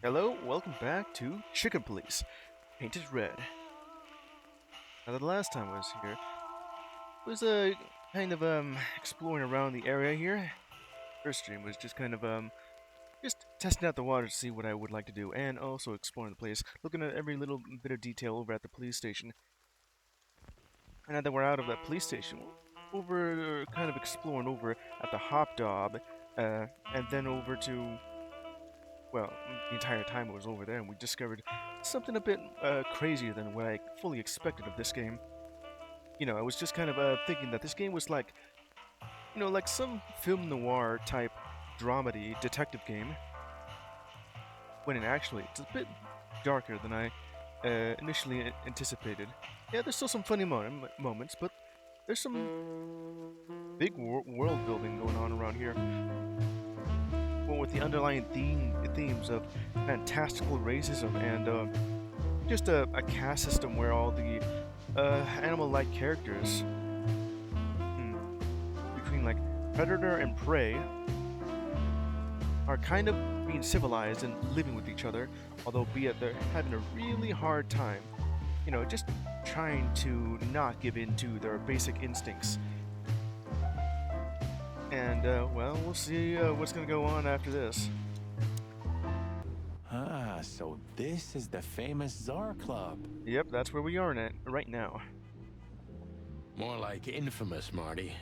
Hello, welcome back to Chicken Police, Painted Red. Now, the last time I was here, was kind of exploring around the area here. First stream was just kind of just testing out the water to see what I would like to do, and also exploring the place, looking at every little bit of detail over at the police station. And now that we're out of that police station, over kind of exploring over at the Hop Dog, and then over to well, the entire time it was over there, and we discovered something a bit crazier than what I fully expected of this game. I was just kind of thinking that this game was like, like some film noir type dramedy detective game, when actually it's a bit darker than I initially anticipated. Yeah, there's still some funny moments, but there's some big world building going on around here. Well, with the underlying themes of fantastical racism and just a caste system where all the animal-like characters between like predator and prey are kind of being civilized and living with each other, although be it they're having a really hard time, just trying to not give in to their basic instincts. And, well, we'll see what's going to go on after this. Ah, so this is the famous Czar Club. Yep, that's where we are right now. More like infamous, Marty.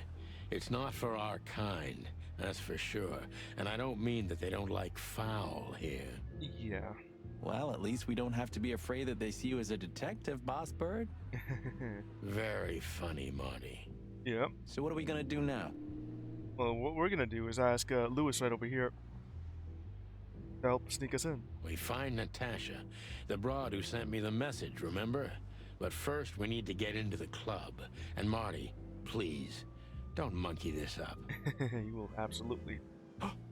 It's not for our kind, that's for sure. And I don't mean that they don't like foul here. Yeah. Well, at least we don't have to be afraid that they see you as a detective, Boss Bird. Very funny, Marty. Yep. So what are we gonna do now? Well, what we're gonna do is ask Lewis right over here to help sneak us in. We find Natasha, the broad who sent me the message, remember? But first we need to get into the club. And Marty, please, don't monkey this up. You will absolutely.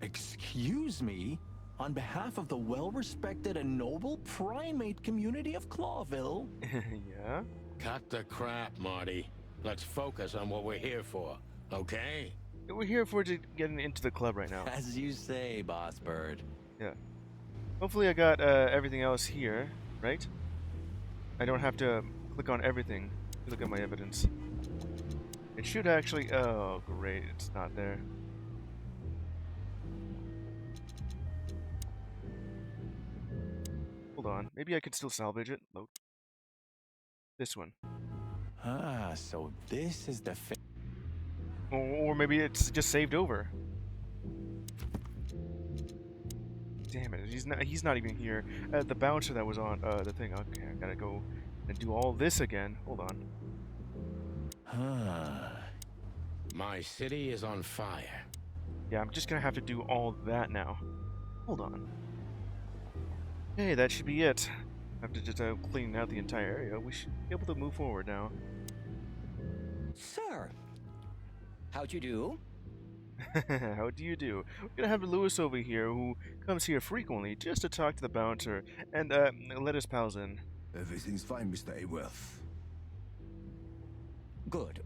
Excuse me? On behalf of the well-respected and noble primate community of Clawville? Yeah? Cut the crap, Marty. Let's focus on what we're here for, okay? We're here for getting into the club right now. As you say, Boss Bird. Yeah. Hopefully I got everything else here, right? I don't have to click on everything to look at my evidence. It should actually... Oh, great. It's not there. Hold on. Maybe I could still salvage it. Nope. This one. Ah, so this is the Or maybe it's just saved over. Damn it, he's not even here. The bouncer that was on the thing. Okay, I gotta go and do all this again. Hold on. My city is on fire. Yeah, I'm just gonna have to do all that now. Hold on. Hey, that should be it. After just cleaning out the entire area, we should be able to move forward now. Sir, how'd you do? How do you do? We're gonna have Lewis over here, who comes here frequently just to talk to the bouncer and let his pals in. Everything's fine, Mr. Aworth. Good.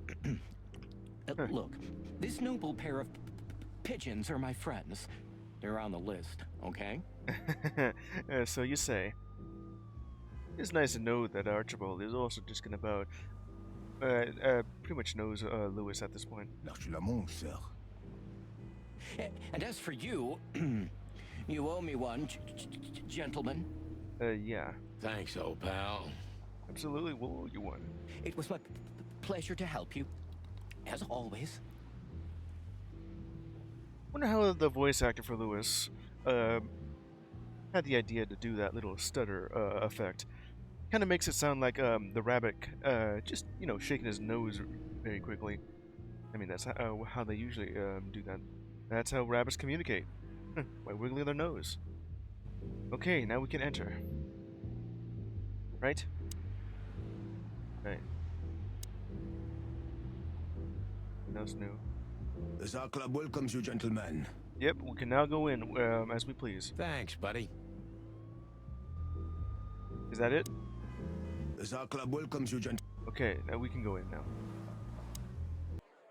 Look, this noble pair of pigeons are my friends. They're on the list, okay? So you say. It's nice to know that Archibald is also just gonna about pretty much knows Lewis at this point. L'argent, sir. And as for you, you owe me one, gentlemen. Yeah. Thanks, old pal. Absolutely, we'll owe you one. It was my pleasure to help you, as always. Wonder how the voice actor for Lewis had the idea to do that little stutter effect. Kind of makes it sound like the rabbit just, shaking his nose very quickly. I mean, that's how they usually do that. That's how rabbits communicate, by wiggling their nose. Okay, now we can enter. Right? Right. What else new? The Tsar Club welcomes you, gentlemen. Yep, we can now go in as we please. Thanks, buddy. Is that it? The Tsar Club welcomes you, gentlemen. Okay, now we can go in now.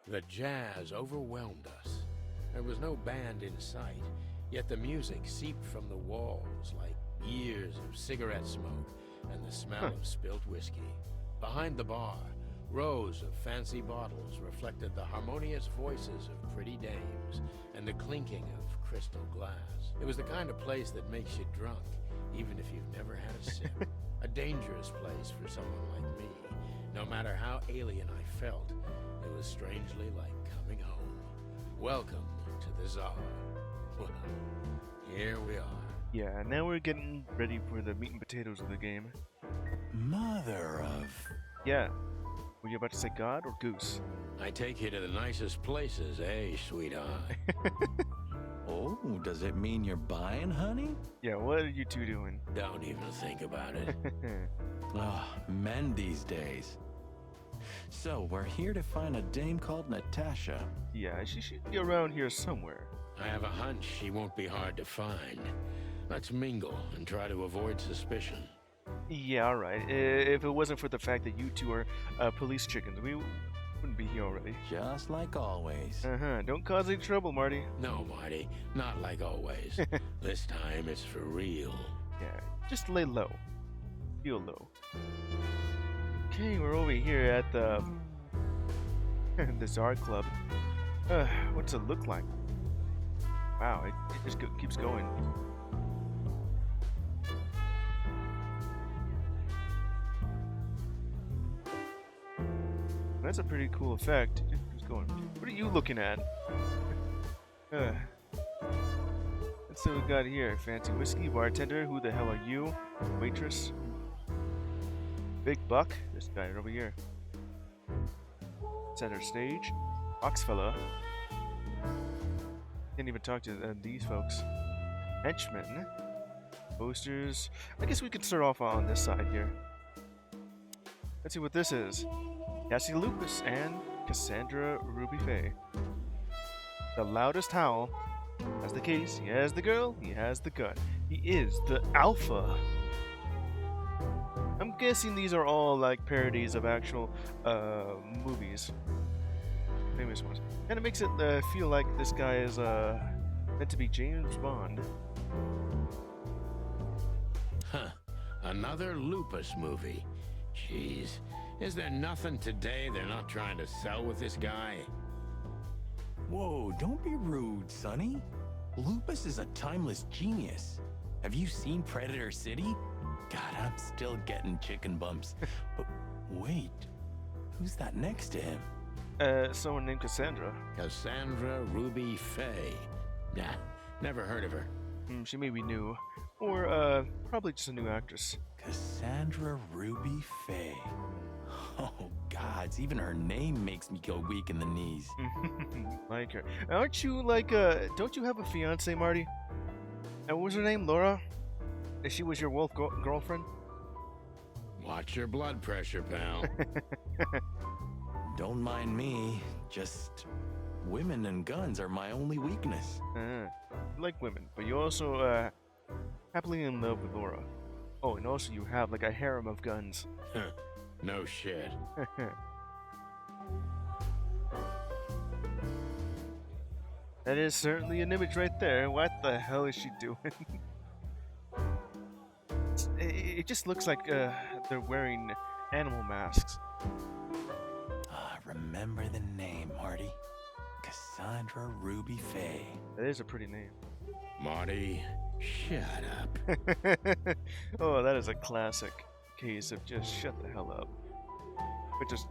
The jazz overwhelmed us. There was no band in sight, yet the music seeped from the walls like years of cigarette smoke, and the smell of spilt whiskey. Behind the bar, rows of fancy bottles reflected the harmonious voices of pretty dames and the clinking of crystal glass. It was the kind of place that makes you drunk, even if you've never had a sip. A dangerous place for someone like me. No matter how alien I felt, it was strangely like coming home. Welcome to the Czar. Well, here we are. Yeah, now we're getting ready for the meat and potatoes of the game. Mother of... Yeah. Were you about to say God or goose? I take you to the nicest places, eh, sweetheart? Oh, does it mean you're buying, honey? Yeah, what are you two doing? Don't even think about it. Oh, men these days. So, we're here to find a dame called Natasha. Yeah, she should be around here somewhere. I have a hunch she won't be hard to find. Let's mingle and try to avoid suspicion. Yeah, alright. If it wasn't for the fact that you two are police chickens, we wouldn't be here already. Just like always. Uh-huh. Don't cause any trouble, Marty. No, Marty, not like always. This time it's for real. Yeah, just lay low. Feel low. Okay, we're over here at the the Czar Club. What's it look like? Wow, it just keeps going. That's a pretty cool effect. It keeps going. What are you looking at? Let's see what we got here. Fancy whiskey, bartender. Who the hell are you? Waitress. Big Buck. This guy right over here. Center stage. Box fella. Can't even talk to these folks. Henchmen. Posters. I guess we could start off on this side here. Let's see what this is. Cassie Lupus and Cassandra Ruby Faye. The loudest howl. Has the case, he has the girl, he has the gun. He is the alpha. I'm guessing these are all like parodies of actual movies. Famous ones. And it makes it feel like this guy is meant to be James Bond. Huh. Another Lupus movie. Jeez. Is there nothing today they're not trying to sell with this guy? Whoa, don't be rude, Sonny. Lupus is a timeless genius. Have you seen Predator City? God, I'm still getting chicken bumps. But wait, who's that next to him? Someone named Cassandra. Cassandra Ruby Faye. Nah, never heard of her. She may be new. Or, probably just a new actress. Cassandra Ruby Faye. Oh, gods, even her name makes me go weak in the knees. Like her. Aren't you like, don't you have a fiance, Marty? And what was her name? Laura? She was your wolf girlfriend? Watch your blood pressure, pal. Don't mind me, just women and guns are my only weakness. You like women, but you also, happily in love with Laura. Oh, and also you have like a harem of guns. No shit. That is certainly an image right there. What the hell is she doing? It just looks like they're wearing animal masks. Remember the name, Marty. Cassandra Ruby Faye. That is a pretty name. Marty, shut up. Oh, that is a classic case of just shut the hell up. But just,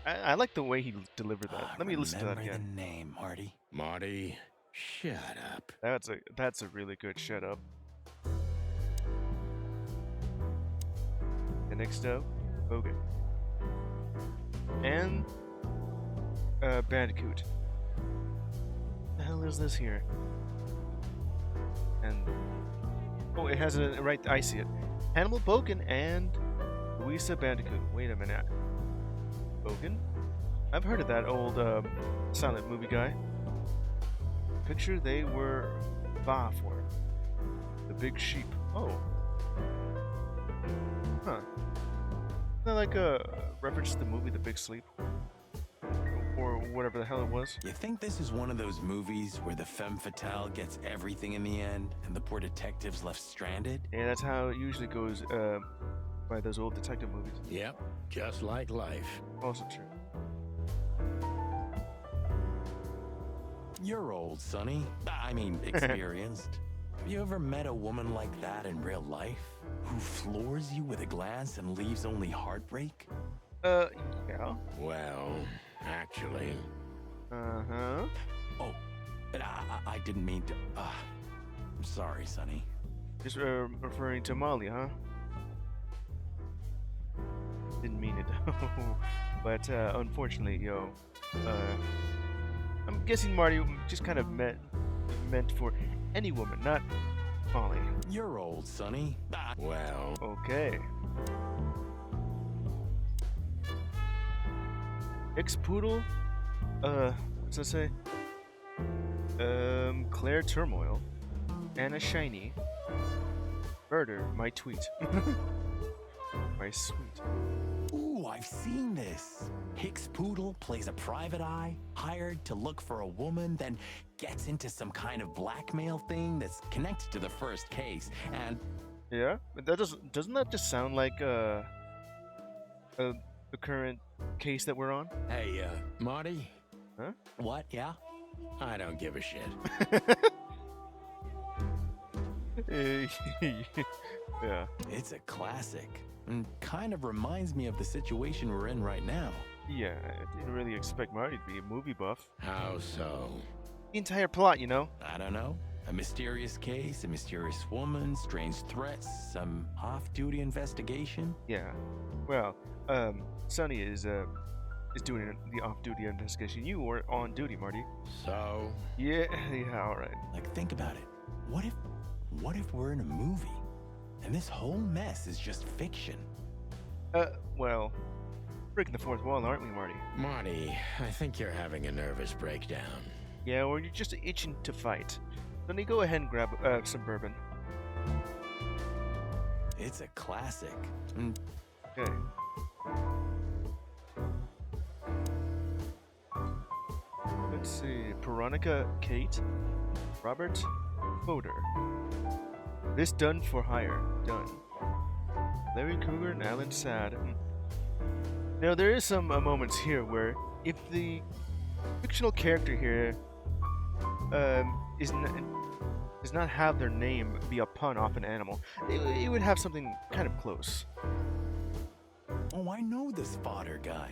I like the way he delivered that. Let me listen to that again. Remember the name, Marty. Marty, shut up. That's a really good shut up. And next up, Hogan. And Bandicoot. What the hell is this here? And oh, it has a right. I see it. Hannibal Bogan and Louisa Bandicoot. Wait a minute. Bogan? I've heard of that old silent movie guy. Picture they were va for. The Big Sheep. Oh. Huh. Isn't that like a reference to the movie The Big Sleep? or whatever the hell it was. You think this is one of those movies where the femme fatale gets everything in the end and the poor detective's left stranded? Yeah, that's how it usually goes by those old detective movies. Yep, just like life. Also true. You're old, Sonny. I mean, experienced. Have you ever met a woman like that in real life? Who floors you with a glance and leaves only heartbreak? Yeah. Well, actually, Uh-huh. Oh, and I didn't mean to. I'm sorry, Sonny. Just referring to Molly, huh? Didn't mean it. But unfortunately, I'm guessing Marty just kind of meant for any woman, not Molly. You're old, Sonny. well, Okay. Ex-poodle? What's that say? Claire Turmoil. Anna Shiny. Murder, my tweet. My sweet. Ooh, I've seen this. Hicks Poodle plays a private eye, hired to look for a woman, then gets into some kind of blackmail thing that's connected to the first case, and Yeah? But that doesn't that just sound like, the current case that we're on? hey, Marty, Huh? what, yeah? I don't give a shit. Yeah. It's a classic, and kind of reminds me of the situation we're in right now. Yeah, I didn't really expect Marty to be a movie buff. How so? The entire plot, you know? I don't know. A mysterious case, a mysterious woman, strange threats, some off-duty investigation. Yeah. Well, Sonny is doing the off-duty investigation. You were on duty, Marty. So, Yeah, all right. Like, think about it. What if we're in a movie, and this whole mess is just fiction? Well, breaking the fourth wall, aren't we, Marty? Marty, I think you're having a nervous breakdown. Yeah, or you're just itching to fight. Sonny, go ahead and grab some bourbon. It's a classic. And Okay. Let's see. Veronica Kate. Robert Foder. This done for hire. Done. Larry Kruger and Alan Sad. Now, there is some moments here where if the fictional character here does not have their name be a pun off an animal, it would have something kind of close. oh, I know this fodder guy.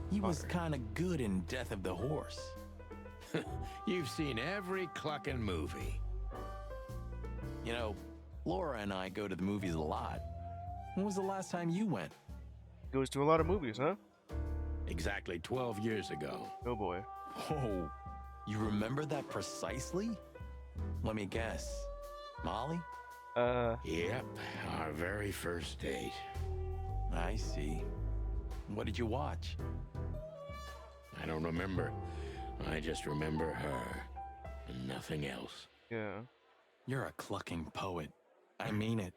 He was Fodder. kind of good in Death of the Horse. You've seen every clucking movie. You know, Laura and I go to the movies a lot. When was the last time you went? Goes to a lot of movies, huh? Exactly 12 years ago. Oh boy. Oh, you remember that precisely? Let me guess. Molly? Yep, our very first date. I see. What did you watch? I don't remember. I just remember her. And nothing else. Yeah. You're a clucking poet. I mean it.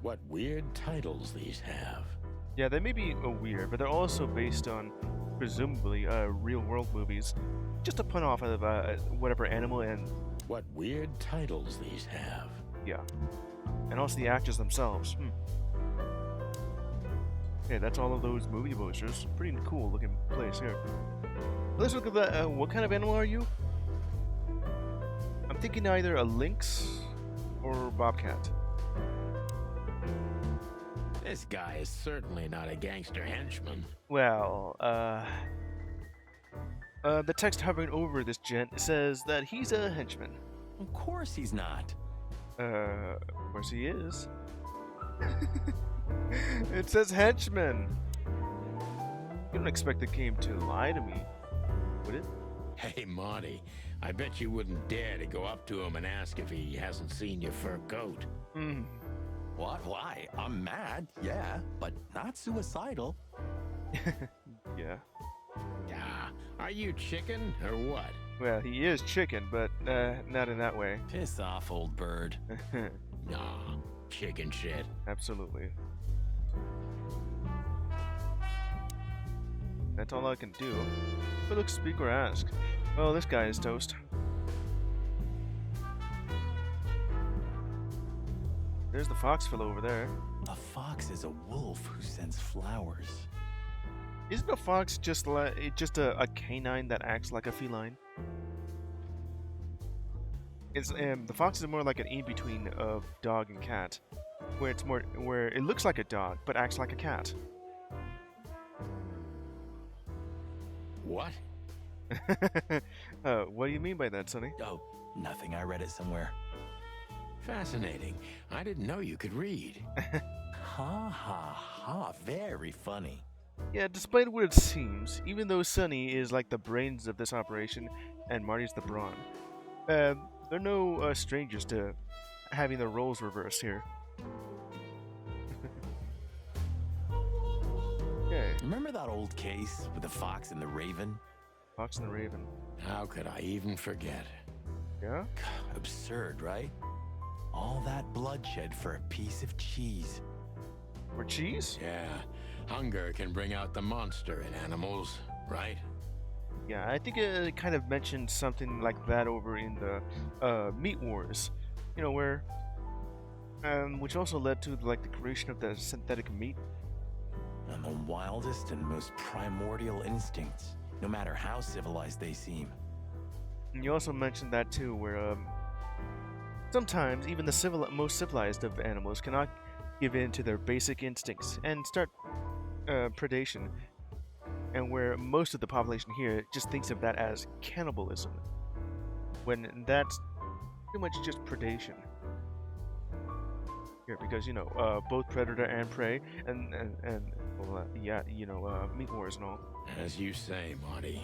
What weird titles these have. Yeah, they may be weird, but they're also based on, presumably, real-world movies. Just a pun off of whatever animal and, What weird titles these have. yeah. And also the actors themselves. Okay, that's all of those movie posters. Pretty cool looking place here. Let's look at that. What kind of animal are you? I'm thinking either a lynx or bobcat. This guy is certainly not a gangster henchman. Well, the text hovering over this gent says that he's a henchman. Of course he's not. Of course he is. It says henchman. You don't expect the game to lie to me, would it? Hey, Marty, I bet you wouldn't dare to go up to him and ask if he hasn't seen your fur coat. Hmm. What? Why? I'm mad, yeah, but not suicidal. Yeah. Ah, are you chicken or what? Well, he is chicken, but not in that way. Piss off, old bird. Nah, chicken shit. Absolutely. That's all I can do. But look, speak or ask. Oh, this guy is toast. There's the fox fellow over there. A fox is a wolf who sends flowers. Isn't a fox just a canine that acts like a feline? It's the fox is more like an in-between of dog and cat, where it looks like a dog but acts like a cat. What? What do you mean by that, Sonny? Oh, nothing. I read it somewhere. Fascinating. I didn't know you could read. Ha ha ha. Very funny. Yeah, despite what it seems, even though Sonny is like the brains of this operation and Marty's the brawn, they're no strangers to having the roles reversed here. Okay, Remember that old case with the fox and the raven? Fox and the Raven. How could I even forget? Yeah? Absurd, right? All that bloodshed for a piece of cheese. Or cheese? Yeah, hunger can bring out the monster in animals, right? Yeah, I think it kind of mentioned something like that over in the Meat Wars. You know, where which also led to like the creation of the synthetic meat. And the wildest and most primordial instincts, no matter how civilized they seem. And you also mentioned that too, where sometimes even the most civilized of animals cannot give in to their basic instincts and start predation, and where most of the population here just thinks of that as cannibalism, when that's pretty much just predation. Here, because you know, both predator and prey, and well, yeah, you know, meat wars and all. As you say, Marty.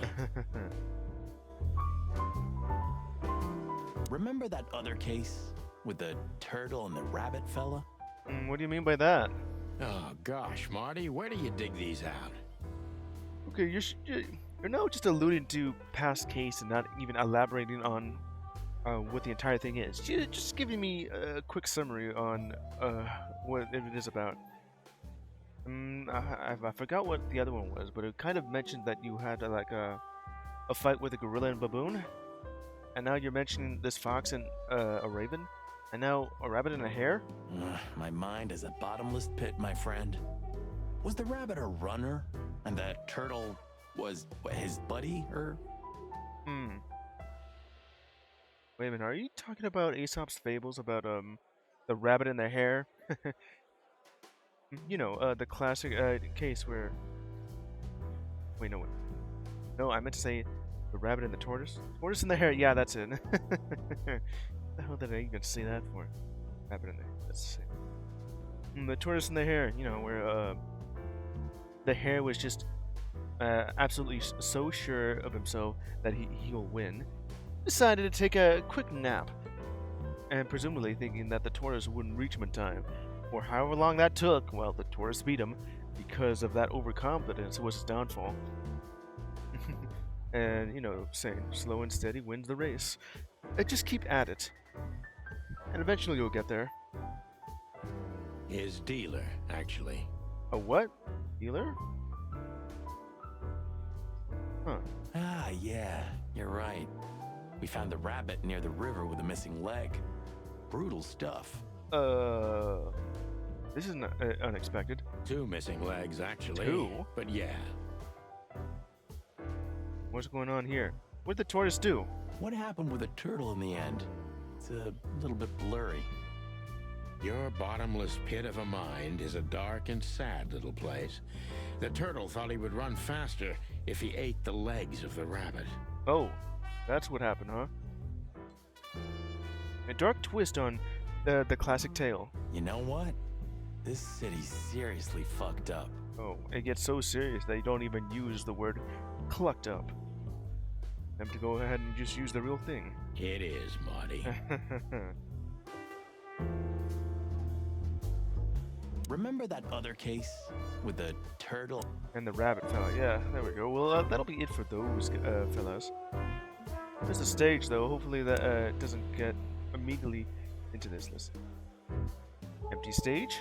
Remember that other case with the turtle and the rabbit fella? What do you mean by that? Oh gosh, Marty, where do you dig these out? Okay, you're now just alluding to past case and not even elaborating on what the entire thing is. Just giving me a quick summary on what it is about. I forgot what the other one was, but it kind of mentioned that you had like a fight with a gorilla and baboon, and now you're mentioning this fox and a raven, and now a rabbit and a hare. My mind is a bottomless pit, my friend. Was the rabbit a runner, and the turtle was his buddy, or? Wait a minute, are you talking about Aesop's fables about the rabbit and the hare? You know, the classic case where. Wait, no, no, I meant to say the rabbit and the tortoise. Tortoise and the hare. Yeah, that's it. The hell did I even say that for? Rabbit and the hare. Let's see. The tortoise and the hare. You know, where the hare was just absolutely so sure of himself that he'll win. Decided to take a quick nap, and presumably thinking that the tortoise wouldn't reach him in time. For however long that took, well, the tortoise beat him because of that overconfidence was his downfall. And, you know, saying slow and steady wins the race. Just keep at it. And eventually you'll get there. His dealer, actually. A what? Dealer? Huh. Ah, yeah, you're right. We found the rabbit near the river with a missing leg. Brutal stuff. This is unexpected. 2 missing legs, actually. 2? But yeah. What's going on here? What did the tortoise do? What happened with the turtle in the end? It's a little bit blurry. Your bottomless pit of a mind is a dark and sad little place. The turtle thought he would run faster if he ate the legs of the rabbit. Oh, that's what happened, huh? A dark twist on the classic tale. You know what? This city's seriously fucked up. Oh, it gets so serious that you don't even use the word clucked up. Them to go ahead and just use the real thing. It is, Marty. Remember that other case with the turtle? And the rabbit fella, yeah, there we go. Well, that'll be it for those fellas. There's a stage, though. Hopefully that doesn't get immediately into this list. Empty stage.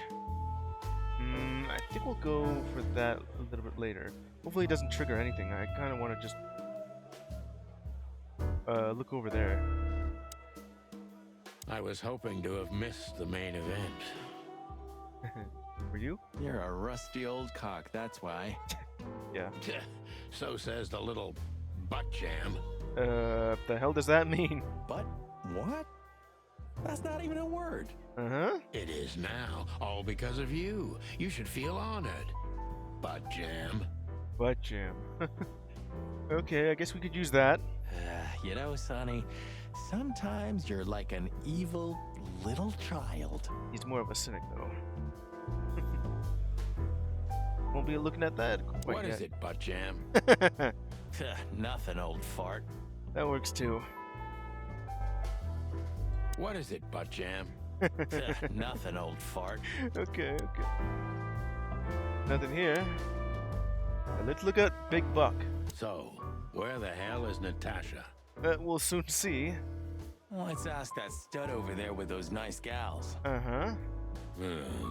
I think we'll go for that a little bit later. Hopefully it doesn't trigger anything. I kind of want to just look over there. I was hoping to have missed the main event. Were you? You're a rusty old cock, that's why. Yeah. So says the little butt jam. The hell does that mean? But what? That's not even a word. Uh-huh. It is now, all because of you. You should feel honored. Butt jam. Butt jam. Okay, I guess we could use that. You know, Sonny, sometimes you're like an evil little child. He's more of a cynic, though. Won't be looking at that quite What yet. is it, butt jam? Nothing, old fart. That works too. What is it, butt jam? Nothing, old fart. Okay. Nothing here. Now let's look at Big Buck. So, where the hell is Natasha? We'll soon see. Let's ask that stud over there with those nice gals. Uh-huh.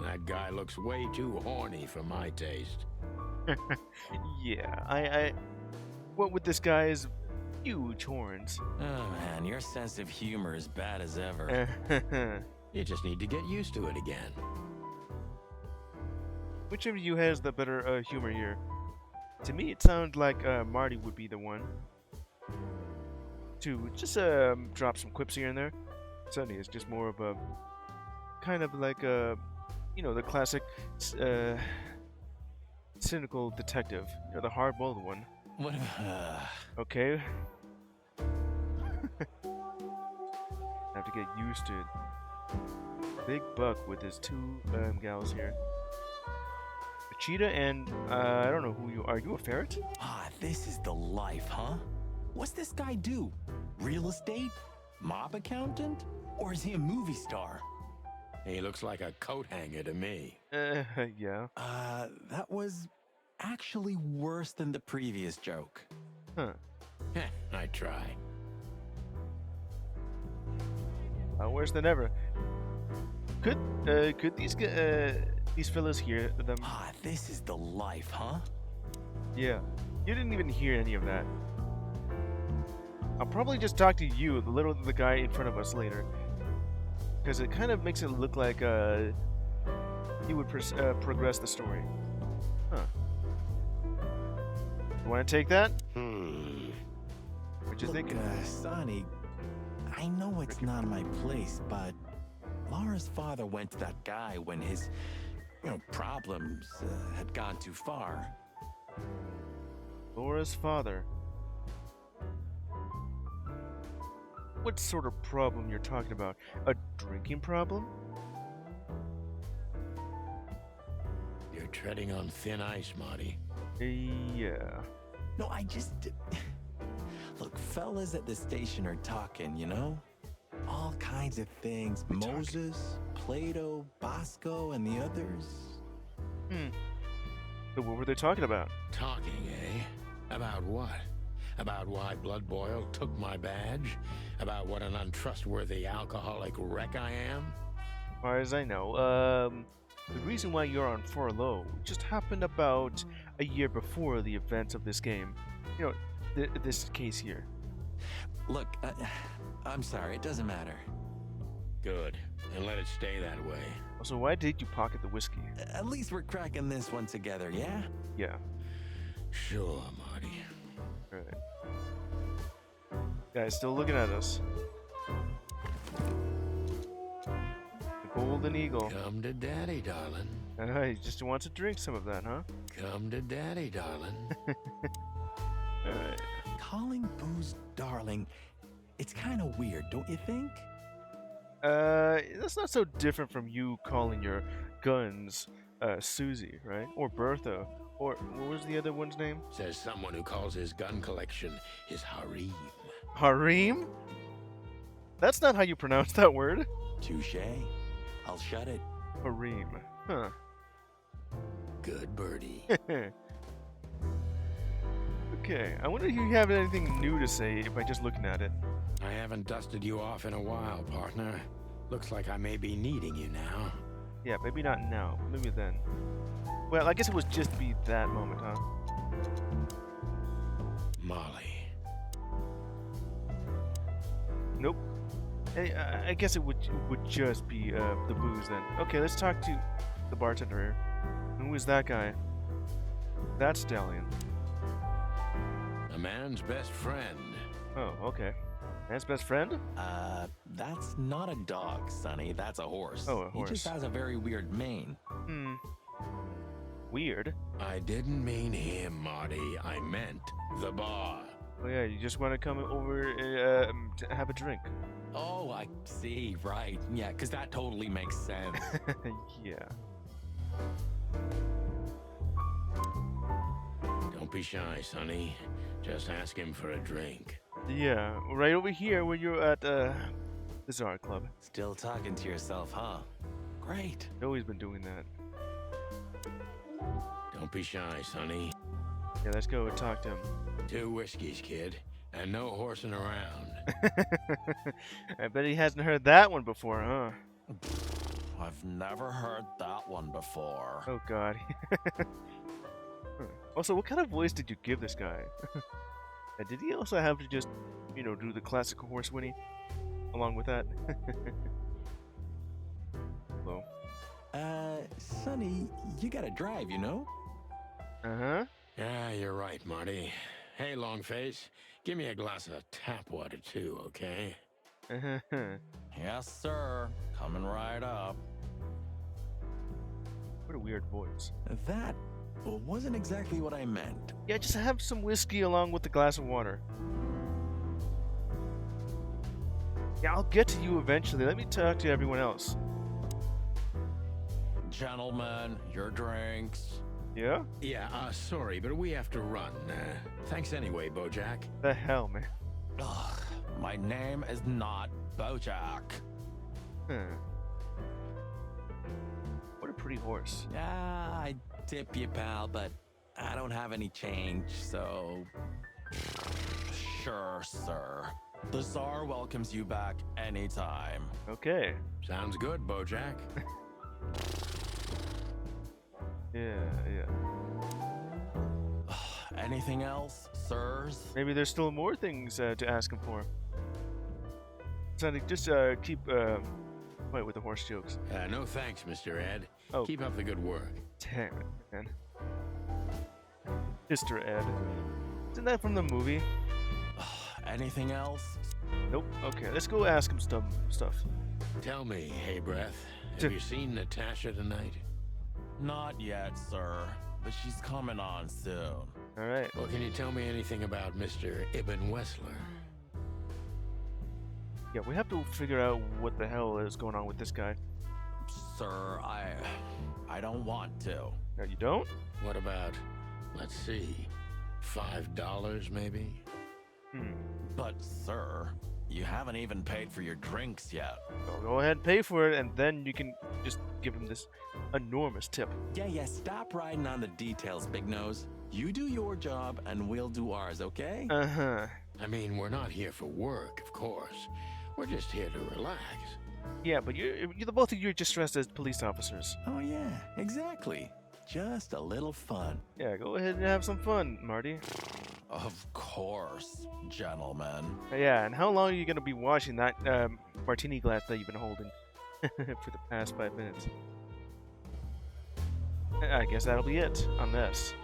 That guy looks way too horny for my taste. Yeah, what with this guy's huge horns? Oh man, your sense of humor is bad as ever. You just need to get used to it again. Which of you has the better humor here? To me, it sounds like Marty would be the one to just drop some quips here and there. Sonny is just more of a kind of like a, the classic cynical detective, the hard-boiled one. What? Okay. Have to get used to it. Big Buck with his two gals here. A cheetah and I don't know who you are. Are you a ferret? Ah, this is the life, huh? What's this guy do? Real estate? Mob accountant? Or is he a movie star? He looks like a coat hanger to me. Yeah. That was actually worse than the previous joke. Huh. I try. Worse than ever. Could these fellas hear them? Ah, this is the life, huh? Yeah. You didn't even hear any of that. I'll probably just talk to you, the guy in front of us later, because it kind of makes it look like he would progress the story. Huh. You want to take that? What you Look, thinking? Sonny, I know it's not my place, but Laura's father went to that guy when his, problems had gone too far. Laura's father. What sort of problem you're talking about? A drinking problem? You're treading on thin ice, Marty. Yeah. No, I just... Look, fellas at the station are talking, All kinds of things. Moses, Plato, Bosco, and the others. So what were they talking about? Talking, eh? About what? About why Blood Boil took my badge? About what an untrustworthy alcoholic wreck I am? As far as I know, the reason why you're on furlough just happened about a year before the events of this game. This case here. Look, I'm sorry, it doesn't matter. Good. And let it stay that way. So why did you pocket the whiskey? At least we're cracking this one together, yeah? Yeah. Sure, Marty. Alright. Guy's still looking at us. The Golden Eagle. Come to daddy, darling. He just wants to drink some of that, huh? Come to daddy, darling. Alright. Calling booze darling, it's kind of weird, don't you think? That's not so different from you calling your guns, Susie, right? Or Bertha. Or, what was the other one's name? Says someone who calls his gun collection his harem. Harim? That's not how you pronounce that word. Touché. I'll shut it. Harim. Huh. Good birdie. Okay, I wonder if you have anything new to say by just looking at it. I haven't dusted you off in a while, partner. Looks like I may be needing you now. Yeah, maybe not now. Maybe then. Well, I guess it was just be that moment, huh? Molly. Nope. I guess it would just be the booze then. Okay, let's talk to the bartender here. Who is that guy? That stallion. A man's best friend. Oh, okay. Man's best friend? That's not a dog, Sonny. That's a horse. Oh, a He just horse. has a very weird mane. Hmm. Weird. I didn't mean him, Marty. I meant the bar. Oh yeah, you just want to come over to have a drink. Oh, I see. Right. Yeah, because that totally makes sense. Yeah. Don't be shy, Sonny. Just ask him for a drink. Yeah, right over here where you're at the Czar Club. Still talking to yourself, huh? Great. I've always been doing that. Don't be shy, Sonny. Yeah, let's go and talk to him. 2 whiskeys, kid, and no horsing around. I bet he hasn't heard that one before, huh? I've never heard that one before. Oh god. Huh. Also, what kind of voice did you give this guy? And did he also have to just, you know, do the classic horse whinny along with that? Hello. Sonny, you gotta drive, you know? Uh-huh. Yeah, you're right, Marty. Hey, Longface, give me a glass of tap water too, okay? Uh-huh. Yes, sir. Coming right up. What a weird voice. That wasn't exactly what I meant. Yeah, just have some whiskey along with the glass of water. Yeah, I'll get to you eventually. Let me talk to everyone else. Gentlemen, your drinks. Yeah? Yeah, sorry, but we have to run. Thanks anyway, Bojack. The hell, man. Ugh, my name is not Bojack. Huh. What a pretty horse. Yeah, I tip you, pal, but I don't have any change, so... Sure, sir. The Tsar welcomes you back anytime. Okay. Sounds good, Bojack. Yeah. Anything else, sirs? Maybe there's still more things to ask him for. Sonny, just keep quiet with the horse jokes. No thanks, Mr. Ed. Oh. Keep up the good work. Damn it, man. Mr. Ed. Isn't that from the movie? Anything else? Nope. Okay, let's go ask him stuff. Tell me, hey breath, have you seen Natasha tonight? Not yet, sir, but she's coming on soon. Alright. Well, can you tell me anything about Mr. Ibn Wessler? Yeah, we have to figure out what the hell is going on with this guy. Sir, I don't want to. No, you don't? What about, let's see, $5 maybe? But, sir, you haven't even paid for your drinks yet. Well, go ahead and pay for it, and then you can just give him this enormous tip. Yeah, stop riding on the details, Big Nose. You do your job, and we'll do ours, okay? Uh-huh. I mean, we're not here for work, of course. We're just here to relax. Yeah, but you're the both of you are just dressed as police officers. Oh, yeah, exactly. Just a little fun. Yeah, go ahead and have some fun, Marty. Of course, gentlemen. Yeah, and how long are you going to be washing that martini glass that you've been holding for the past 5 minutes? I guess that'll be it on this.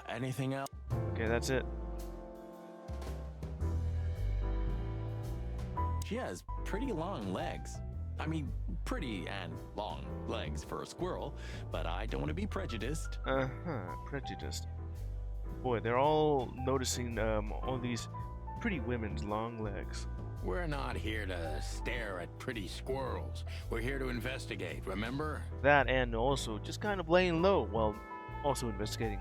Anything else? Okay, that's it. She has pretty long legs. I mean, pretty and long legs for a squirrel, but I don't want to be prejudiced. Uh-huh, prejudiced. Boy, they're all noticing all these pretty women's long legs. We're not here to stare at pretty squirrels. We're here to investigate, remember? That and also just kind of laying low while also investigating.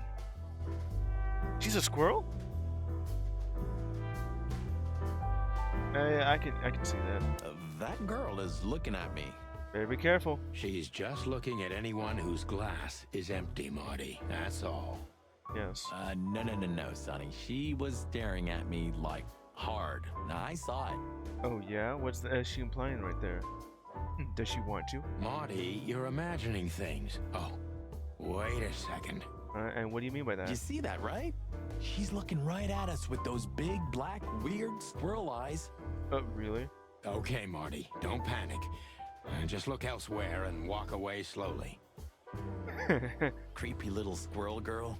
She's a squirrel? I can see that. That girl is looking at me. Better be careful. She's just looking at anyone whose glass is empty, Marty. That's all. Yes. No, Sonny. She was staring at me like hard. Now, I saw it. Oh yeah? What's she implying right there? Does she want to? Marty, you're imagining things. Oh, wait a second. And what do you mean by that? You see that, right? She's looking right at us with those big, black, weird squirrel eyes. Really? Okay, Marty, don't panic. Just look elsewhere and walk away slowly. Creepy little squirrel girl.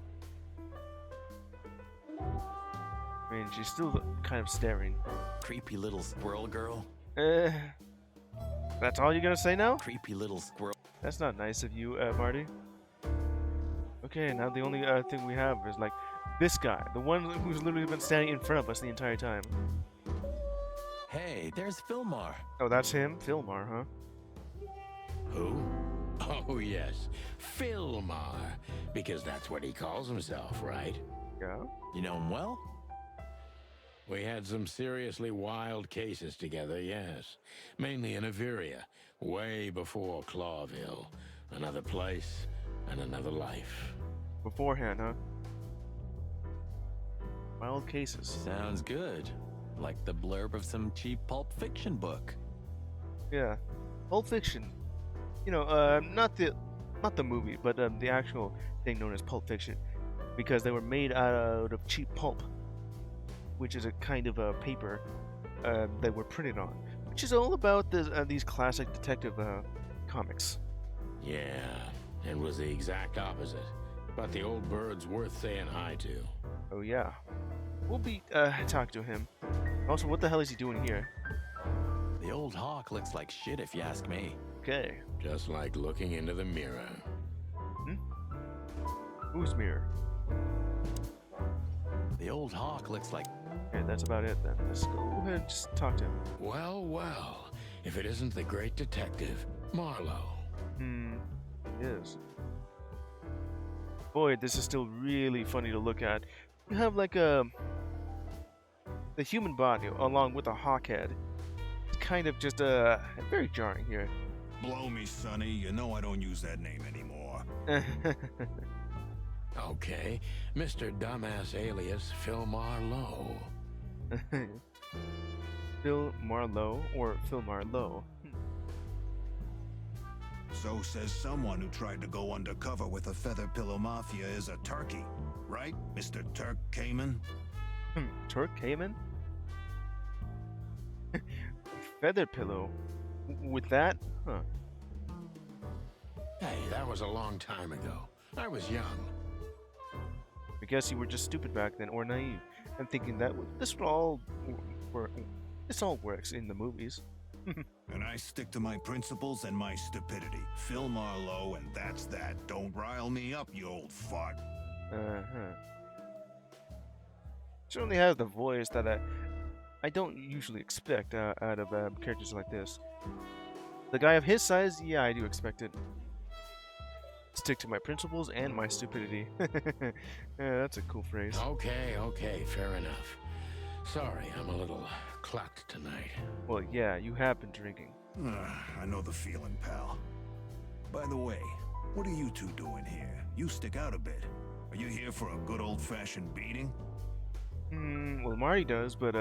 I mean, she's still kind of staring. Creepy little squirrel girl. That's all you're gonna say now? Creepy little squirrel. That's not nice of you, Marty. Okay, now the only thing we have is like this guy, the one who's literally been standing in front of us the entire time. Hey, there's Filmar. Oh, that's him? Filmar, huh? Who? Oh, yes, Filmar. Because that's what he calls himself, right? Yeah. You know him well? We had some seriously wild cases together, yes. Mainly in Averia, way before Clawville. Another place and another life. Beforehand, huh? Wild cases. Sounds good. Like the blurb of some cheap Pulp Fiction book. Yeah. Pulp Fiction. You know, not the movie, but the actual thing known as Pulp Fiction. Because they were made out of cheap pulp, which is a kind of a paper they were printed on, which is all about these classic detective comics. Yeah, it was the exact opposite. But the old bird's worth saying hi to. Oh yeah, we'll be talking to him. Also, what the hell is he doing here? The old hawk looks like shit if you ask me. Okay, Just like looking into the mirror. whose mirror? The old hawk looks like... Okay, that's about it then. Let's go ahead and just talk to him. Well, well, if it isn't the great detective, Marlowe. It is. Boy, this is still really funny to look at. You have like the human body along with a hawk head. It's kind of just very jarring here. Blow me, Sonny. You know I don't use that name anymore. Okay, Mr. Dumbass alias Phil Marlowe. Phil Marlowe or Phil Marlowe. So says someone who tried to go undercover with a feather pillow mafia is a turkey. Right, Mr. Turk Cayman? Turk Cayman? Feather pillow? With that? Huh. Hey, that was a long time ago. I was young. I guess you were just stupid back then, or naive, and thinking that this all works in the movies. And I stick to my principles and my stupidity. Phil Marlowe, and that's that. Don't rile me up, you old fart. Certainly has the voice that I don't usually expect out of characters like this. The guy of his size, yeah, I do expect it. Stick to my principles and my stupidity. Yeah, that's a cool phrase. Okay, fair enough. Sorry, I'm a little clucked tonight. Well, yeah, you have been drinking. I know the feeling, pal. By the way, what are you two doing here? You stick out a bit. Are you here for a good old-fashioned beating? Well, Marty does, but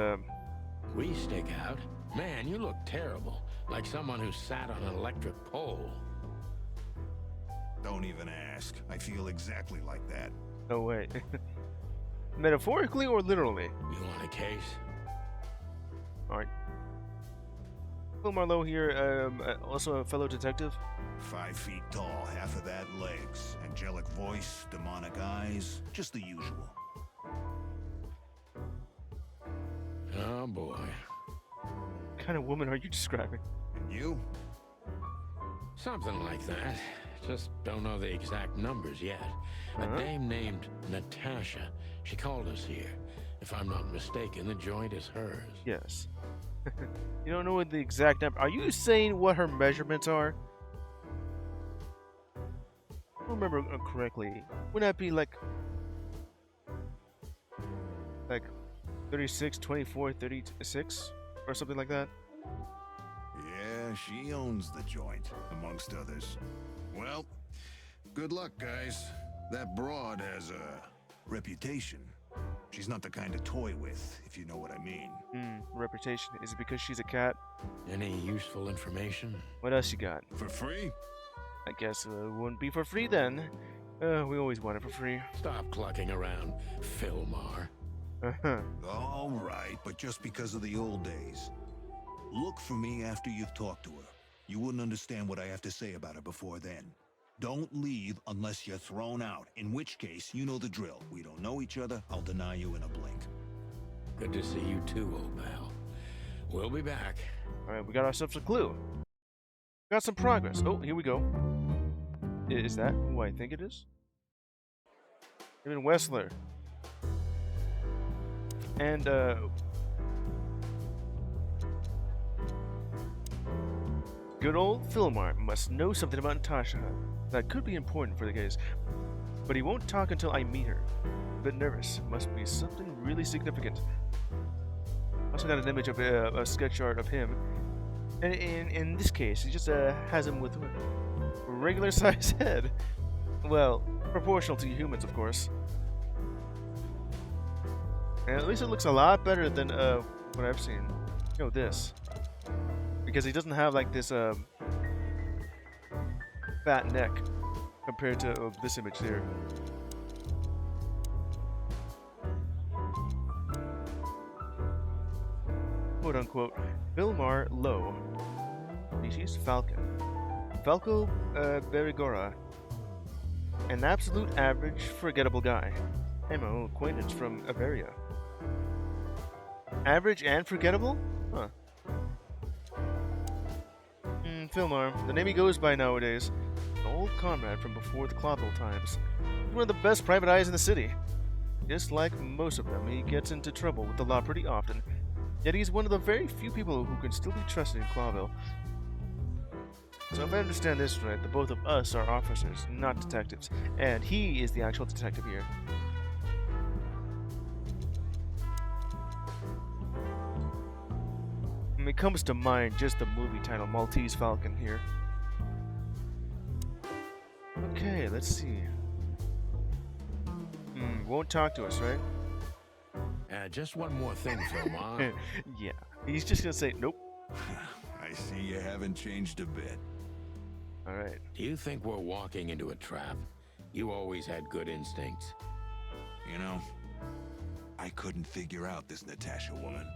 We stick out? Man, you look terrible. Like someone who sat on an electric pole. Don't even ask. I feel exactly like that. no way. Metaphorically or literally? You want a case? Alright. Phil Marlowe here, also a fellow detective. 5 feet tall, half of that legs. Angelic voice, demonic eyes, just the usual. Oh boy. What kind of woman are you describing? And you? Something like that. Just don't know the exact numbers yet. A dame named Natasha. She called us here. If I'm not mistaken, the joint is hers. Yes. You don't know what the exact number. Are you saying what her measurements are? If I remember correctly. Wouldn't that be like 36, 24, 36 or something like that? Yeah, she owns the joint, amongst others. Well, good luck, guys. That broad has a reputation. She's not the kind to toy with, if you know what I mean. Reputation. Is it because she's a cat? Any useful information? What else you got? For free? I guess it wouldn't be for free then. We always want it for free. Stop clucking around, Philmar. All right, but just because of the old days. Look for me after you've talked to her. You wouldn't understand what I have to say about her before then. Don't leave unless you're thrown out, in which case, you know the drill. We don't know each other, I'll deny you in a blink. Good to see you too, old pal. We'll be back. Alright, we got ourselves a clue. Got some progress. Oh, here we go. Is that who I think it is? Even Wessler. And, good old Philmar must know something about Natasha. That could be important for the case. But he won't talk until I meet her. A bit nervous. Must be something really significant. Also got an image of a sketch art of him. And in this case, he just has him with a regular size head. Well, proportional to humans, of course. And at least it looks a lot better than what I've seen. You know, this. Because he doesn't have like this fat neck compared to this image here. Quote unquote, Philmar Lowe. Species falcon. Falco berigora. An absolute average, forgettable guy. Ammo acquaintance from Averia. Average and forgettable? Huh. Philmar, the name he goes by nowadays. An old comrade from before the Clawville times. He's one of the best private eyes in the city. Just like most of them, he gets into trouble with the law pretty often. Yet he's one of the very few people who can still be trusted in Clawville. So if I understand this right, the both of us are officers, not detectives. And he is the actual detective here. It comes to mind just the movie title Maltese Falcon here. Okay, let's see. Won't talk to us, right? Just one more thing, Philmar. Yeah, he's just gonna say nope. I see you haven't changed a bit. Alright. Do you think we're walking into a trap? You always had good instincts. You know, I couldn't figure out this Natasha woman,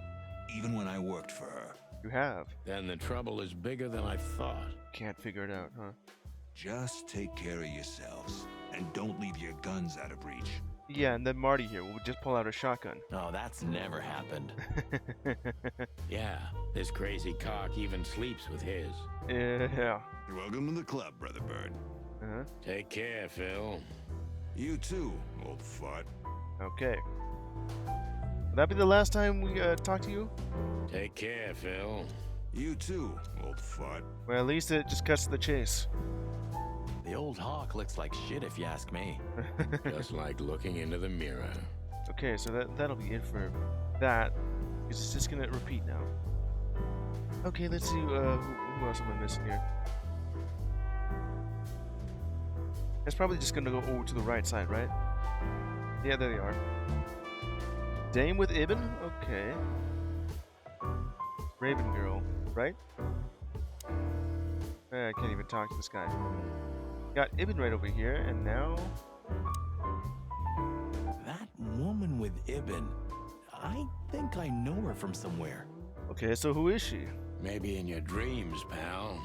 even when I worked for her. You have. Then the trouble is bigger than I thought. Can't figure it out, huh? Just take care of yourselves, and don't leave your guns out of reach. Yeah, and then Marty here will just pull out a shotgun. Oh, that's never happened. Yeah, this crazy cock even sleeps with his. Yeah. You're welcome to the club, Brother Bird. Uh-huh. Take care, Phil. You too, old fart. Okay. Will that be the last time we talk to you? Take care, Phil. You too, old fart. Well, at least it just cuts to the chase. The old hawk looks like shit if you ask me. Just like looking into the mirror. Okay, so that'll be it for that. Because it's just gonna repeat now. Okay, let's see who else am I missing here. It's probably just gonna go over to the right side, right? Yeah, there they are. Dame with Ibn? Okay. Raven Girl, right? I can't even talk to this guy. Got Ibn right over here, and now... That woman with Ibn, I think I know her from somewhere. Okay, so who is she? Maybe in your dreams, pal.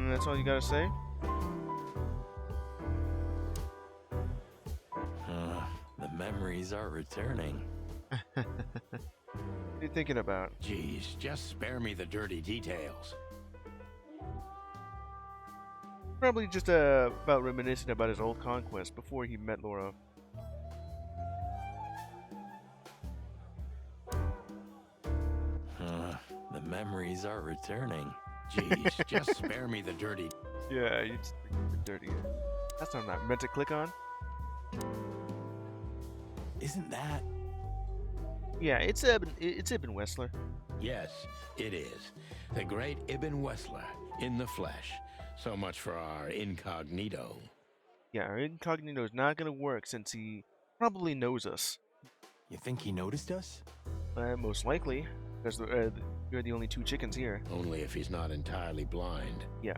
That's all you gotta say? The memories are returning. What are you thinking about? Jeez, just spare me the dirty details. Probably just about reminiscing about his old conquest before he met Laura. The memories are returning. Jeez, just spare me the dirty... Yeah, you just dirty. That's not what I meant to click on. Isn't that... Yeah, it's Ibn Wessler. Yes, it is. The great Ibn Wessler, in the flesh. So much for our incognito. Yeah, our incognito is not gonna work since he probably knows us. You think he noticed us? Most likely, because you're the only two chickens here. Only if he's not entirely blind. Yeah.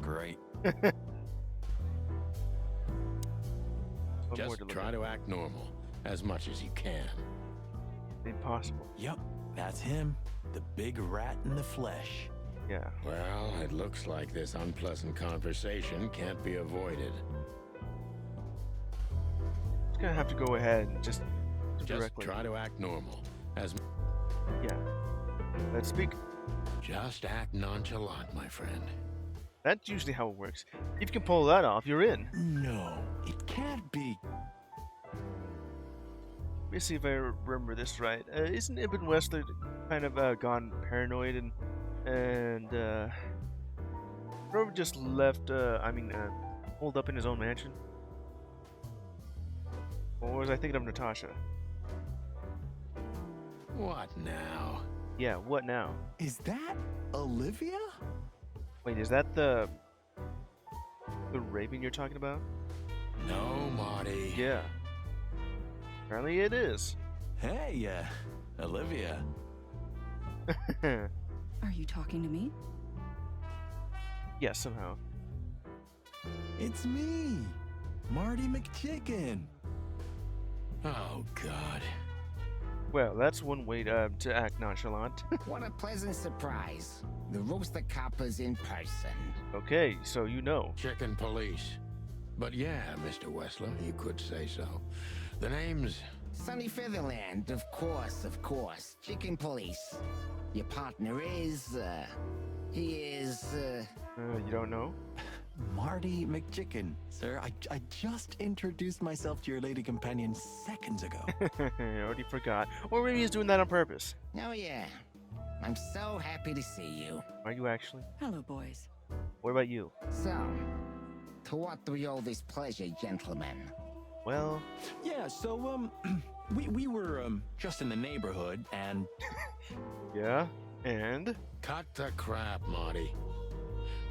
Great. One more Just to look try at. to act normal as much as you can. Impossible. Yep, that's him. The big rat in the flesh. Yeah. Well, it looks like this unpleasant conversation can't be avoided. Just gonna have to go ahead and just directly. Try to act normal as Yeah. Let's speak. just act nonchalant, my friend. That's usually how it works. If you can pull that off, you're in. No, it can't be. Let me see if I remember this right. Isn't Ibn Wessler kind of gone paranoid and Robert just left? Holed up in his own mansion? Or was I thinking of Natasha? What now? Yeah. What now? Is that Olivia? Wait, is that the Raven you're talking about? No, Marty. Yeah. Apparently it is. Hey, Olivia. Are you talking to me? Yes, somehow. It's me, Marty McChicken. Oh, God. Well, that's one way to act nonchalant. What a pleasant surprise. The Rooster Copper's in person. Okay, so you know. Chicken police. But yeah, Mr. Wessler, you could say so. The name's... Sunny Featherland, of course. Chicken Police. Your partner is, he is, You don't know? Marty McChicken. Sir, I just introduced myself to your lady companion seconds ago. I already forgot. Or maybe he's doing that on purpose. Oh yeah. I'm so happy to see you. Are you actually? Hello, boys. What about you? So, to what do we owe this pleasure, gentlemen? Well, Yeah, so, we were, just in the neighborhood, and yeah. And? Cut the crap, Marty.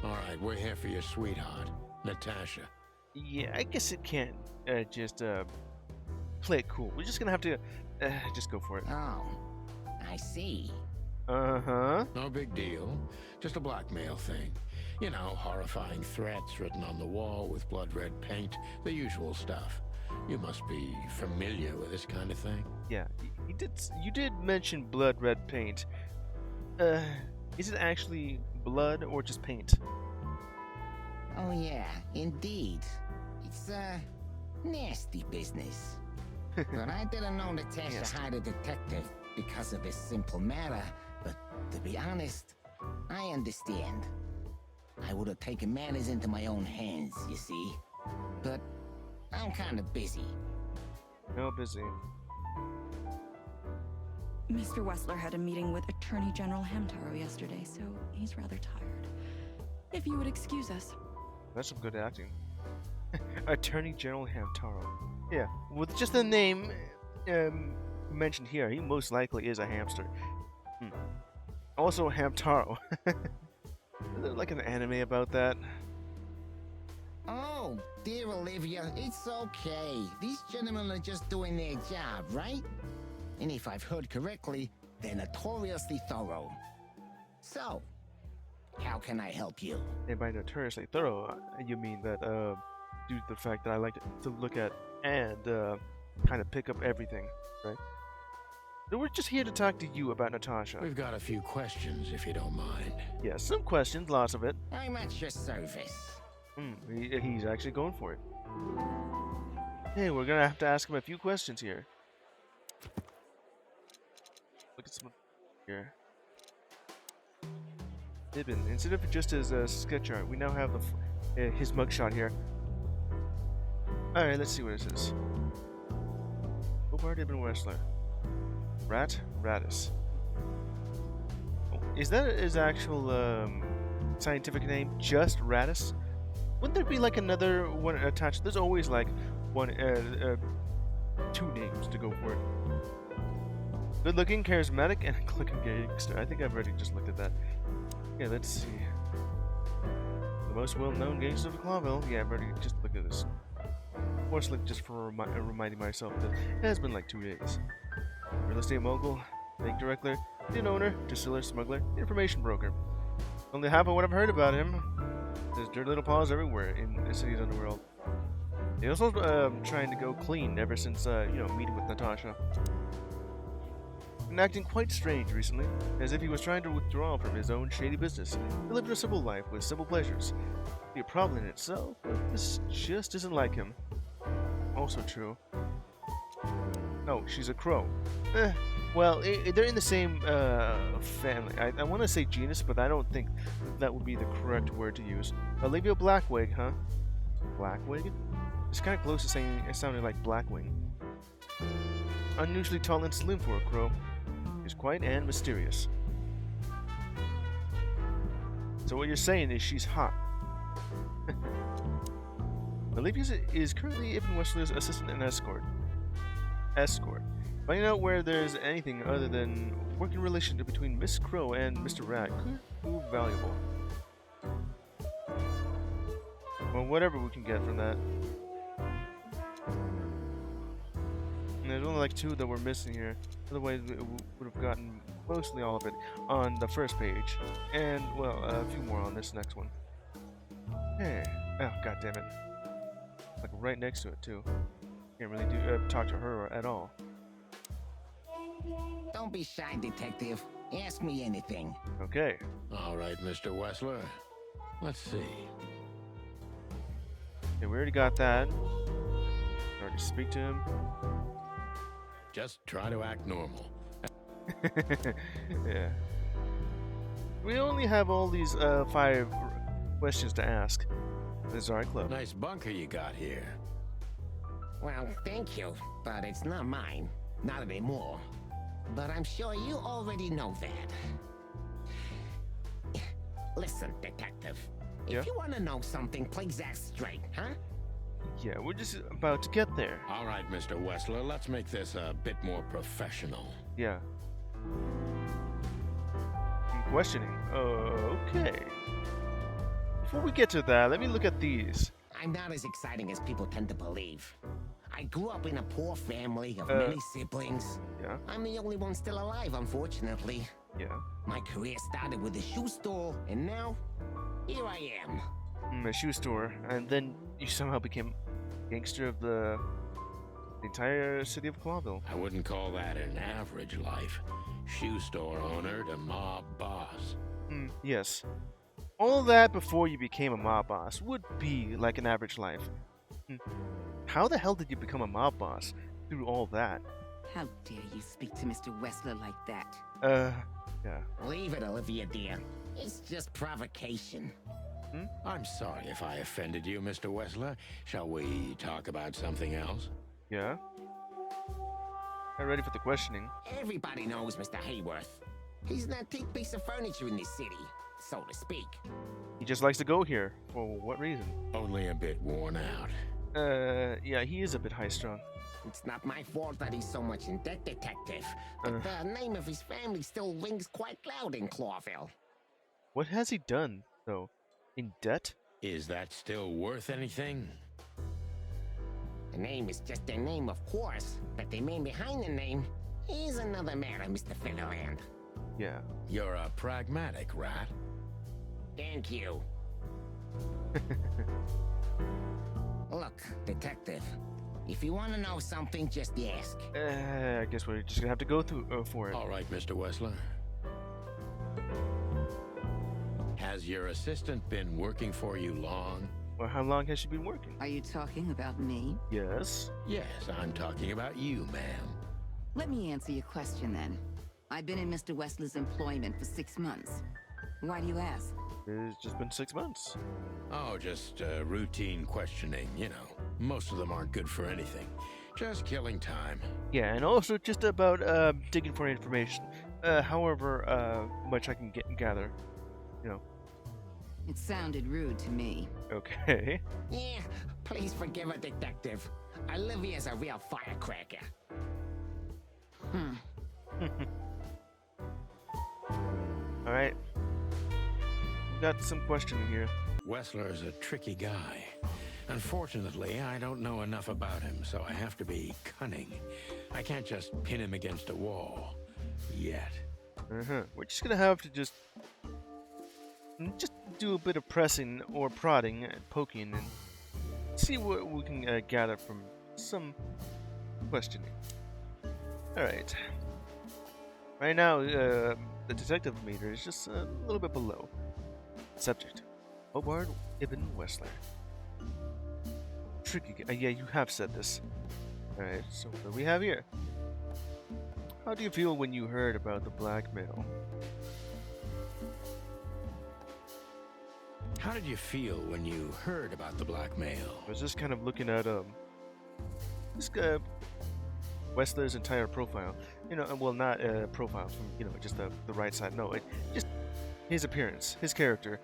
All right, we're here for your sweetheart, Natasha. Yeah, I guess it can't just play it cool. We're just gonna have to just go for it. Oh, I see. Uh-huh. No big deal. Just a blackmail thing. You know, horrifying threats written on the wall with blood red paint, the usual stuff. You must be familiar with this kind of thing. Yeah, you did mention blood red paint. Is it actually blood or just paint? Oh yeah, indeed. It's nasty business. But I didn't know Natasha Nasty. hired a detective because of this simple matter. But to be honest, I understand. I would have taken matters into my own hands, you see. But I'm kind of busy. No, busy. Mr. Wessler had a meeting with Attorney General Hamtaro yesterday, so he's rather tired. If you would excuse us. That's some good acting. Attorney General Hamtaro. Yeah, with just the name mentioned here, he most likely is a hamster. Also, Hamtaro. Is there like an anime about that? Oh, dear Olivia, it's okay. These gentlemen are just doing their job, right? And if I've heard correctly, they're notoriously thorough. So, how can I help you? And by notoriously thorough, you mean that due to the fact that I like to look at and kind of pick up everything, right? So we're just here to talk to you about Natasha. We've got a few questions, if you don't mind. Yeah, some questions, lots of it. I'm at your service. He's actually going for it. Hey, we're gonna have to ask him a few questions here. Look at some here. Ibn, instead of just his sketch art, we now have his mugshot here. Alright, let's see what this is. Hobart Ibn Wessler. Ratus. Oh, is that his actual scientific name? Just Ratus? Wouldn't there be like another one attached? There's always like one, two names to go for it. Good looking, charismatic, and clicking gangster. I think I've already just looked at that. Yeah, let's see. most well-known gangsters of Clawville. Yeah, I've already just looked at this. Mostly just for reminding myself that it has been like 2 days. Real estate mogul, bank director, tin owner, distiller, smuggler, information broker. Only half of what I've heard about him. There's dirty little paws everywhere in the city's underworld. He's also trying to go clean ever since, meeting with Natasha. And acting quite strange recently, as if he was trying to withdraw from his own shady business. He lived a simple life with simple pleasures. Be a problem in itself, but this just isn't like him. Also true. Oh, she's a crow. Well, they're in the same family. I want to say genus, but I don't think that would be the correct word to use. Olivia Blackwing, huh? Blackwing? It's kind of close to saying it sounded like Blackwing. Unusually tall and slim for a crow. She's quiet and mysterious. So what you're saying is she's hot. Olivia is currently Ibn Wessler's assistant and escort. Finding out where there's anything other than working relationship between Miss Crow and Mr. Rat could prove valuable. Well, whatever we can get from that. And there's only like 2 that we're missing here. Otherwise, we would have gotten mostly all of it on the first page. And, well, a few more on this next one. Hey. Oh, god damn it. Like right next to it, too. Can't really talk to her at all. Don't be shy, detective. Ask me anything. Okay. All right, Mr. Wessler. Let's see. Okay, we already got that. Already speak to him. Just try to act normal. Yeah. We only have all these 5 questions to ask. This is our club. Nice bunker you got here. Well, thank you, but it's not mine. Not anymore. But I'm sure you already know that. Listen, detective. Yeah? If you want to know something, please ask straight, huh? Yeah, we're just about to get there. All right, Mr. Wessler, let's make this a bit more professional. Yeah. Questioning. Okay. Before we get to that, let me look at these. I'm not as exciting as people tend to believe. I grew up in a poor family of many siblings. Yeah. I'm the only one still alive, unfortunately. Yeah. My career started with a shoe store, and now, here I am. A shoe store, and then you somehow became gangster of the entire city of Clawville. I wouldn't call that an average life. Shoe store owner to mob boss. Yes. All that before you became a mob boss would be like an average life. How the hell did you become a mob boss through all that? How dare you speak to Mr. Wessler like that? Yeah. Leave it, Olivia, dear. It's just provocation. I'm sorry if I offended you, Mr. Wessler. Shall we talk about something else? Yeah? I'm ready for the questioning. Everybody knows Mr. Hayworth. He's an antique piece of furniture in this city, so to speak. He just likes to go here. For what reason? Only a bit worn out. Yeah, he is a bit high-strung. It's not my fault that he's so much in debt, detective. But the name of his family still rings quite loud in Clawville. What has he done, though? In debt? Is that still worth anything? The name is just their name, of course, but the man behind the name is another matter, Mr. Featherland. Yeah. You're a pragmatic rat. Thank you. Look, detective, if you want to know something, just ask. I guess we're just gonna have to go through for it. All right, Mr. Wessler. Has your assistant been working for you long? Well, how long has she been working? Are you talking about me? Yes. Yes, I'm talking about you, ma'am. Let me answer your question then. I've been in Mr. Wessler's employment for 6 months. Why do you ask? It's just been 6 months. Oh, just routine questioning, you know. Most of them aren't good for anything. Just killing time. Yeah, and also just about digging for information. However much I can gather. You know. It sounded rude to me. Okay. Yeah, please forgive a detective. Olivia's a real firecracker. Alright. We got some questioning here. Wessler's a tricky guy. Unfortunately, I don't know enough about him, so I have to be cunning. I can't just pin him against a wall. Yet. We're just gonna have to just do a bit of pressing or prodding and poking and see what we can gather from some questioning. Alright. Right now, the detective meter is just a little bit below. Subject: Hobart Ibn Wessler. Tricky guy. Yeah, you have said this. Alright, so what do we have here? How do you feel when you heard about the blackmail? How did you feel when you heard about the blackmail? I was just kind of looking at this guy, Wessler's entire profile. You know, well, not profile from just the right side. No, just his appearance, his character.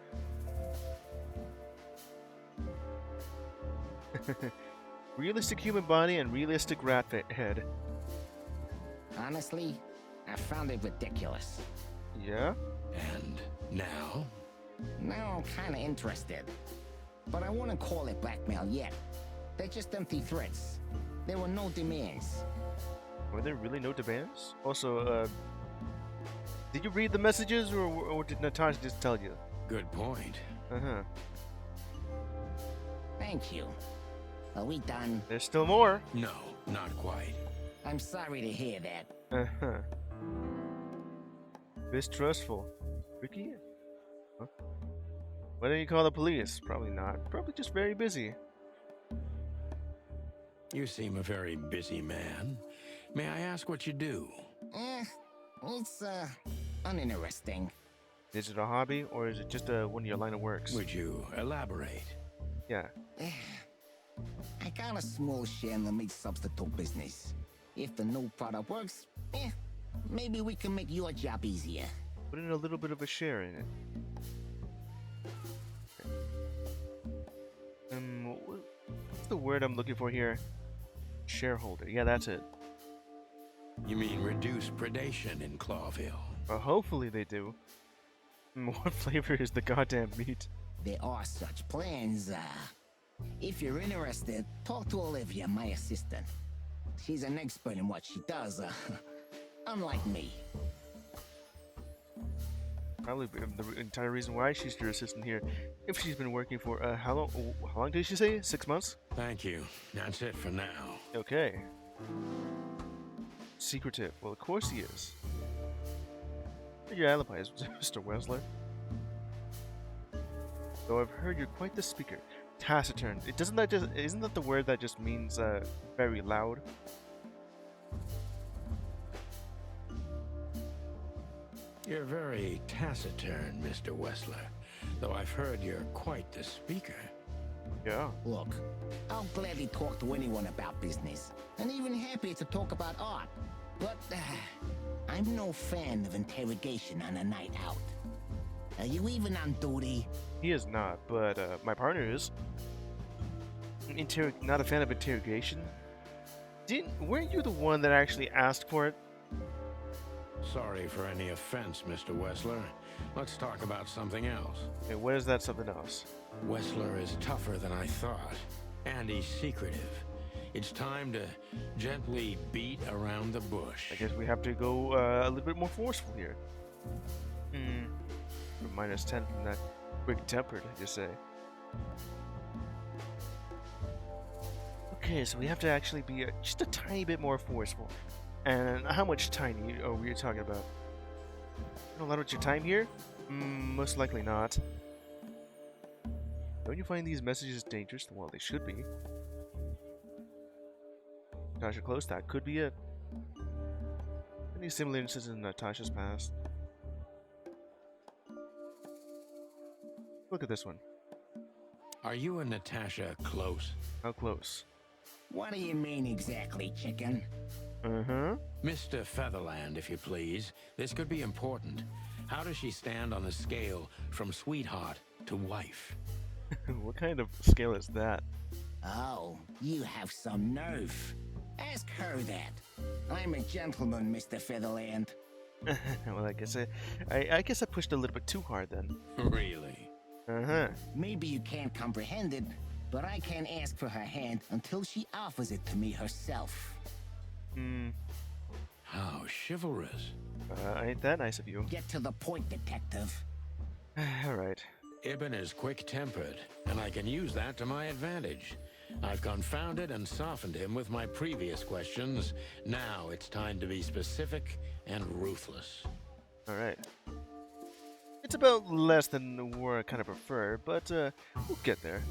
Realistic human body and realistic rat head. Honestly, I found it ridiculous. Yeah? And now? Now I'm kinda interested. But I wouldn't call it blackmail yet. They're just empty threats. There were no demands. Were there really no demands? Also, did you read the messages or did Natasha just tell you? Good point. Uh-huh. Thank you. Are we done? There's still more. No, not quite. I'm sorry to hear that. Uh-huh. Mistrustful. Ricky? Huh? Why don't you call the police? Probably not. Probably just very busy. You seem a very busy man. May I ask what you do? It's, uninteresting. Is it a hobby or is it just one of your line of works? Would you elaborate? Yeah. I got a small share in the meat substitute business. If the new product works, maybe we can make your job easier. Put in a little bit of a share in it. What's the word I'm looking for here? Shareholder. Yeah, that's it. You mean reduce predation in Clawville? Well, hopefully they do. What flavor is the goddamn meat? There are such plans. If you're interested, talk to Olivia, my assistant. She's an expert in what she does, unlike me. Probably the entire reason why she's your assistant here. If she's been working for, how long did she say? 6 months? Thank you. That's it for now. Okay. Secretive. Well, of course he is. Your alibi is Mr. Wessler. Though I've heard you're quite the speaker. Taciturn. Isn't that the word that just means very loud? You're very taciturn, Mr. Wessler. Though I've heard you're quite the speaker. Yeah. Look, I'll gladly talk to anyone about business, and even happier to talk about art. But I'm no fan of interrogation on a night out. Are you even on duty? He is not, but my partner is. Not a fan of interrogation. Weren't you the one that actually asked for it? Sorry for any offense, Mr. Wessler. Let's talk about something else. Okay, what is that something else? Wessler is tougher than I thought, and he's secretive. It's time to gently beat around the bush. I guess we have to go a little bit more forceful here. Minus 10 from that quick-tempered, I just say. Okay, so we have to actually be just a tiny bit more forceful. And how much tiny are we talking about? A lot of your time here? Most likely not. Don't you find these messages dangerous? Well, they should be. Natasha close, that could be it. Any similar instances in Natasha's past? Look at this one. Are you and Natasha close? How close? What do you mean exactly, chicken? Mr. Featherland, if you please. This could be important. How does she stand on the scale from sweetheart to wife? What kind of scale is that? Oh, you have some nerve. Ask her that. I'm a gentleman, Mr. Featherland. Well, I guess I pushed a little bit too hard then. Really? Uh-huh. Maybe you can't comprehend it, but I can't ask for her hand until she offers it to me herself. Hmm. How chivalrous. Ain't that nice of you? Get to the point, detective. Alright. Ibn is quick-tempered, and I can use that to my advantage. I've confounded and softened him with my previous questions. Now it's time to be specific and ruthless. Alright. It's about less than where I kind of prefer, but we'll get there.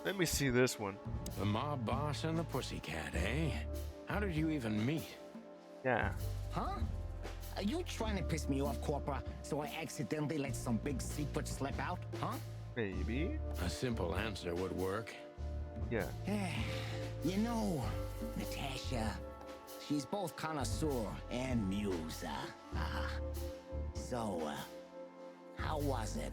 Let me see this one. The mob boss and the pussycat, eh? How did you even meet? Yeah. Huh? Are you trying to piss me off, Corpora, so I accidentally let some big secret slip out, huh? Maybe. A simple answer would work. Yeah. You know, Natasha, she's both connoisseur and muse. So, how was it?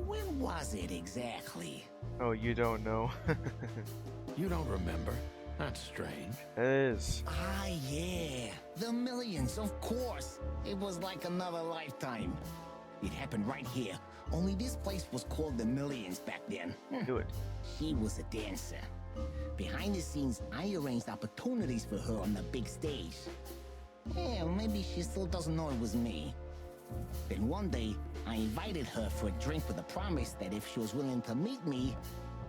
When was it exactly? Oh, you don't know. You don't remember? That's strange. It is. Ah, yeah. The Millions, of course. It was like another lifetime. It happened right here. Only this place was called the Millions back then. Do it. She was a dancer. Behind the scenes, I arranged opportunities for her on the big stage. Yeah, maybe she still doesn't know it was me. Then one day, I invited her for a drink with a promise that if she was willing to meet me,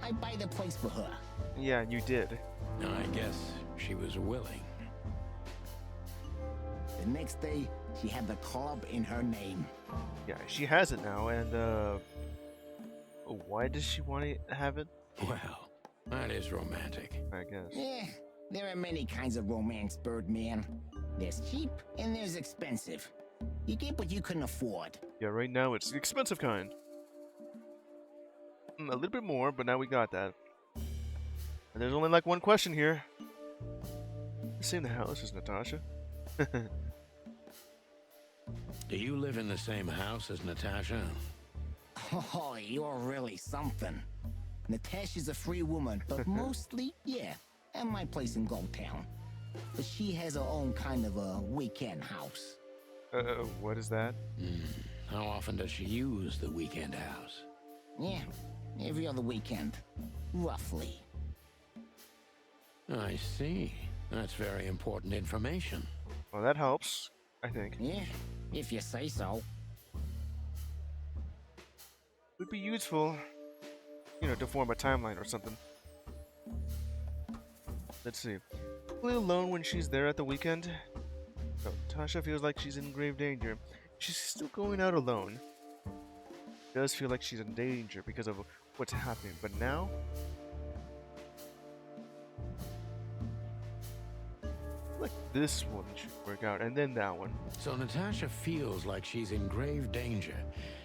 I'd buy the place for her. Yeah, you did. I guess she was willing. The next day, she had the club in her name. Yeah, she has it now, and why does she want to have it? Well, that is romantic. I guess. Yeah, there are many kinds of romance, Birdman. There's cheap and there's expensive. You get what you can afford. Yeah, right now it's the expensive kind. A little bit more, but now we got that. And there's only like one question here. The same house as Natasha? Do you live in the same house as Natasha? Oh, you're really something. Natasha's a free woman, but mostly, yeah, at my place in Gold Town. But she has her own kind of a weekend house. What is that? How often does she use the weekend house? Yeah, every other weekend, roughly. I see. That's very important information. Well, that helps, I think. Yeah, if you say so. Would be useful, you know, to form a timeline or something. Let's see. A little alone when she's there at the weekend. So, Tasha feels like she's in grave danger. She's still going out alone. Does feel like she's in danger because of what's happening, but now like this one should work out, and then that one. So Natasha feels like she's in grave danger,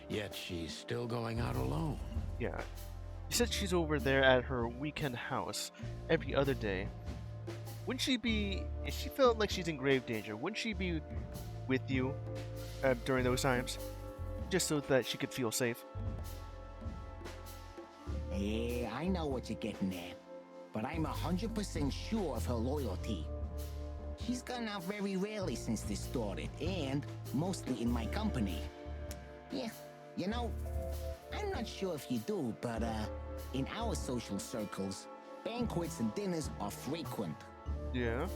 yet she's still going out alone. Yeah. She said she's over there at her weekend house every other day. Wouldn't she be, if she felt like she's in grave danger, wouldn't she be with you during those times? Just so that she could feel safe? Yeah, I know what you're getting at. But I'm 100% sure of her loyalty. She's gone out very rarely since this started, and mostly in my company. Yeah, you know, I'm not sure if you do, but in our social circles, banquets and dinners are frequent. Yeah.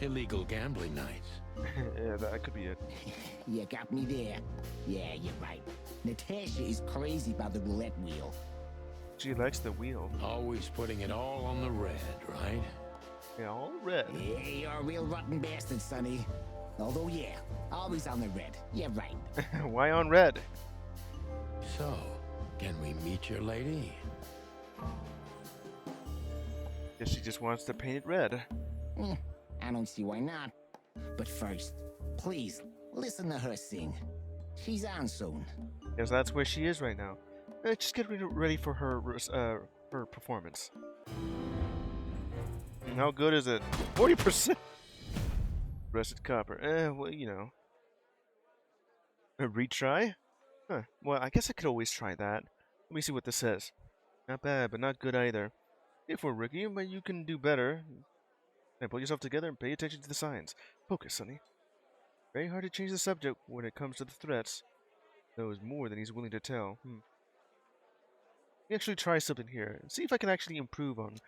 Illegal gambling nights. Yeah, that could be it. You got me there. Yeah, you're right. Natasha is crazy about the roulette wheel. She likes the wheel. Always putting it all on the red, right? Yeah, all red. Yeah, you're a real rotten bastard, Sonny. Although, yeah, always on the red. Yeah, right. Why on red? So, can we meet your lady? Guess she just wants to paint it red. I don't see why not. But first, please, listen to her sing. She's on soon. Yes, that's where she is right now. Just get ready for her performance. How good is it? 40%. Rusted copper. Well, you know. A retry? Huh. Well, I guess I could always try that. Let me see what this says. Not bad, but not good either. If we're rookie, but you can do better. Now pull yourself together and pay attention to the signs. Focus, Sonny. Very hard to change the subject when it comes to the threats. Knows more than he's willing to tell. Let me actually try something here and see if I can actually improve on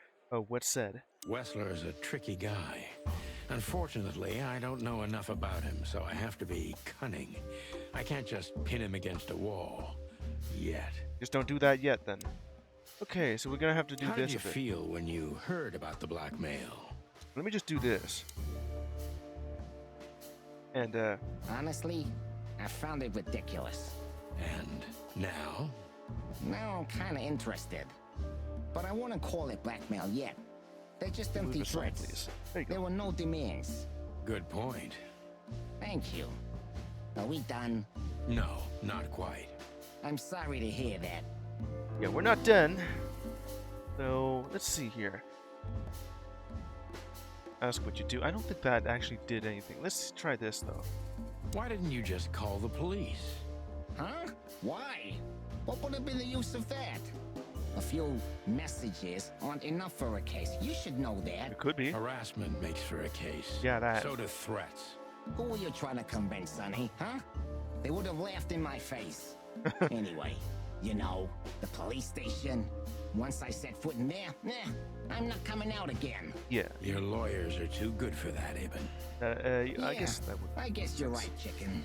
what's said. Wessler is a tricky guy. Unfortunately, I don't know enough about him, so I have to be cunning. I can't just pin him against a wall. Yet. Just don't do that yet, then. Okay, so we're gonna have to do How this did you a bit. feel when you heard about the blackmail? Let me just do this. And, Honestly, I found it ridiculous. And now? Now I'm kinda interested. But I wouldn't call it blackmail yet. They're just empty move aside, threats. please. There you There go. were no demands. Good point. Thank you. Are we done? No, not quite. I'm sorry to hear that. Yeah, we're not done. So, let's see here. Ask what you do. I don't think that actually did anything. Let's try this, though. Why didn't you just call the police? Huh? Why? What would have been the use of that? A few messages aren't enough for a case. You should know that. It could be. Harassment makes for a case. Yeah, that. So do threats. Who were you trying to convince, Sonny? Huh? They would have laughed in my face. Anyway, you know, the police station. Once I set foot in there, I'm not coming out again. Yeah. Your lawyers are too good for that, Ibn. I guess that would. I guess you're right, chicken.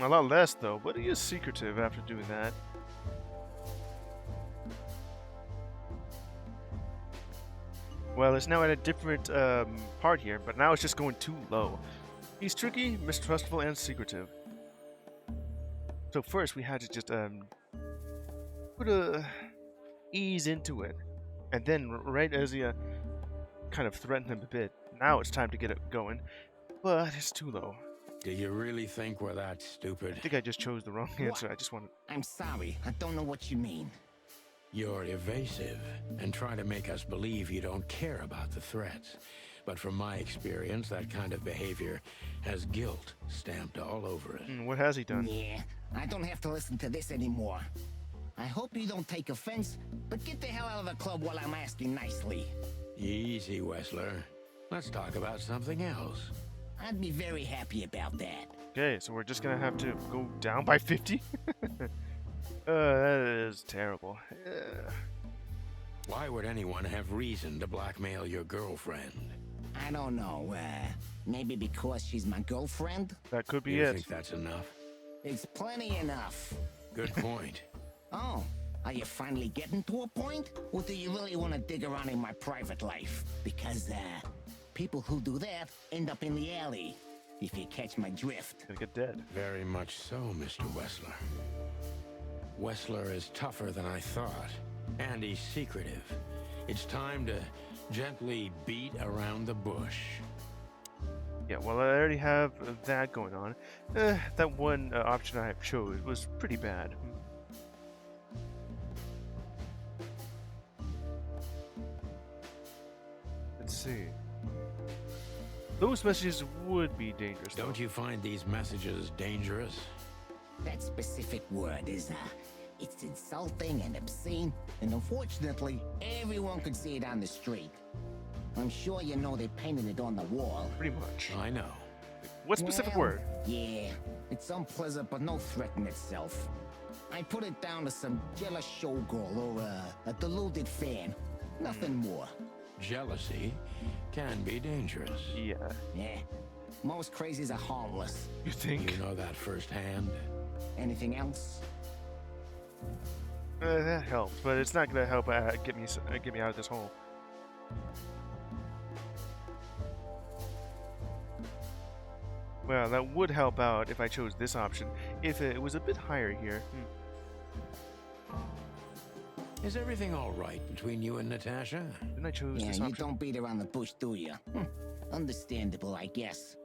A lot less, though, but he is secretive after doing that. Well, it's now at a different part here, but now it's just going too low. He's tricky, mistrustful, and secretive. So first we had to just put a ease into it, and then right as he kind of threatened him a bit, now it's time to get it going, but it's too low. Do you really think we're that I stupid? think I just chose the wrong answer. I just wanted. I'm sorry. I don't know what you mean. You're evasive and try to make us believe you don't care about the threats. But from my experience, that kind of behavior has guilt stamped all over it. What has he done? Yeah, I don't have to listen to this anymore. I hope you don't take offense, but get the hell out of the club while I'm asking nicely. Easy, Wessler. Let's talk about something else. I'd be very happy about that. Okay, so we're just gonna have to go down by 50? That is terrible. Why would anyone have reason to blackmail your girlfriend? I don't know, maybe because she's my girlfriend? That could be You it. think that's enough? It's plenty enough. Good point. Oh, are you finally getting to a point? Or do you really want to dig around in my private life? Because, people who do that end up in the alley. If you catch my drift. Gonna get dead. Very much so, Mr. Wessler. Wessler is tougher than I thought, and he's secretive. It's time to gently beat around the bush. Yeah, well, I already have that going on. That one option I chose was pretty bad. Let's see. Those messages would be dangerous, though. Don't you find these messages dangerous? That specific word is, it's insulting and obscene, and unfortunately, everyone could see it on the street. I'm sure you know they painted it on the wall. Pretty much. I know. What specific Well, word? Yeah, it's unpleasant but no threat in itself. I put it down to some jealous showgirl or a deluded fan. Nothing more. Jealousy can be dangerous. Yeah. Yeah, most crazies are harmless. You think? You know that firsthand? Anything else? That helps, but it's not gonna help get me out of this hole. Well, that would help out if I chose this option. If it was a bit higher here. Is everything all right between you and Natasha? Then I chose Yeah, this you option. don't beat around the bush, do you? Understandable, I guess.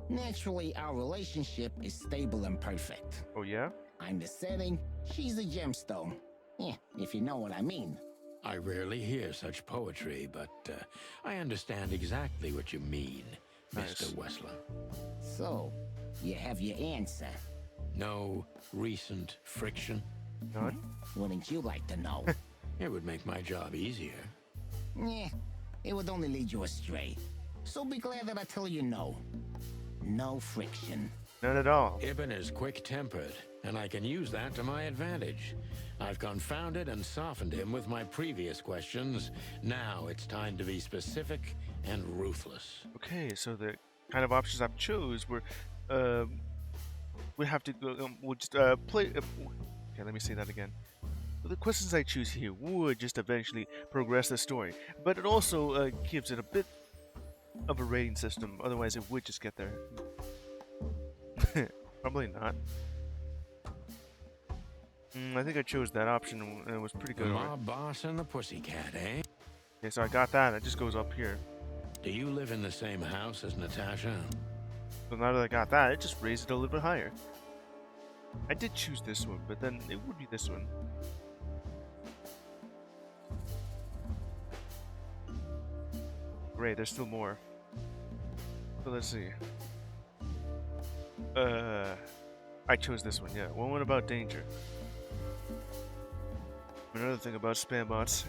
Naturally, our relationship is stable and perfect. Oh yeah? I'm the setting, she's the gemstone. Yeah, if you know what I mean. I rarely hear such poetry, but I understand exactly what you mean, Nice. Mr. Wessler. So, you have your answer. No recent friction? None? Wouldn't you like to know? It would make my job easier. Yeah, It would only lead you astray. So be glad that I tell you no. No friction. None at all. Ibn is quick-tempered, and I can use that to my advantage. I've confounded and softened him with my previous questions. Now it's time to be specific and ruthless. Okay, so the kind of options I've chose were, we have to go. We'll just play. Okay, let me say that again. The questions I choose here would just eventually progress the story, but it also gives it a bit of a rating system. Otherwise, it would just get there. Probably not. I think I chose that option and it was pretty The good. mob boss and the pussycat, eh? Okay, so I got that. It just goes up here. Do you live in the same house as Natasha? So now that I got that, it just raised it a little bit higher. I did choose this one, but then it would be this one. Great, there's still more. So let's see. I chose this one, yeah. One about danger. Another thing about spam bots.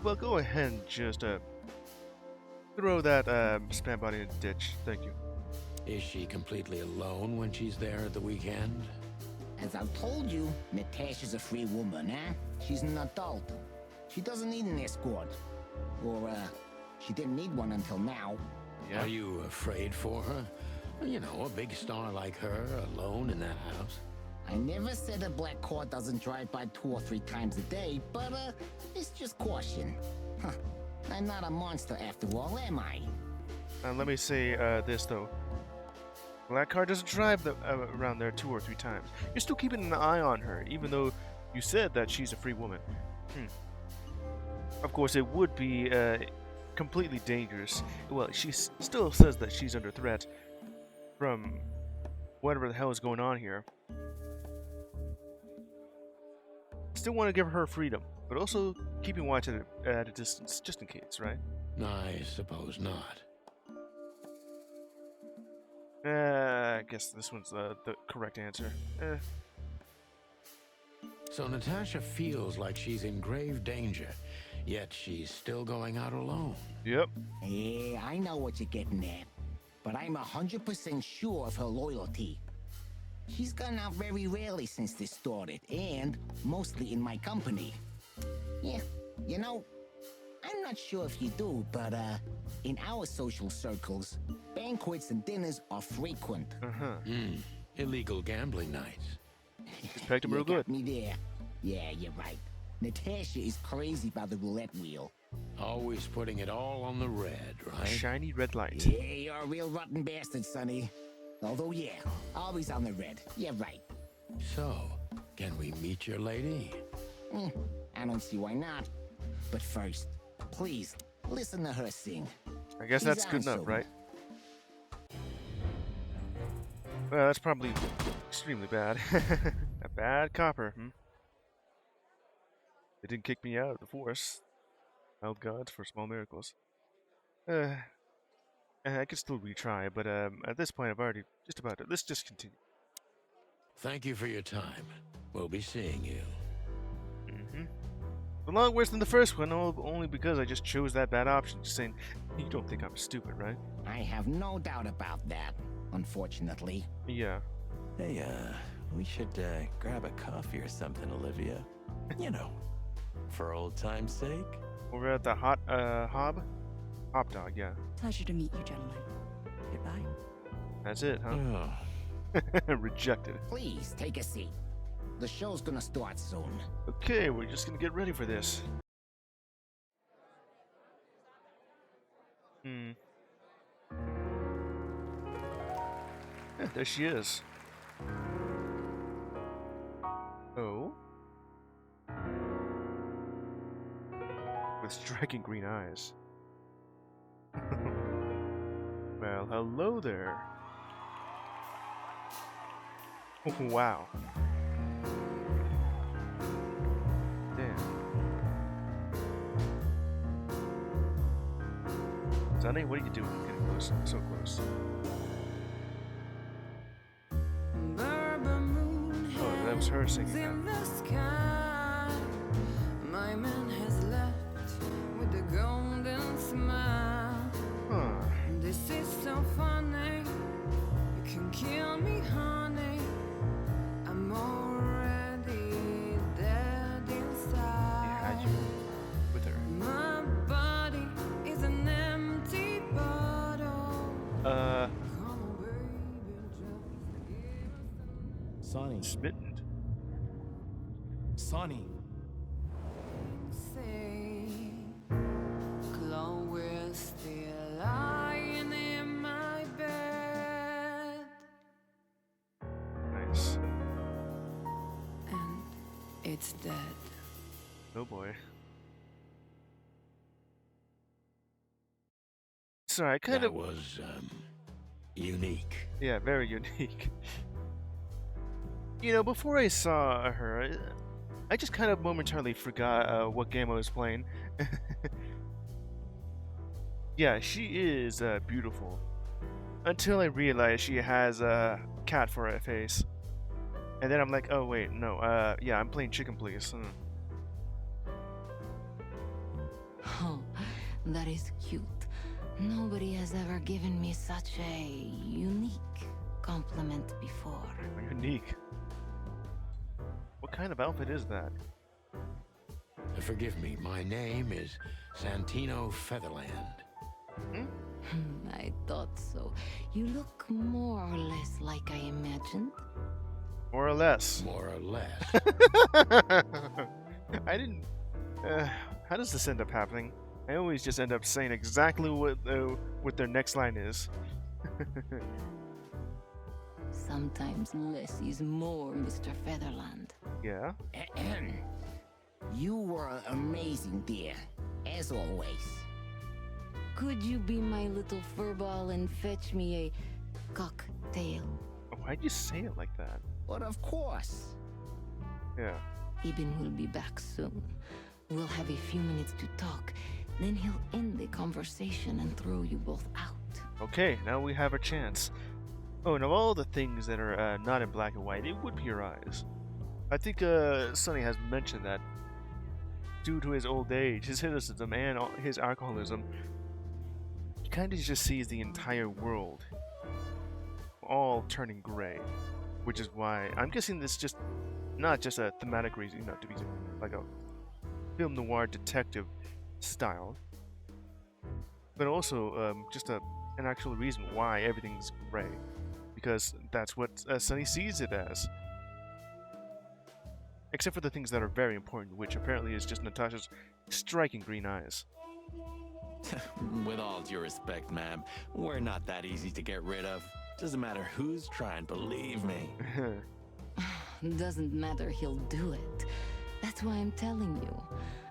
Well, go ahead and just throw that spam bot in the ditch. Thank you. Is she completely alone when she's there at the weekend? As I've told you, Natasha's a free woman, eh? She's an adult. She doesn't need an escort. Or, she didn't need one until now. Yeah. Are you afraid for her? You know, a big star like her, alone in that house. I never said a black car doesn't drive by 2 or 3 times a day, but, it's just caution. Huh. I'm not a monster after all, am I? Let me say this, though. Black car doesn't drive around there 2 or 3 times. You're still keeping an eye on her, even though you said that she's a free woman. Of course, it would be completely dangerous. Well, she still says that she's under threat from whatever the hell is going on here. Still want to give her freedom, but also keeping watch at a distance, just in case, right? I suppose not. I guess this one's the correct answer. So Natasha feels like she's in grave danger, yet she's still going out alone. Yep. Yeah, I know what you're getting at. But I'm 100% sure of her loyalty. She's gone out very rarely since this started, and mostly in my company. Yeah, you know, I'm not sure if you do, but in our social circles, banquets and dinners are frequent. Illegal gambling nights. Just pegged him real You good. got me there. Yeah, you're right. Natasha is crazy about the roulette wheel. Always putting it all on the red, right? Shiny red light. Yeah, you're a real rotten bastard, Sonny. Although, yeah, always on the red. Yeah, right. So, can we meet your lady? I don't see why not. But first, please, listen to her sing. I guess She's that's good enough, awesome. right? Well, that's probably extremely bad. A bad copper, They didn't kick me out of the force. Held gods for small miracles. I could still retry, but at this point I've already just about it. Let's just continue. Thank you for your time. We'll be seeing you. A lot worse than the first one, only because I just chose that bad option. Just saying, you don't think I'm stupid, right? I have no doubt about that, unfortunately. Yeah. Hey, we should grab a coffee or something, Olivia. You know, for old time's sake. We're at the hot dog, yeah. Pleasure to meet you, gentlemen. Goodbye. That's it, huh? Oh, Rejected. Please, take a seat. The show's gonna start soon. Okay, we're just gonna get ready for this. Yeah, there she is. Oh. With striking green eyes. Well, hello there. Wow. Damn. Sonny, what are you doing? Getting close, so close. Oh, that was her singing that. In the sky, my man has left with the gold. Sonny. Smitten. Sonny. Say, Chloe's still lying in my bed, Nice. and it's dead. Oh boy. Sorry, I kind That of. was, unique. Yeah, very unique. You know, before I saw her, I just kind of momentarily forgot what game I was playing. Yeah, she is beautiful. Until I realized she has a cat for a face. And then I'm like, oh wait, no, yeah, I'm playing Chicken Please. Oh, that is cute. Nobody has ever given me such a unique compliment before. Unique. What kind of outfit is that? Forgive me, my name is Santino Featherland. I thought so. You look more or less like I imagined. More or less. More or less. I didn't. How does this end up happening? I always just end up saying exactly what their next line is. Sometimes less is more, Mr. Featherland. Yeah. You were amazing, dear, as always. Could you be my little furball and fetch me a cocktail? Why'd you say it like that? But of course. Yeah. Ibn will be back soon. We'll have a few minutes to talk. Then he'll end the conversation and throw you both out. Okay, now we have a chance. Oh, and of all the things that are not in black and white, it would be your eyes. I think Sonny has mentioned that due to his old age, his cynicism, and his alcoholism, he kind of just sees the entire world all turning gray. Which is why I'm guessing this just not just a thematic reason, not to be like a film noir detective style, but also just an actual reason why everything's gray, because that's what Sonny sees it as. Except for the things that are very important, which apparently is just Natasha's striking green eyes. With all due respect, ma'am, we're not that easy to get rid of. Doesn't matter who's trying, believe me. Doesn't matter, he'll do it. That's why I'm telling you.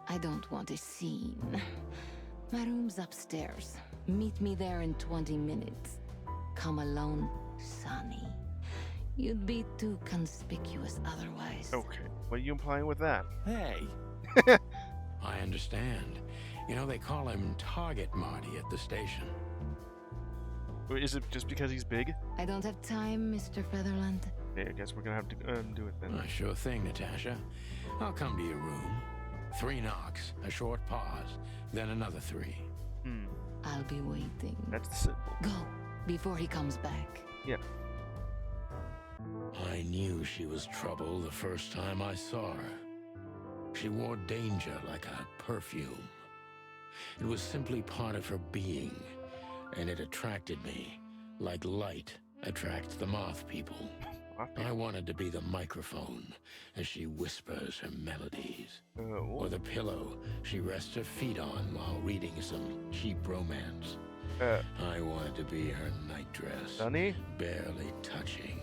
I don't want a scene. My room's upstairs. Meet me there in 20 minutes. Come alone, Sonny. You'd be too conspicuous otherwise. Okay, what are you implying with that? Hey, I understand. You know, they call him Target Marty at the station. Is it just because he's big? I don't have time, Mr. Featherland. Yeah, I guess we're gonna have to do it then. Sure thing, Natasha. I'll come to your room. 3 knocks, a short pause, then another 3. I'll be waiting. That's the symbol. Go, before he comes back. Yeah. I knew she was trouble the first time I saw her. She wore danger like a perfume. It was simply part of her being, and it attracted me, like light attracts the moth people. I wanted to be the microphone as she whispers her melodies, or the pillow she rests her feet on while reading some cheap romance. I wanted to be her nightdress, Sonny? barely touching,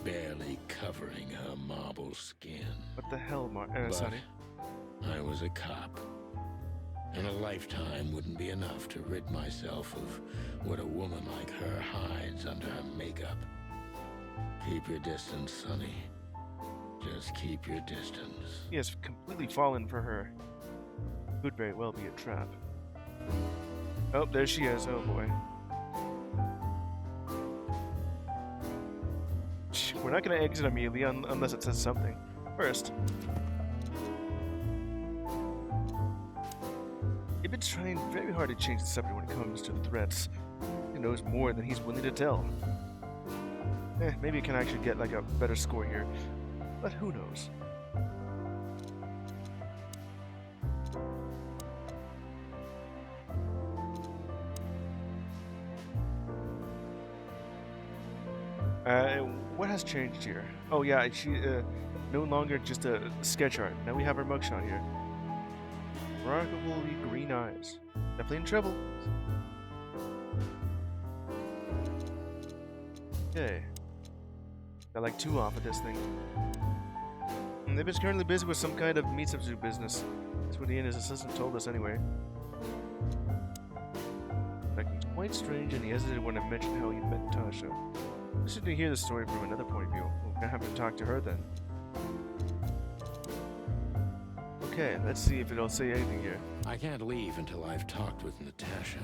barely covering her marble skin. What the hell, But Sonny? I was a cop, and a lifetime wouldn't be enough to rid myself of what a woman like her hides under her makeup. Keep your distance, Sonny. Just keep your distance. He has completely fallen for her. Could very well be a trap. Oh, there she is. Oh boy. We're not gonna exit immediately unless it says something. First, he's been trying very hard to change the subject when it comes to the threats. He knows more than he's willing to tell. Maybe he can actually get like a better score here, but who knows? What has changed here? Oh yeah, she no longer just a sketch art. Now we have her mugshot here. Remarkably green eyes. Definitely in trouble. Okay. Got like 2 off of this thing. They've been currently busy with some kind of meat substitute business. That's what he and his assistant told us anyway. Like, it's quite strange, and he hesitated when I mentioned how he met Tasha. I should hear the story from another point of view. We're gonna have to talk to her then. Okay, let's see if it'll say anything here. I can't leave until I've talked with Natasha.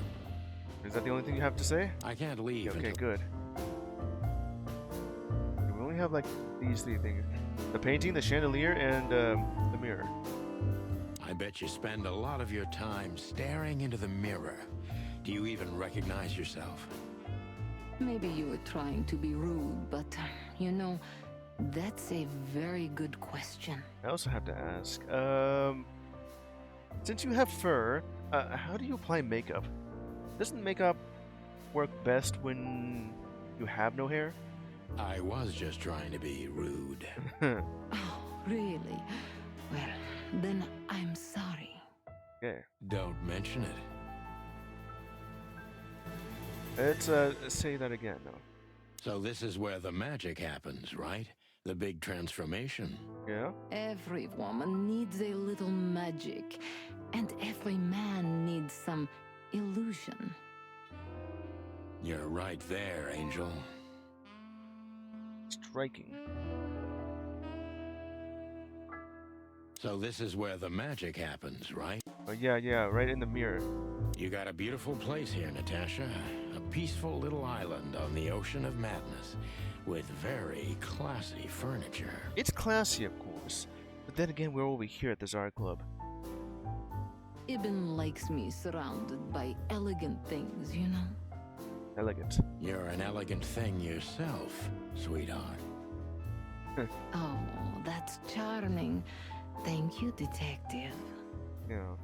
Is that the only thing you have to say? I can't leave Okay, until... good. We only have like these 3 things. The painting, the chandelier, and the mirror. I bet you spend a lot of your time staring into the mirror. Do you even recognize yourself? Maybe you were trying to be rude, but, you know, that's a very good question. I also have to ask, since you have fur, how do you apply makeup? Doesn't makeup work best when you have no hair? I was just trying to be rude. Oh, really? Well, then I'm sorry. Okay. Don't mention it. Let's say that again, though. So this is where the magic happens, right? The big transformation. Yeah? Every woman needs a little magic, and every man needs some illusion. You're right there, Angel. Striking. So this is where the magic happens, right? Oh, yeah, right in the mirror. You got a beautiful place here, Natasha. A peaceful little island on the ocean of madness, with very classy furniture. It's classy, of course. But then again, we're over here at the Czar Club. Ibn likes me surrounded by elegant things, you know? Elegant. You're an elegant thing yourself, sweetheart. Oh, that's charming. Thank you, detective. Yeah.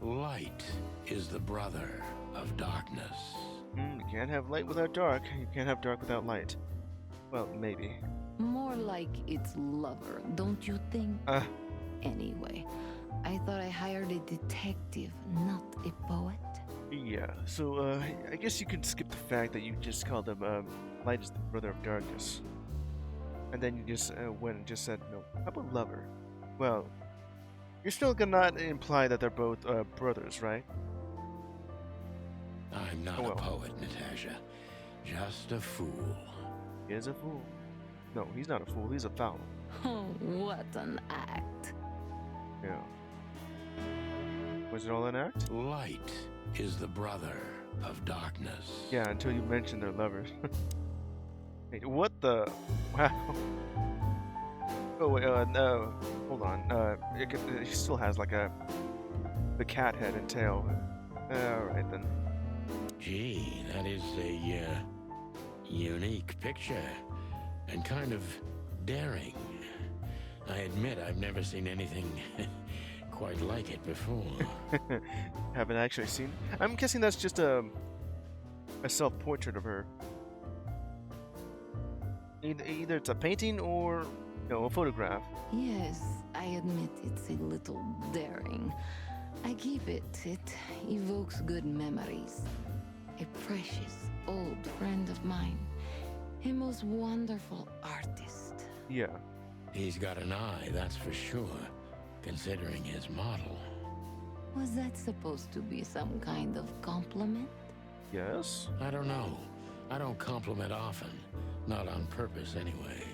Light is the brother of darkness. You can't have light without dark. You can't have dark without light. Well, maybe. More like its lover, don't you think? Anyway, I thought I hired a detective, not a poet. Yeah, so, I guess you can skip the fact that you just called him, Light is the brother of darkness. And then you just, went and just said, no, how about lover? Well, you're still gonna imply that they're both, brothers, right? I'm not a poet, Natasha. Just a fool. He is a fool. No, he's not a fool, he's a foul. Oh, what an act. Yeah. Was it all an act? Light is the brother of darkness. Yeah, until you mentioned they're lovers. Wait, what the? Wow. Oh wait, no. Hold on. He still has like the cat head and tail. Alright then. Gee, that is a, unique picture. And kind of daring. I admit I've never seen anything quite like it before. Haven't actually seen. I'm guessing that's just a self-portrait of her. Either it's a painting or a photograph. Yes, I admit it's a little daring. I keep it. It evokes good memories. A precious old friend of mine. A most wonderful artist. Yeah. He's got an eye, that's for sure, considering his model. Was that supposed to be some kind of compliment? Yes. I don't know. I don't compliment often. Not on purpose, anyway.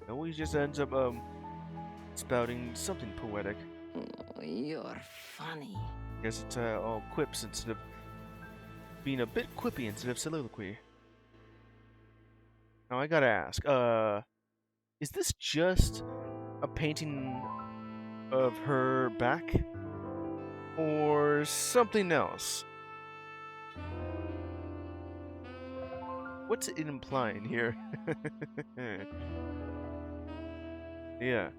It always just ends up, spouting something poetic. Oh, you're funny. Guess it's, all quips instead of being a bit quippy instead of soliloquy. Now I gotta ask, is this just a painting of her back? Or something else? What's it implying here? Yeah.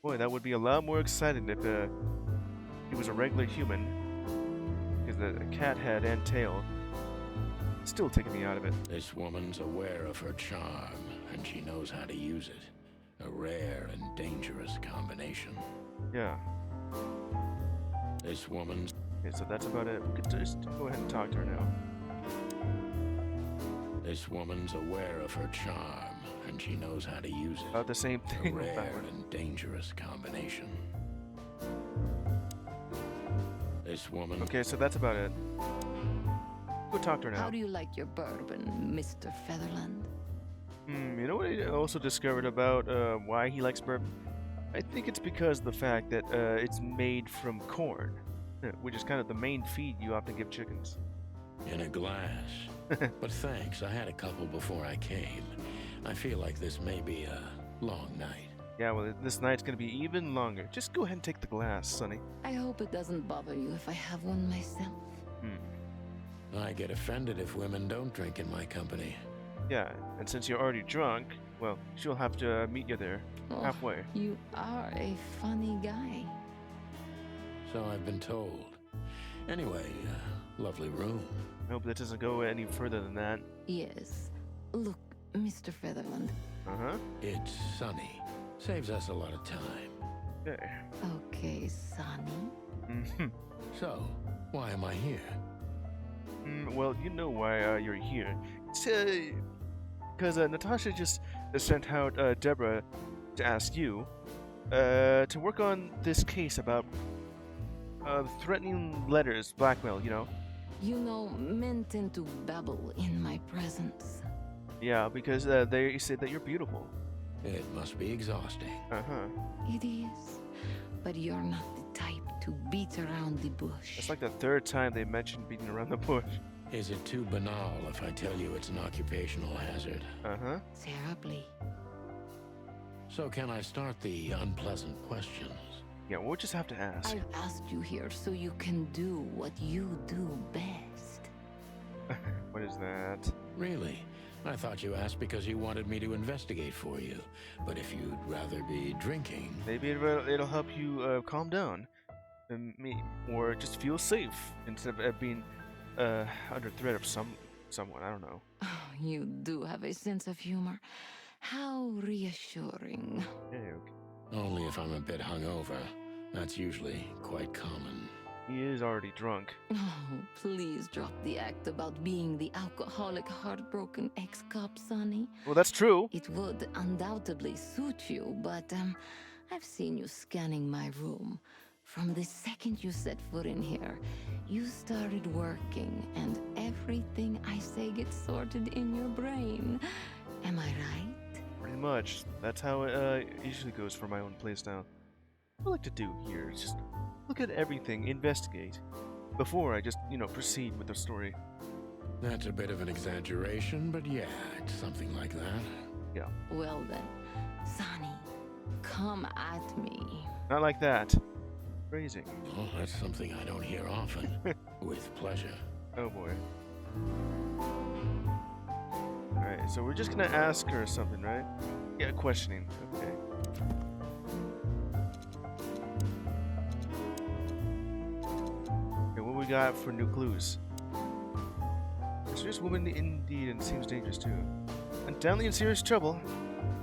Boy, that would be a lot more exciting if he was a regular human. Because the cat head and tail. Still taking me out of it. This woman's aware of her charm, and she knows how to use it. A rare and dangerous combination. Yeah. This woman's... Okay, so that's about it. We could just go ahead and talk to her now. This woman's aware of her charm, and she knows how to use it. About the same A thing. rare and dangerous combination. This woman... Okay, so that's about it. Go talk to her now. How do you like your bourbon, Mr. Featherland? You know what I also discovered about why he likes bourbon? I think it's because of the fact that it's made from corn, which is kind of the main feed you often give chickens. In a glass. But thanks, I had a couple before I came. I feel like this may be a long night. Yeah, well, this night's gonna be even longer. Just go ahead and take the glass, Sonny. I hope it doesn't bother you if I have one myself. I get offended if women don't drink in my company. Yeah, and since you're already drunk, well, she'll have to meet you there, Oh, halfway. You are a funny guy. So I've been told. Anyway, lovely room. I hope that doesn't go any further than that. Yes. Look, Mr. Featherland. Uh-huh. It's sunny. Saves us a lot of time. Okay. Okay, Sonny. Mm-hmm. So, why am I here? Well, you know why you're here. It's because Natasha just sent out Deborah to ask you to work on this case about threatening letters, blackmail, you know? You know, men tend to babble in my presence. Yeah, because they say that you're beautiful. It must be exhausting. Uh-huh. It is. But you're not the type to beat around the bush. It's like the third time they mentioned beating around the bush. Is it too banal if I tell you it's an occupational hazard? Uh-huh. Terribly. So can I start the unpleasant questions? Yeah, we'll just have to ask. I've asked you here so you can do what you do best. What is that? Really? I thought you asked because you wanted me to investigate for you. But if you'd rather be drinking... Maybe it'll help you calm down. Or just feel safe instead of being under threat of someone. I don't know. Oh, you do have a sense of humor. How reassuring. Yeah, okay. Only if I'm a bit hungover. That's usually quite common. He is already drunk. Oh, please drop the act about being the alcoholic, heartbroken ex-cop, Sonny. Well, that's true. It would undoubtedly suit you, but I've seen you scanning my room. From the second you set foot in here, you started working, and everything I say gets sorted in your brain. Am I right? Pretty much. That's how it usually goes for my own playstyle. What I like to do here is just look at everything, investigate, before I just, proceed with the story. That's a bit of an exaggeration, but yeah, it's something like that. Yeah. Well then, Sonny, come at me. Not like that. Phrasing. Oh, that's something I don't hear often. With pleasure. Oh boy. Alright, so we're just gonna ask her something, right? Yeah, questioning. Okay. Okay, what we got for new clues? Mysterious woman indeed, and seems dangerous too. Undoubtedly in serious trouble.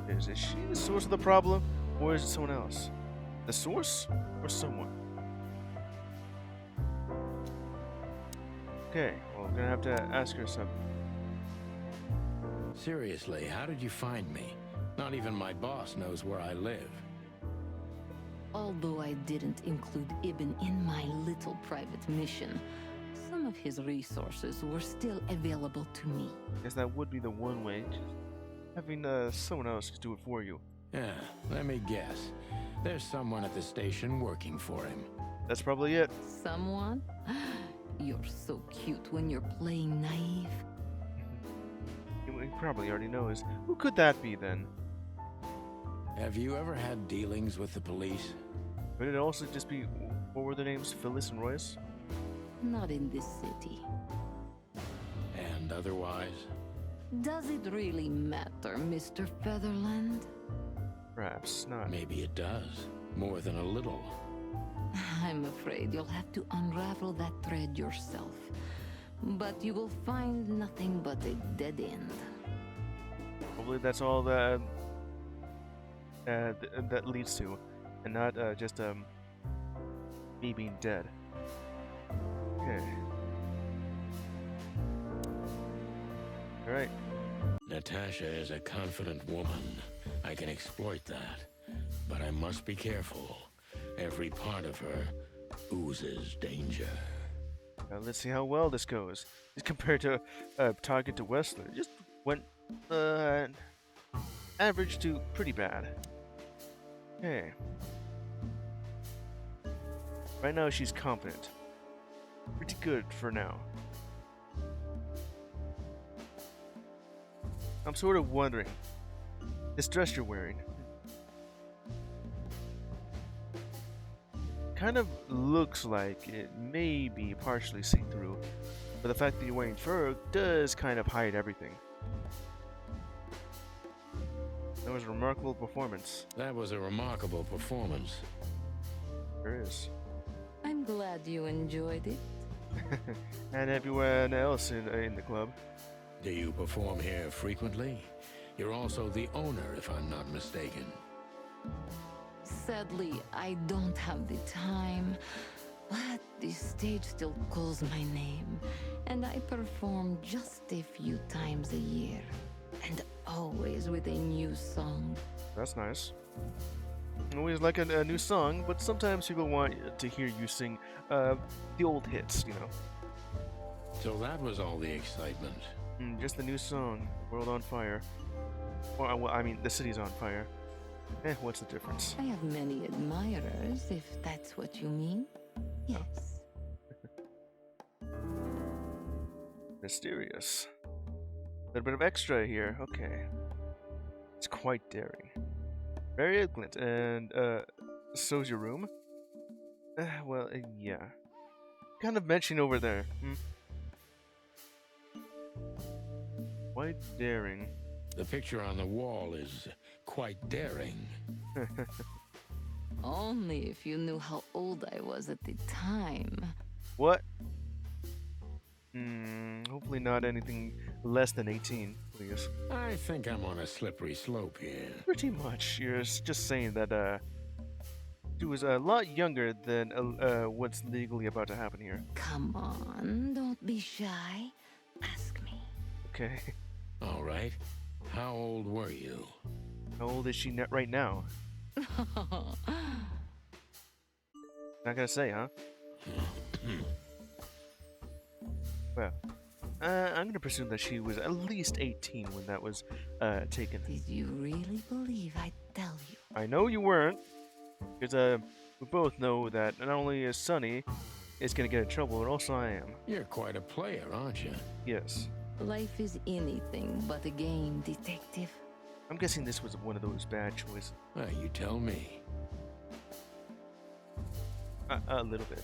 Is she the source of the problem, or is it someone else? The source, or someone? Okay, well, we're gonna have to ask her something. Seriously, how did you find me? Not even my boss knows where I live. Although I didn't include Ibn in my little private mission, some of his resources were still available to me. Guess that would be the one way. Just having someone else do it for you. Yeah, let me guess. There's someone at the station working for him. That's probably it. Someone? You're so cute when you're playing naive. He probably already knows. Who could that be then? Have you ever had dealings with the police? Could it also just be, what were their names? Phyllis and Royce? Not in this city. And otherwise? Does it really matter, Mr. Featherland? Perhaps not. Maybe it does. More than a little. I'm afraid you'll have to unravel that thread yourself. But you will find nothing but a dead end. Hopefully that's all that that leads to, and not just me being dead. Okay. All right. Natasha is a confident woman. I can exploit that. But I must be careful. Every part of her oozes danger. Now let's see how well this goes. Just compared to Target to Wessler, just went average to pretty bad. Okay. Right now she's confident. Pretty good for now. I'm sort of wondering, this dress you're wearing kind of looks like it may be partially see-through, but the fact that you're wearing fur does kind of hide everything. That was a remarkable performance. That was a remarkable performance. There is. I'm glad you enjoyed it. And everyone else in the club. Do you perform here frequently? You're also the owner, if I'm not mistaken. Sadly, I don't have the time, but the stage still calls my name, and I perform just a few times a year, and always with a new song. That's nice. Always like a new song, but sometimes people want to hear you sing the old hits, you know. So that was all the excitement. Just the new song, World on Fire. Or, well, I mean, the city's on fire. What's the difference? I have many admirers, if that's what you mean. Yes. Mysterious. A little bit of extra here. Okay. It's quite daring. Very elegant. And, so's your room? Well, yeah. Kind of mentioned over there. Quite daring. The picture on the wall is quite daring. Only if you knew how old I was at the time. What? Hopefully not anything less than 18, please. I think I'm on a slippery slope here. Pretty much. You're just saying that, she was a lot younger than what's legally about to happen here. Come on, don't be shy. Ask me. Okay. All right. How old were you? How old is she right now? Not gonna say, huh? Well, I'm gonna presume that she was at least 18 when that was taken. Did you really believe I'd tell you? I know you weren't, because we both know that not only is Sonny is gonna get in trouble, but also I am. You're quite a player, aren't you? Yes. Life is anything but a game, detective. I'm guessing this was one of those bad choices. Well, you tell me. A little bit.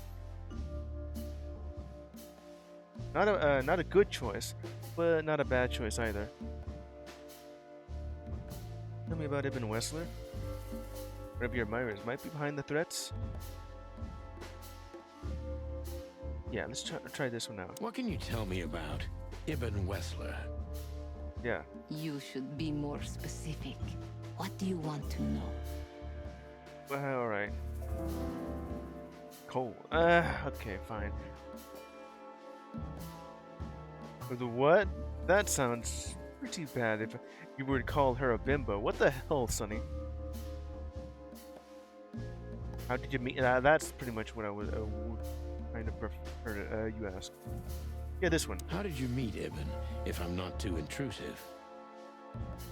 Not a good choice, but not a bad choice either. Tell me about Ibn Wessler. One of your admirers might be behind the threats. Yeah, let's try this one out. What can you tell me about Ibn Wessler? Yeah. You should be more specific. What do you want to know? Well, alright. Coal. Okay, fine. The what? That sounds pretty bad if you were to call her a bimbo. What the hell, Sonny? How did you meet? That's pretty much what I would kind of prefer you ask. Yeah, this one. How did you meet Ibn, if I'm not too intrusive?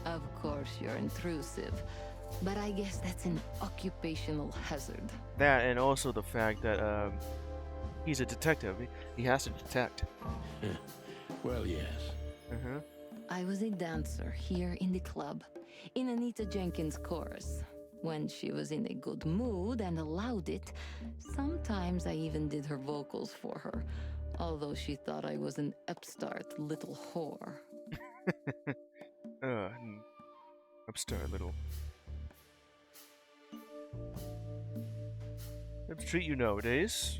Of course you're intrusive, but I guess that's an occupational hazard. That, and also the fact that he's a detective. He has to detect. Well, yes. I was a dancer here in the club, in Anita Jenkins' chorus. When she was in a good mood and allowed it, sometimes I even did her vocals for her, although she thought I was an upstart little whore. Upstart little. to treat you nowadays.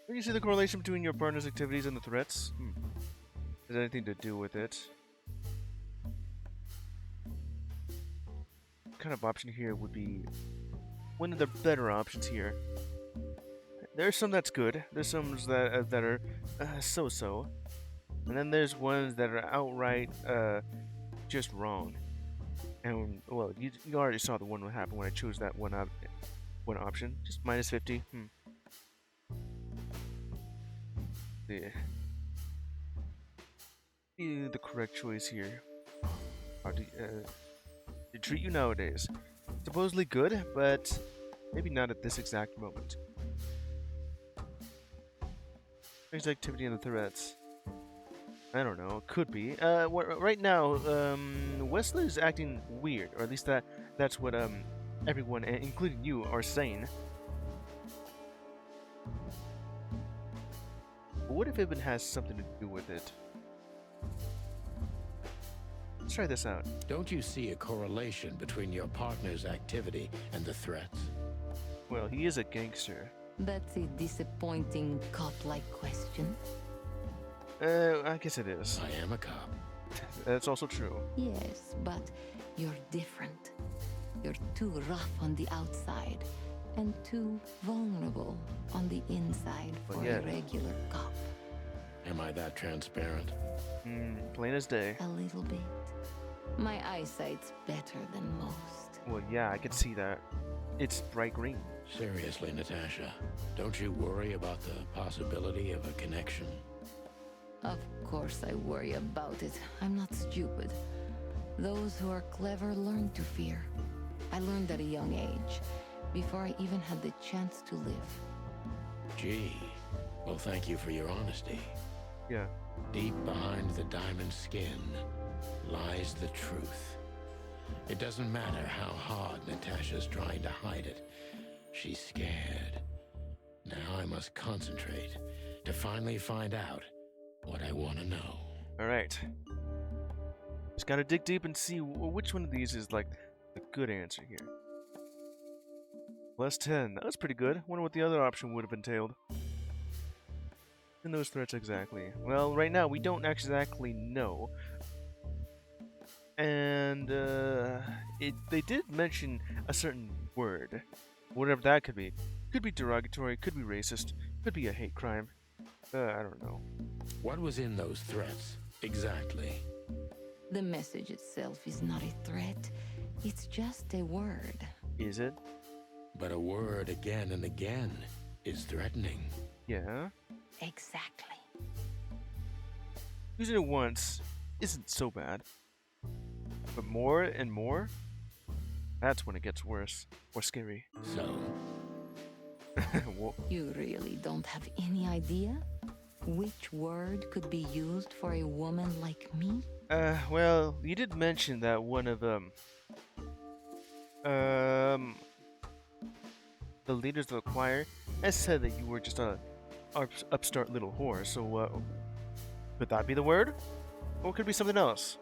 When you see the correlation between your partner's activities and the threats? Has anything to do with it? What kind of option here would be one of the better options here? There's some that's good. There's some that are so-so. And then there's ones that are outright just wrong. And, well, you already saw the one that happened when I chose that one option. Just minus 50. Yeah. The correct choice here. How to treat you nowadays. Supposedly good, but maybe not at this exact moment. There's activity in the threats. I don't know. Could be. Right now, Wesley's acting weird, or at least that's what everyone, including you, are saying. But what if it has something to do with it? Let's try this out. Don't you see a correlation between your partner's activity and the threats? Well, he is a gangster. That's a disappointing cop-like question. I guess it is. I am a cop. That's also true. Yes, but you're different. You're too rough on the outside and too vulnerable on the inside for a regular cop. Am I that transparent? Plain as day. A little bit. My eyesight's better than most. Well, yeah, I can see that. It's bright green. Seriously, Natasha, don't you worry about the possibility of a connection? Of course I worry about it. I'm not stupid. Those who are clever learn to fear. I learned at a young age, before I even had the chance to live. Gee, well, thank you for your honesty. Yeah. Deep behind the diamond skin lies the truth. It doesn't matter how hard Natasha's trying to hide it. She's scared. Now I must concentrate to finally find out what I want to know. Alright. Just gotta dig deep and see which one of these is, like, the good answer here. Plus 10. That was pretty good. Wonder what the other option would have entailed. In those threats exactly. Well, right now, we don't exactly know. And, they did mention a certain word. Whatever that could be. Could be derogatory, could be racist, could be a hate crime. I don't know. What was in those threats, exactly? The message itself is not a threat. It's just a word. Is it? But a word again and again is threatening. Yeah. Exactly. Using it once isn't so bad. But more and more? That's when it gets worse. Or scary. So? You really don't have any idea? Which word could be used for a woman like me? Well, you did mention that one of, the leaders of the choir has said that you were just a upstart little whore, so, could that be the word? Or could it be something else?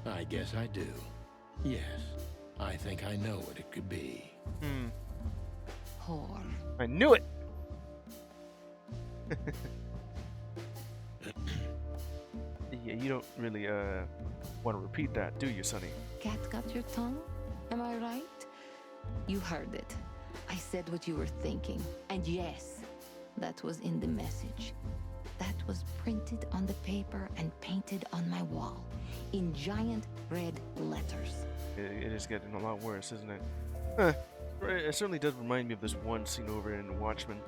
I guess I do. Yes, I think I know what it could be. Whore. I knew it! Yeah, you don't really, want to repeat that, do you, Sonny? Cat got your tongue? Am I right? You heard it. I said what you were thinking. And yes, that was in the message. That was printed on the paper and painted on my wall in giant red letters. It is getting a lot worse, isn't it? It certainly does remind me of this one scene over in Watchmen.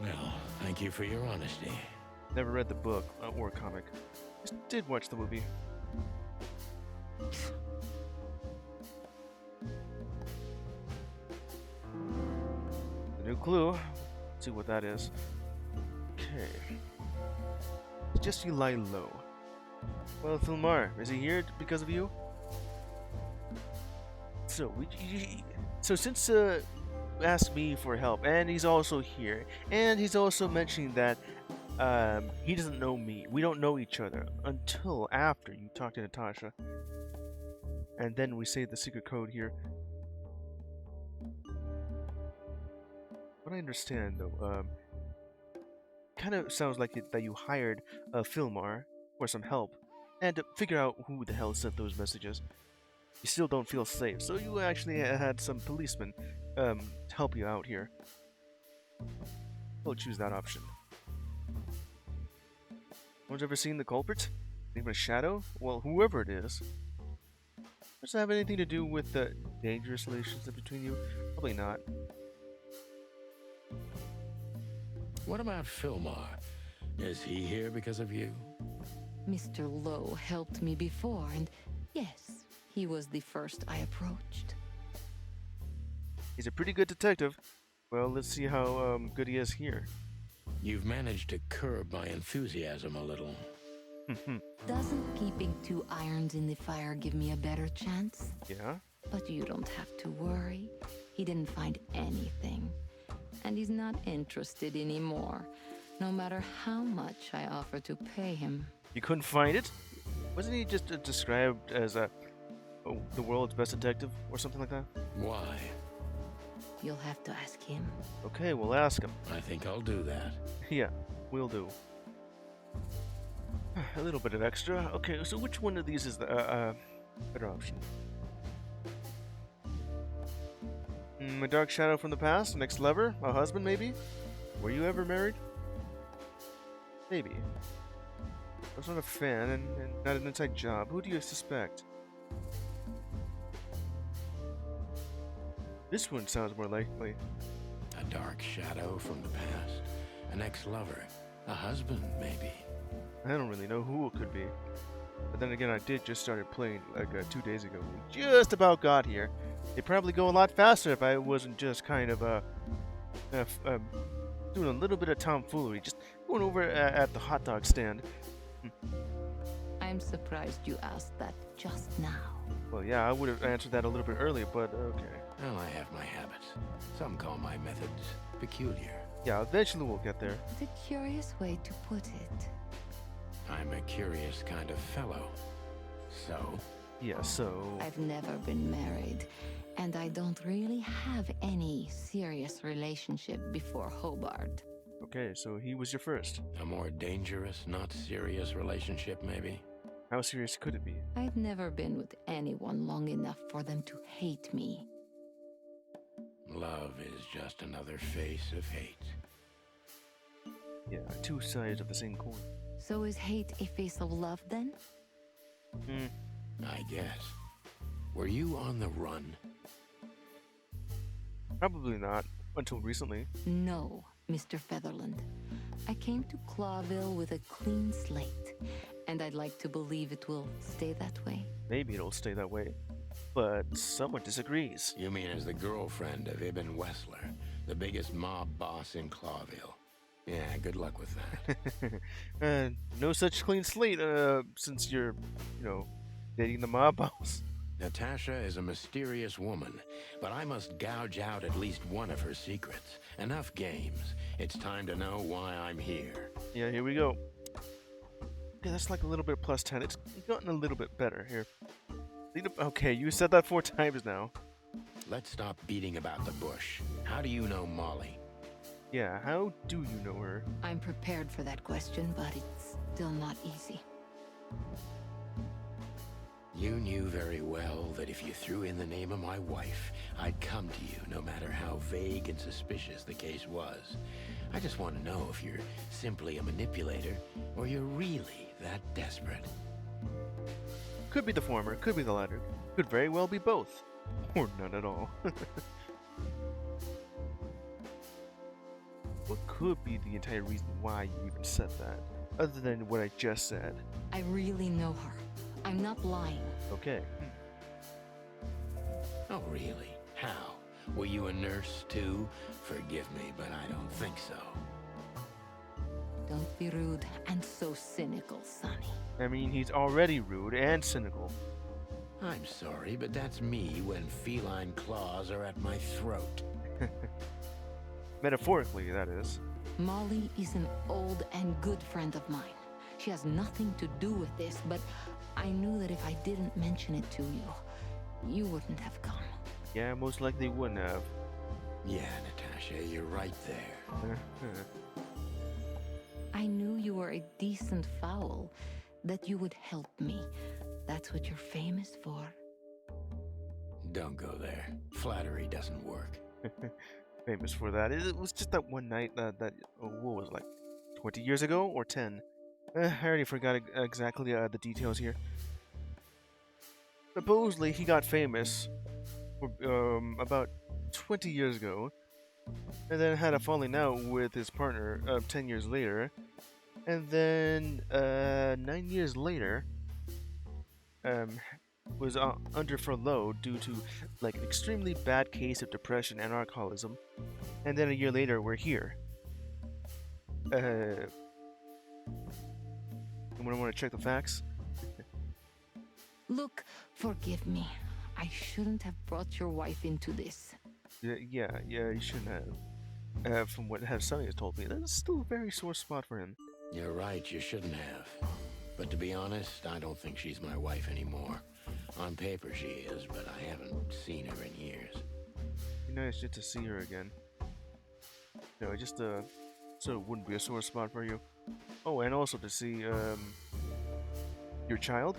Well, thank you for your honesty. Never read the book or comic. Just did watch the movie. The new clue. Let's see what that is. Okay. It's just you lie low. Well, Philmar, is he here because of you? So, since asked me for help, and he's also here, and he's also mentioning that he doesn't know me. We don't know each other until after you talk to Natasha, and then we say the secret code here. What I understand, though, kind of sounds like that you hired Filmar for some help and to figure out who the hell sent those messages. You still don't feel safe, so you actually had some policemen to help you out here. We'll choose that option. One's ever seen the culprit? Even a shadow? Well, whoever it is. Does it have anything to do with the dangerous relationship between you? Probably not. What about Filmar? Is he here because of you? Mr. Lowe helped me before, and yes, he was the first I approached. He's a pretty good detective. Well, let's see how good he is here. You've managed to curb my enthusiasm a little. Doesn't keeping 2 irons in the fire give me a better chance? Yeah? But you don't have to worry. He didn't find anything. And he's not interested anymore, no matter how much I offer to pay him. You couldn't find it? Wasn't he just described as the world's best detective or something like that? Why? You'll have to ask him. Okay, we'll ask him. I think I'll do that. Yeah, we'll do. A little bit of extra. Okay, so which one of these is the better option? A dark shadow from the past, an ex-lover, a husband maybe? Were you ever married? Maybe. I was not a fan and not an inside job. Who do you suspect? This one sounds more likely. A dark shadow from the past. An ex-lover. A husband, maybe. I don't really know who it could be. But then again, I did just started playing like 2 days ago. We just about got here. It'd probably go a lot faster if I wasn't just kind of doing a little bit of tomfoolery, just going over at the hot dog stand. I'm surprised you asked that just now. Well, yeah, I would have answered that a little bit earlier, but okay. Well, I have my habits. Some call my methods peculiar. Yeah, eventually we'll get there. It's a curious way to put it. I'm a curious kind of fellow. So? Yeah, so... I've never been married, and I don't really have any serious relationship before Hobart. Okay, so he was your first. A more dangerous, not serious relationship, maybe? How serious could it be? I've never been with anyone long enough for them to hate me. Love is just another face of hate. Yeah, 2 sides of the same coin. So is hate a face of love then? I guess. Were you on the run? Probably not, until recently. No, Mr. Featherland. I came to Clawville with a clean slate, and I'd like to believe it will stay that way. Maybe it'll stay that way. But someone disagrees. You mean as the girlfriend of Ibn Wessler, the biggest mob boss in Clawville? Yeah, good luck with that. No such clean slate, since you're, dating the mob boss. Natasha is a mysterious woman, but I must gouge out at least one of her secrets. Enough games. It's time to know why I'm here. Yeah, here we go. Okay, that's like a little bit plus 10. It's gotten a little bit better here. Okay, you said that 4 times now. Let's stop beating about the bush. How do you know Molly? Yeah, how do you know her? I'm prepared for that question, but it's still not easy. You knew very well that if you threw in the name of my wife, I'd come to you no matter how vague and suspicious the case was. I just want to know if you're simply a manipulator or you're really that desperate. Could be the former, could be the latter. Could very well be both. Or none at all. What could be the entire reason why you even said that, other than what I just said? I really know her. I'm not lying. Okay. Oh, really? How? Were you a nurse, too? Forgive me, but I don't think so. Don't be rude and so cynical, Sonny. I mean, he's already rude and cynical. I'm sorry, but that's me when feline claws are at my throat. Metaphorically, that is. Molly is an old and good friend of mine. She has nothing to do with this, but I knew that if I didn't mention it to you, you wouldn't have come. Yeah, most likely wouldn't have. Yeah, Natasha. Natasha, you're right there. I knew you were a decent fowl, that you would help me. That's what you're famous for. Don't go there. Flattery doesn't work. Famous for that. It was just that one night what was it, like 20 years ago or 10? I already forgot exactly the details here. Supposedly, he got famous about 20 years ago, and then had a falling out with his partner 10 years later, and then 9 years later, um, was under furlough due to like an extremely bad case of depression and alcoholism, and then a year later, we're here. Anyone want to check the facts? Look, forgive me. I shouldn't have brought your wife into this. Yeah, you shouldn't have. From what Sonny has told me, that's still a very sore spot for him. You're right, you shouldn't have. But to be honest, I don't think she's my wife anymore. On paper she is, but I haven't seen her in years. Be nice just to see her again. No, just so it wouldn't be a sore spot for you. Oh, and also to see your child?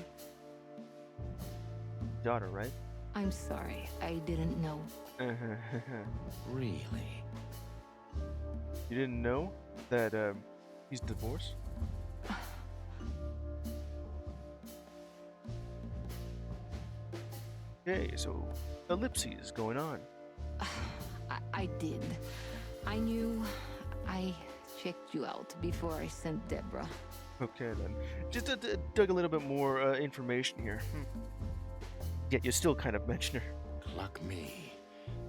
Daughter, right? I'm sorry, I didn't know. Really? You didn't know that he's divorced? Okay, so ellipses going on. I did. I knew. I checked you out before I sent Deborah. Okay then. Just dug a little bit more information here. Yet you still kind of mention her. Luck me.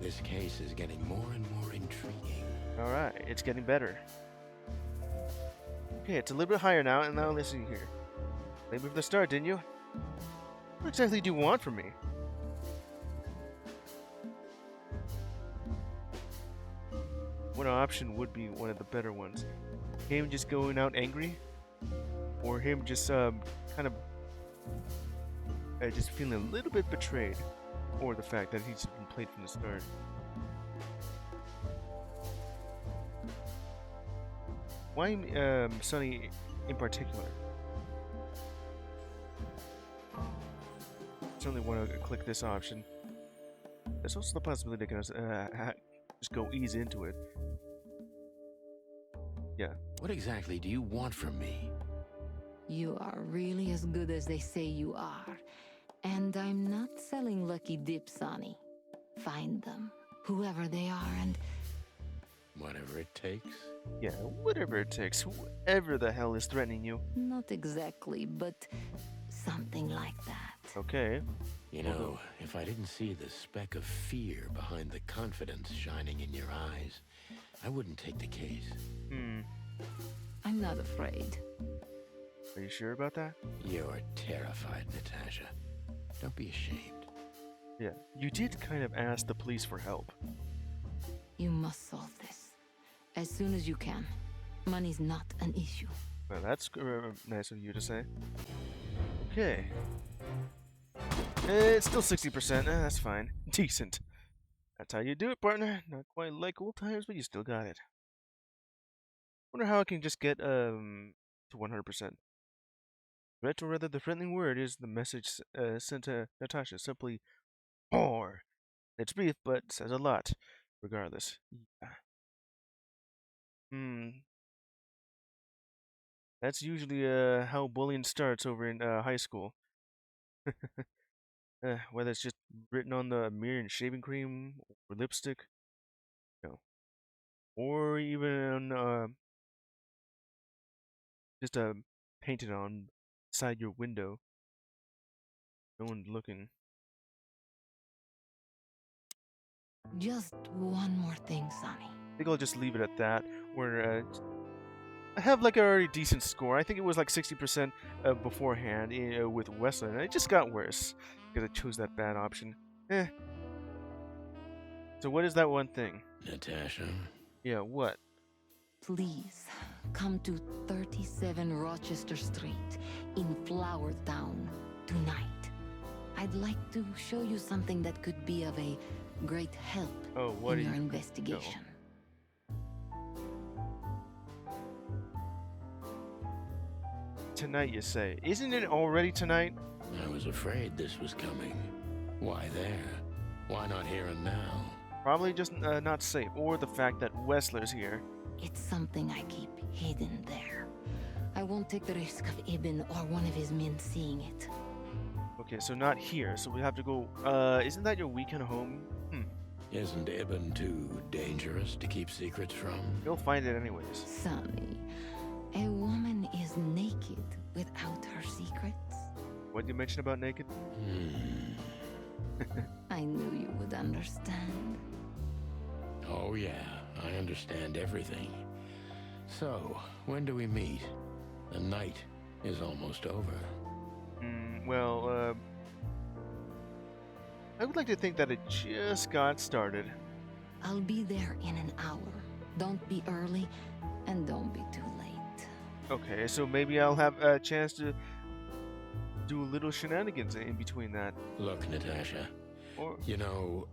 This case is getting more and more intriguing. Alright, it's getting better. Okay, it's a little bit higher now, and now let's see here. Maybe from the start, didn't you? What exactly do you want from me? One option would be one of the better ones. Him just going out angry? Or him just kind of just feeling a little bit betrayed? Or the fact that he's been played from the start? Why Sonny in particular? Certainly want to click this option. There's also the possibility they can just go ease into it. Yeah. What exactly do you want from me? You are really as good as they say you are. And I'm not selling lucky dips, Sonny. Find them, whoever they are, and... Whatever it takes? Yeah, whatever it takes. Whoever the hell is threatening you. Not exactly, but something like that. Okay. You know, if I didn't see the speck of fear behind the confidence shining in your eyes, I wouldn't take the case. I'm not afraid. Are you sure about that? You're terrified, Natasha. Don't be ashamed. Yeah. You did kind of ask the police for help. You must solve this. As soon as you can. Money's not an issue. Well, that's nice of you to say. Okay. It's still 60%. That's fine. Decent. That's how you do it, partner. Not quite like old times, but you still got it. Wonder how I can just get to 100%. Threat, or rather the threatening word, is the message sent to Natasha. Simply, "Or." It's brief, but says a lot. Regardless. Yeah. That's usually how bullying starts over in high school. Whether it's just written on the mirror in shaving cream or lipstick, or even just painted on side your window. No one's looking. Just one more thing, Sonny. I think I'll just leave it at that. Where I have like a already decent score. I think it was like 60% beforehand with Wesley, and it just got worse because I chose that bad option. So what is that one thing? Natasha? Yeah, what? Please, come to 37 Rochester Street in Flower Town tonight. I'd like to show you something that could be of a great help Oh, what in do your you investigation. Tonight, you say? Isn't it already tonight? I was afraid this was coming. Why there? Why not here and now? Probably just not safe, or the fact that Wessler's here. It's something I keep hidden there. I won't take the risk of Ibn or one of his men seeing it. Okay, so not here, so we have to go. Isn't that your weekend home? Isn't Ibn too dangerous to keep secrets from? You'll find it anyways. Sonny, a woman is naked without her secrets. What did you mention about naked? I knew you would understand. Oh yeah, I understand everything. So, when do we meet? The night is almost over. Well, I would like to think that it just got started. I'll be there in an hour. Don't be early, and don't be too late. Okay, so maybe I'll have a chance to do a little shenanigans in between that. Look, Natasha, Or you know,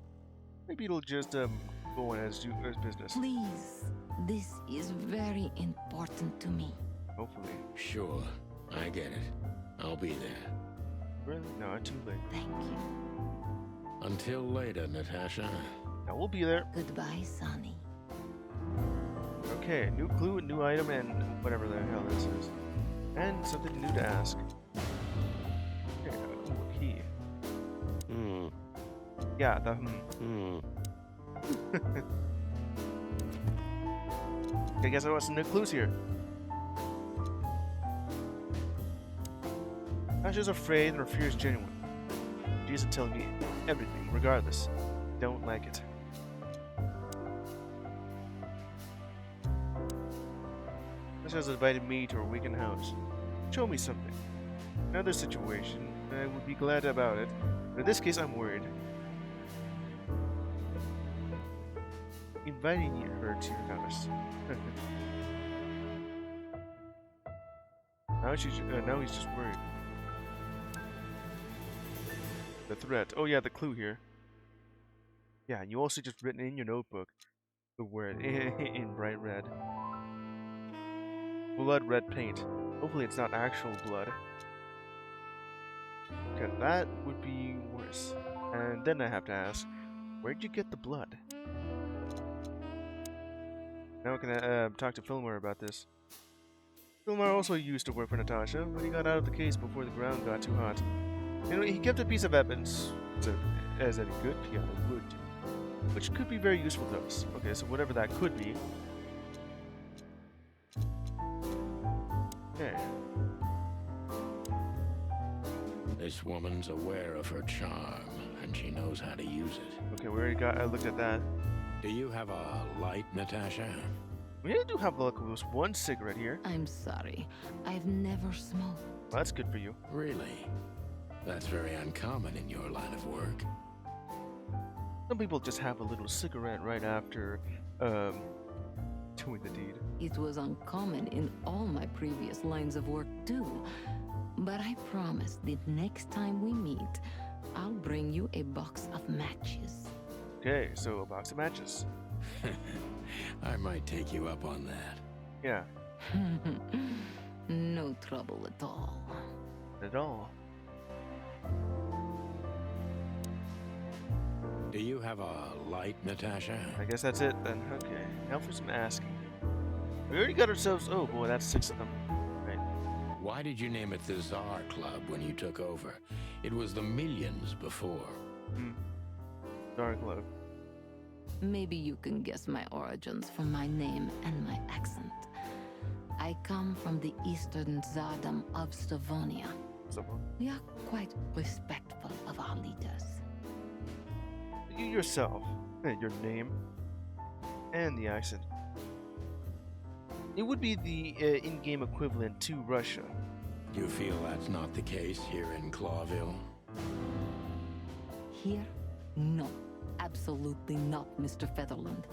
maybe it'll just go on as business. Please, this is very important to me. Hopefully. sure, I get it. I'll be there. Really? No, too late. Thank you. Until later, Natasha. Now we'll be there. Goodbye, Sonny. Okay, new clue, new item, and whatever the hell this is. And something new to ask. Okay, ooh, a key. Yeah, the I guess I want some new clues here. Tasha's afraid and her fear is genuine. She's telling me everything, regardless. Don't like it. Tasha has invited me to her weekend house. Show me something. Another situation, I would be glad about it. But in this case, I'm worried. Inviting her to your house. Now he's just worried. The threat. Oh yeah, the clue here. Yeah, and you also just written in your notebook the word in bright red. Blood red paint. Hopefully it's not actual blood. Because that would be worse. And then I have to ask, where'd you get the blood? Now I can talk to Fillmore about this. Fillmore also used to work for Natasha, but he got out of the case before the ground got too hot. You know, he kept a piece of evidence, as any good PI would do, which could be very useful to us. Okay, so whatever that could be. Okay. This woman's aware of her charm, and she knows how to use it. Okay, we already got. I looked at that. Do you have a light, Natasha? We do have luck with one cigarette here. I'm sorry. I've never smoked. Well, that's good for you. Really? That's very uncommon in your line of work. Some people just have a little cigarette right after doing the deed. It was uncommon in all my previous lines of work too. But I promise that next time we meet, I'll bring you a box of matches. Okay, so a box of matches. I might take you up on that. Yeah, No trouble at all. not at all. Do you have a light, Natasha? I guess that's it then. Okay, now for some asking. We already got ourselves. Oh boy, that's 6 of them. Right. Why did you name it the Czar Club when you took over? It was the Millions before. Dark Club. Maybe you can guess my origins from my name and my accent. I come from the eastern Tsardom of Stavonia. Someone. We are quite respectful of our leaders. You yourself, your name, and the accent. It would be the in-game equivalent to Russia. You feel that's not the case here in Clawville? Here? No. Absolutely not, Mr. Featherland.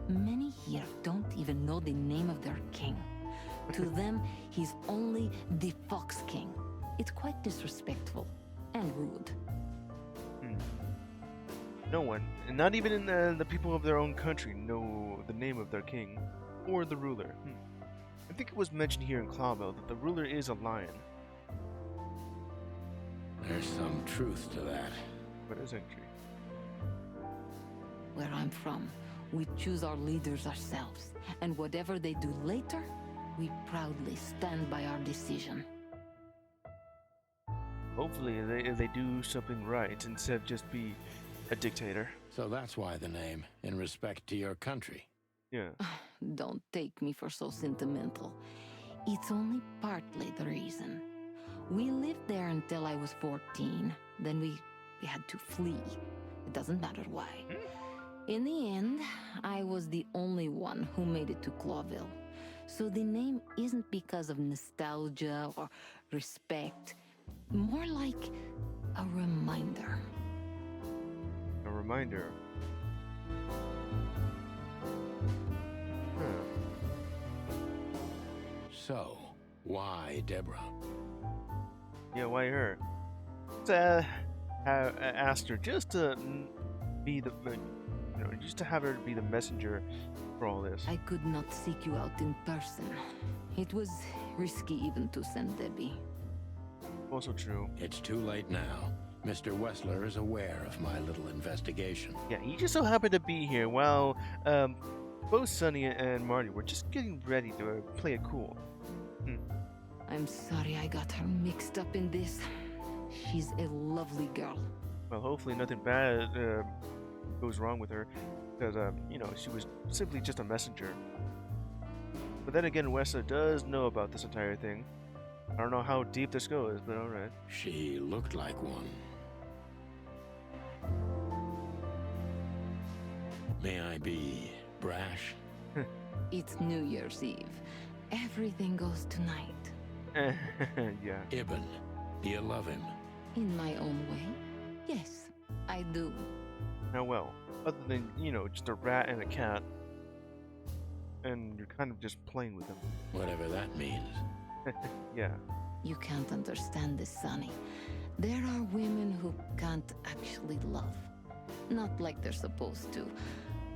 Many here don't even know the name of their king. To them, he's only the Fox King. It's quite disrespectful and rude. No one, and not even in the people of their own country, know the name of their king or the ruler. think it was mentioned here in Clawville that the ruler is a lion. There's some truth to that. But isn't true. Where I'm from, we choose our leaders ourselves, and whatever they do later, we proudly stand by our decision. Hopefully they do something right instead of just be a dictator. So that's why the name, in respect to your country. Yeah. Don't take me for so sentimental. It's only partly the reason. We lived there until I was 14. Then we had to flee. It doesn't matter why. In the end, I was the only one who made it to Clawville. So the name isn't because of nostalgia or respect. More like a reminder. A reminder. Huh. So, why Deborah? Yeah, why her? Asked her just to be the, just to have her be the messenger for all this. I could not seek you out in person. It was risky even to send Debbie. Also true. It's too late now. Mr. Wessler is aware of my little investigation. Yeah, he just so happened to be here while both Sonny and Marty were just getting ready to play it cool. I'm sorry I got her mixed up in this. She's a lovely girl. Well, hopefully nothing bad goes wrong with her, because she was simply just a messenger. But then again, Wessa does know about this entire thing. I don't know how deep this goes, but alright. She looked like one. May I be brash? It's New Year's Eve. Everything goes tonight. Yeah. Ibn, do you love him? In my own way, yes, I do. Now, well, other than, just a rat and a cat, and you're kind of just playing with them. Whatever that means. Yeah. You can't understand this, Sonny. There are women who can't actually love. Not like they're supposed to,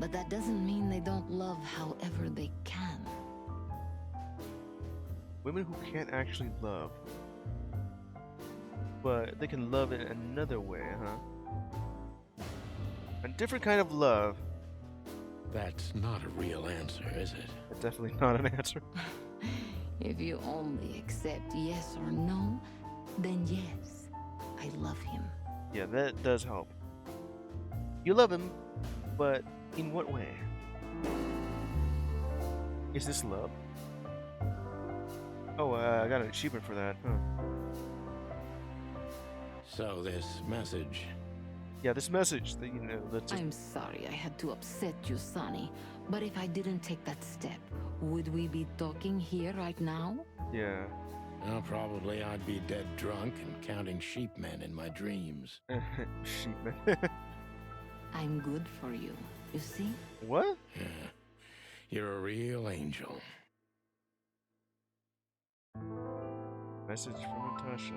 but that doesn't mean they don't love however they can. Women who can't actually love. But they can love in another way, huh? A different kind of love. That's not a real answer, is it? That's definitely not an answer. If you only accept yes or no, then yes, I love him. Yeah, that does help. You love him, but in what way? Is this love? Oh, I got an achievement for that, huh? So this message. Yeah, this message that, that's just... I'm sorry I had to upset you, Sonny, but if I didn't take that step, would we be talking here right now? Yeah. Well, probably I'd be dead drunk and counting sheepmen in my dreams. Sheepman. I'm good for you, you see? What? Yeah. You're a real angel. Message from Natasha.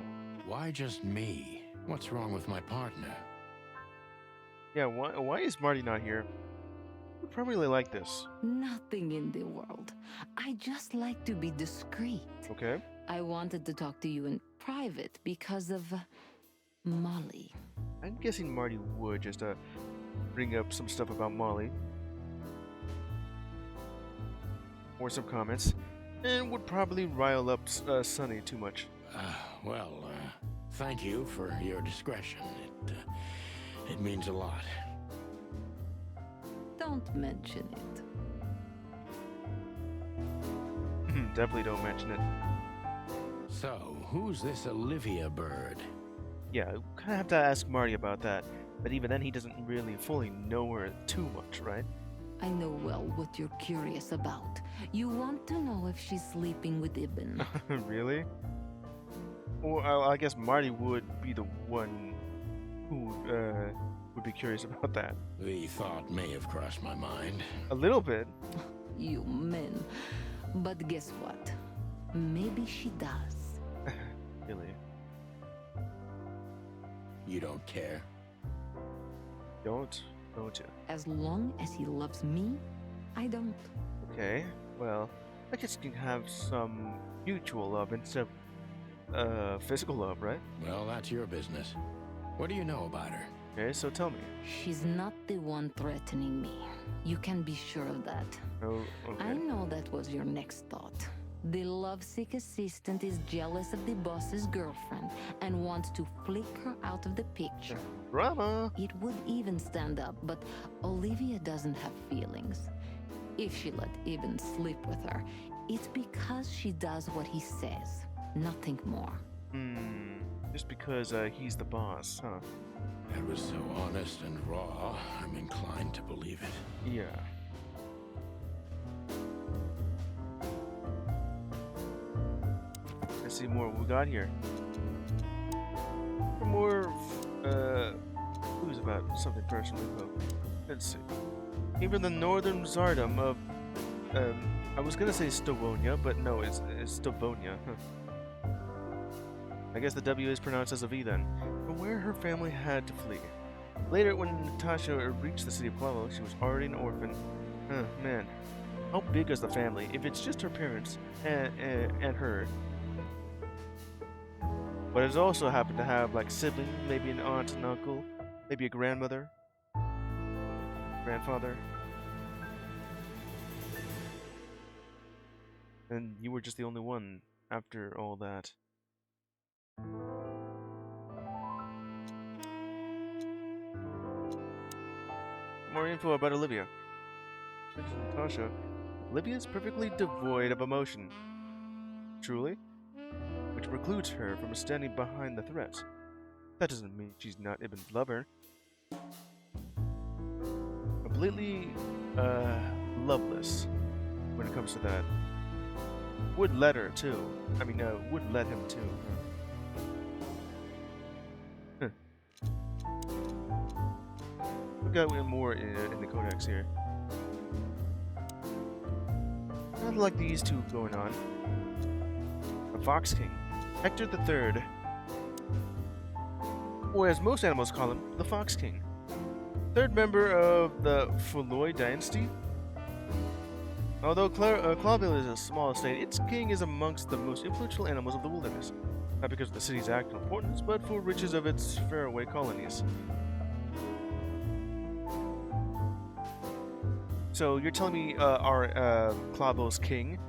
Why just me? What's wrong with my partner? Yeah, why is Marty not here? We probably really like this. Nothing in the world. I just like to be discreet. Okay. I wanted to talk to you in private because of Molly. I'm guessing Marty would just bring up some stuff about Molly. Or some comments. And would probably rile up Sonny too much. Thank you for your discretion. It means a lot. Don't mention it. Definitely don't mention it. So, who's this Olivia bird? Yeah, we kind of have to ask Marty about that. But even then, he doesn't really fully know her too much, right? I know well what you're curious about. You want to know if she's sleeping with Ibn. Really? Or I guess Marty would be the one who would be curious about that. The thought may have crossed my mind. A little bit. You men. But guess what? Maybe she does. Really? You don't care? Don't you? As long as he loves me, I don't. Okay, well, I guess you can have some mutual love instead of physical love, right? Well, that's your business. What do you know about her? Okay, so tell me. She's not the one threatening me. You can be sure of that. Oh, I okay. know that was your next thought. The lovesick assistant is jealous of the boss's girlfriend and wants to flick her out of the picture. Drama! It would even stand up, but Olivia doesn't have feelings. If she let Eben sleep with her, it's because she does what he says, nothing more. Just because he's the boss, huh? That was so honest and raw, I'm inclined to believe it. Yeah. Let's see more what we got here. More clues about something personal. Let's see. Even the northern Zardom of I was gonna say Stavonia, but no, it's Stavonia. Huh. I guess the W is pronounced as a V then. From where her family had to flee. Later, when Natasha reached the city of Pueblo, she was already an orphan. Man. How big is the family? If it's just her parents and her. But it's also happened to have like siblings, maybe an aunt and uncle, maybe a grandmother, grandfather. And you were just the only one after all that. More info about Olivia. Natasha. Olivia is perfectly devoid of emotion. Truly? Which precludes her from standing behind the threat. That doesn't mean she's not Ibn's lover. Completely, loveless when it comes to that. Would let her, too. I mean, would let him, too. Huh. We got more in the codex here. Not like these two going on. The Fox King, Hector III, or as most animals call him, the Fox King. Third member of the Fuloi dynasty. Although Clawville is a small estate, its king is amongst the most influential animals of the wilderness. Not because of the city's actual importance, but for riches of its faraway colonies. So you're telling me our Clawville's king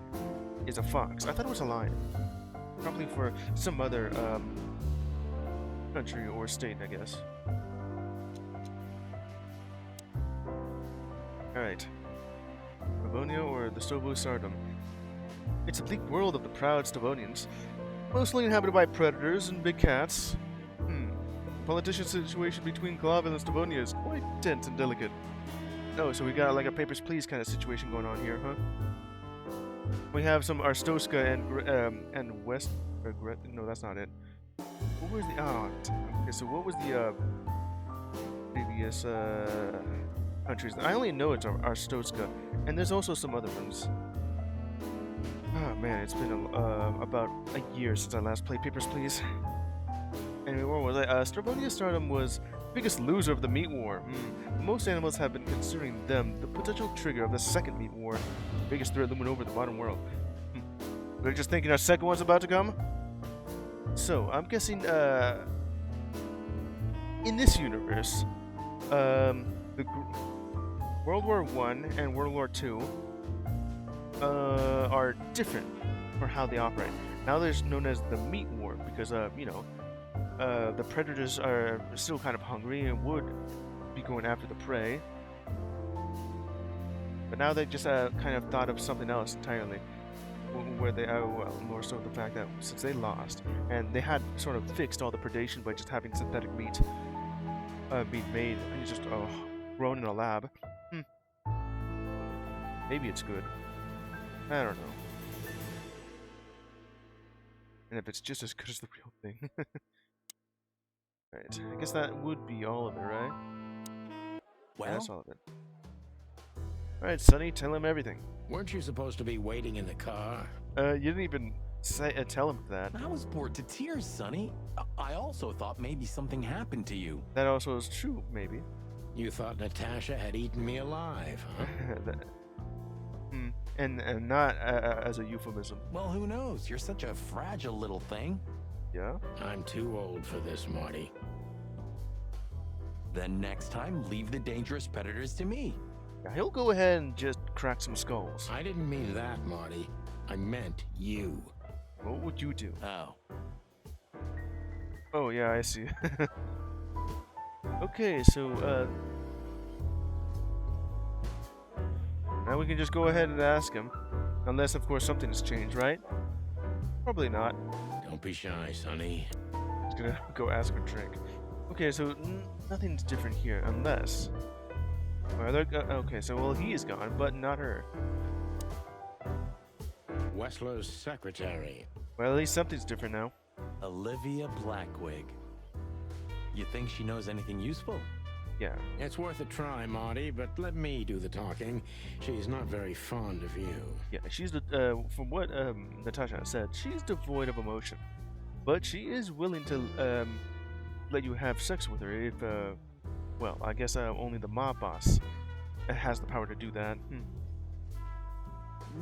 is a fox? I thought it was a lion. Probably for some other country or state, I guess. Alright. Stavonia or the Stovo Sardom. It's a bleak world of the proud Stavonians, mostly inhabited by predators and big cats. The politician situation between Clawville and Stavonia is quite tense and delicate. Oh, so we got like a Papers, Please kind of situation going on here, huh? We have some Arstoska and West... no, that's not it. What was the... okay, so what was the previous countries? I only know it's Arstoska, and there's also some other ones. Oh man, it's been about a year since I last played Papers, Please. Anyway, where was I? Stravonia Stardom was the biggest loser of the meat war. Most animals have been considering them the potential trigger of the second meat war, the biggest threat looming over the modern world. We're just thinking our second one's about to come? So, I'm guessing, in this universe, the World War I and World War II are different for how they operate. Now there's known as the meat war because, you know, the predators are still kind of hungry and would be going after the prey. But now they just kind of thought of something else entirely. Where they, well, more so the fact that since they lost, and they had sort of fixed all the predation by just having synthetic meat being made and just grown in a lab. Maybe it's good. I don't know. And if it's just as good as the real thing. Right, I guess that would be all of it, right? Well, That's all of it. Alright, Sonny, tell him everything. Weren't you supposed to be waiting in the car? You didn't even say, tell him that. I was bored to tears, Sonny. I also thought maybe something happened to you. That also is true, maybe. You thought Natasha had eaten me alive, huh? and not as a euphemism. Well, who knows? You're such a fragile little thing. Yeah. I'm too old for this, Marty. Then next time, leave the dangerous predators to me. Yeah, he'll go ahead and just crack some skulls. I didn't mean that, Marty. I meant you. What would you do? Oh. Oh yeah, I see. Okay, so now we can just go ahead and ask him, unless of course something has changed, right? Probably not. Don't be shy, Sonny. Just gonna go ask for a drink. Okay, so nothing's different here, unless. Okay, so well he is gone, but not her. Wessler's secretary. Well, at least something's different now. Olivia Blackwig. You think she knows anything useful? Yeah. It's worth a try, Marty, but let me do the talking. She's not very fond of you. Yeah, she's from what Natasha said, she's devoid of emotion, but she is willing to let you have sex with her if well, I guess only the mob boss has the power to do that.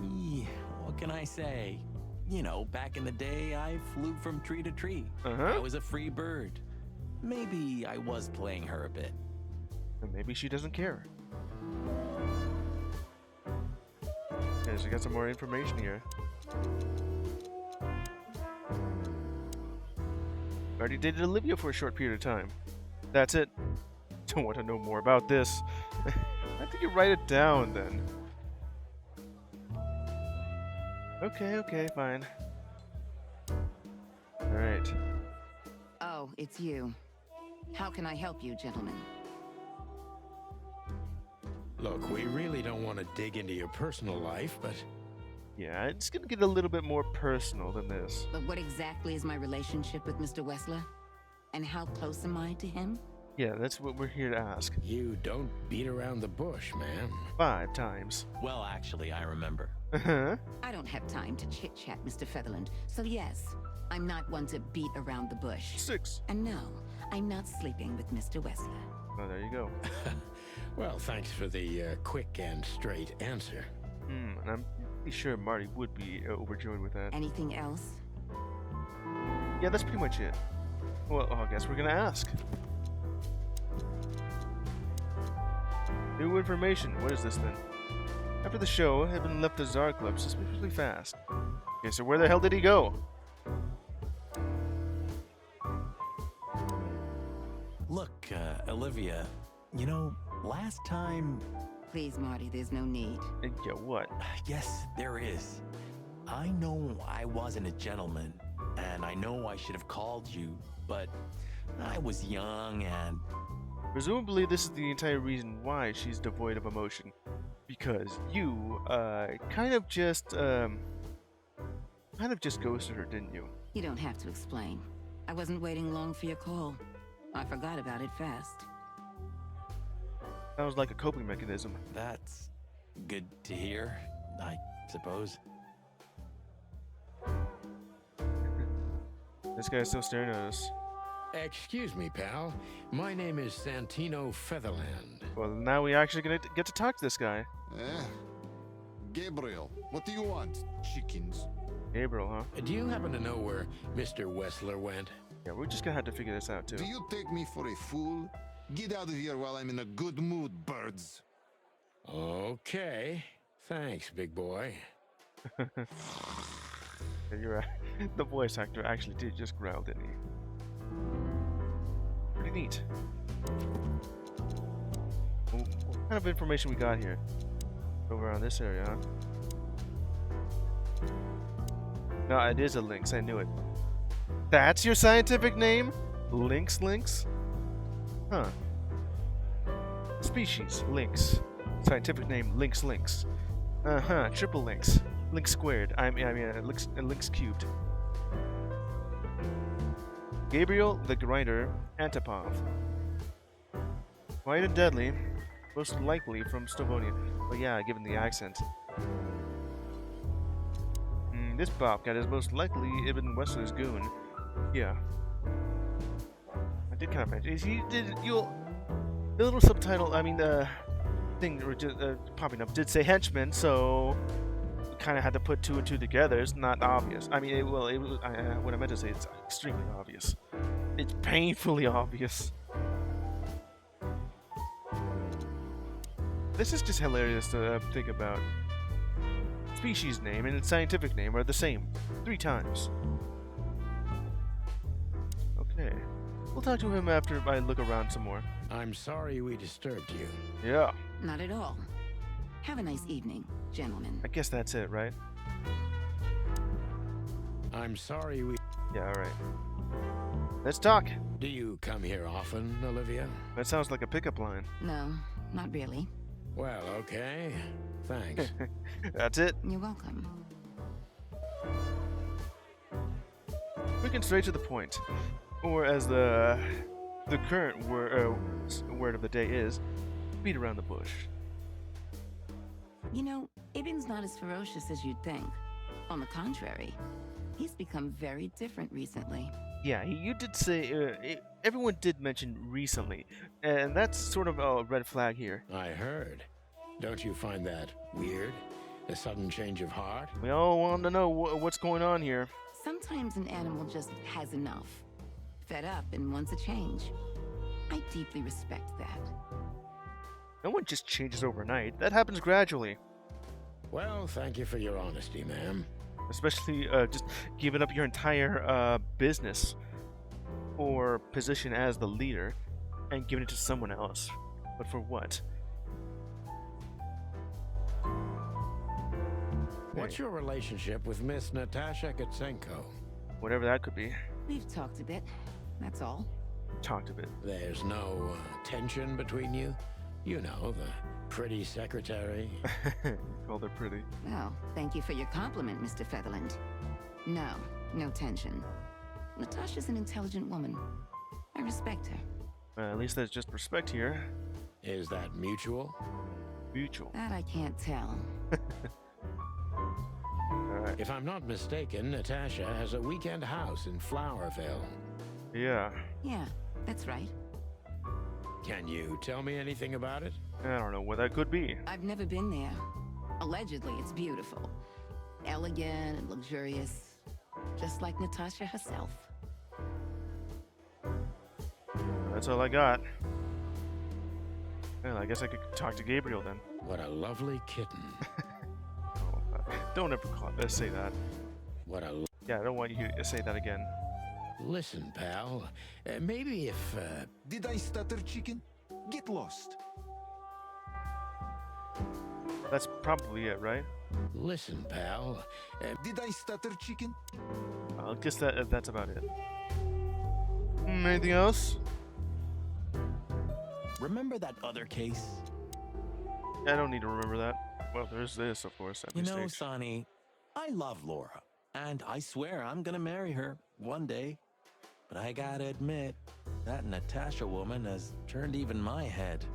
Yeah, what can I say? You know, back in the day, I flew from tree to tree. I was a free bird. Maybe I was playing her a bit. And maybe she doesn't care. Okay, so we got some more information here. Already dated Olivia for a short period of time. That's it. Don't want to know more about this. I think you write it down then. Okay, fine. Alright. Oh, it's you. How can I help you, gentlemen? Look, we really don't want to dig into your personal life, but Yeah, it's gonna get a little bit more personal than this. But what exactly is my relationship with Mr. Wessler? And how close am I to him? Yeah, that's what we're here to ask. you don't beat around the bush, man. 5 times. Well, actually, I remember. Uh-huh. I don't have time to chit-chat, Mr. Featherland. So yes, I'm not one to beat around the bush. 6. And no, I'm not sleeping with Mr. Wessler. Oh, there you go. Well, thanks for the quick and straight answer. And I'm pretty sure Marty would be overjoyed with that. Anything else? Yeah, that's pretty much it. Well, I guess we're gonna ask. New information. What is this then? After the show, Eben left the Tsar Club suspiciously fast. Okay, so where the hell did he go? Look, Olivia, you know, last time... Please, Marty, there's no need. Yeah, what? Yes, there is. I know I wasn't a gentleman, and I know I should have called you, but I was young and... Presumably, this is the entire reason why she's devoid of emotion. Because you, kind of just ghosted her, didn't you? You don't have to explain. I wasn't waiting long for your call. I forgot about it fast. Sounds like a coping mechanism. That's good to hear, I suppose. This guy's still staring at us. Excuse me, pal. My name is Santino Featherland. Well, now we actually get to talk to this guy. Gabriel, what do you want? Chickens. Gabriel, huh? Do you happen to know where Mr. Wessler went? Yeah, we're just gonna have to figure this out, too. Do you take me for a fool? Get out of here while I'm in a good mood, birds. Okay. Thanks, big boy. Yeah, you're right. The voice actor actually did just growl, didn't he? Pretty neat. What kind of information we got here? Over on this area, huh? No, it is a lynx. I knew it. That's your scientific name? Lynx? Huh. Species, lynx. Scientific name, lynx. Uh-huh, triple lynx. Lynx squared. I mean, lynx cubed. Gabriel the Grinder Antipov. Quiet and deadly, most likely from Stavonia. Well, yeah, given the accent. This bobcat is most likely Ibn Wessler's goon. Yeah. I did kind of mention. The little subtitle, I mean, the thing popping up did say henchman, so kind of had to put two and two together. It's not obvious. I mean, what I meant to say, it's extremely obvious. It's painfully obvious. This is just hilarious to think about. Species name and its scientific name are the same 3 times. Okay. We'll talk to him after I look around some more. I'm sorry we disturbed you. Yeah. Not at all. Have a nice evening, gentlemen. I guess that's it, right? I'm sorry we... Yeah, alright. Let's talk. Do you come here often, Olivia? That sounds like a pickup line. No, not really. Well, okay. Thanks. That's it. You're welcome. Quick and straight to the point. Or as the current word of the day is, beat around the bush. You know, Ibn's not as ferocious as you'd think. On the contrary, he's become very different recently. Yeah, you did say, everyone did mention recently, and that's sort of a red flag here. I heard. Don't you find that weird? A sudden change of heart? We all want to know what's going on here. Sometimes an animal just has enough. Fed up and wants a change. I deeply respect that. No one just changes overnight. That happens gradually. Well, thank you for your honesty, ma'am. Especially just giving up your entire business or position as the leader and giving it to someone else. But for what? What's your relationship with Miss Natasha Katsenko? Whatever that could be. We've talked a bit, that's all. Talked a bit. There's no tension between you? You know, the pretty secretary. Called her pretty. Well, thank you for your compliment, Mr. Featherland. No, no tension. Natasha's an intelligent woman. I respect her. At least there's just respect here. Is that mutual? Mutual. That I can't tell. Alright. If I'm not mistaken, Natasha has a weekend house in Flowerville. Yeah. Yeah, that's right. Can you tell me anything about it? I don't know what that could be. I've never been there. Allegedly, it's beautiful. Elegant and luxurious. Just like Natasha herself. That's all I got. Well, I guess I could talk to Gabriel then. What a lovely kitten. Don't ever say that. What a... Yeah, I don't want you to say that again. Listen, pal. Maybe if... Did I stutter, chicken? Get lost. That's probably it, right? Listen, pal. Did I stutter, chicken? I guess that's about it. Anything else? Remember that other case? I don't need to remember that. Well, there's this, of course. You know, Sonny, I love Laura, and I swear I'm gonna marry her one day. But I gotta admit, that Natasha woman has turned even my head.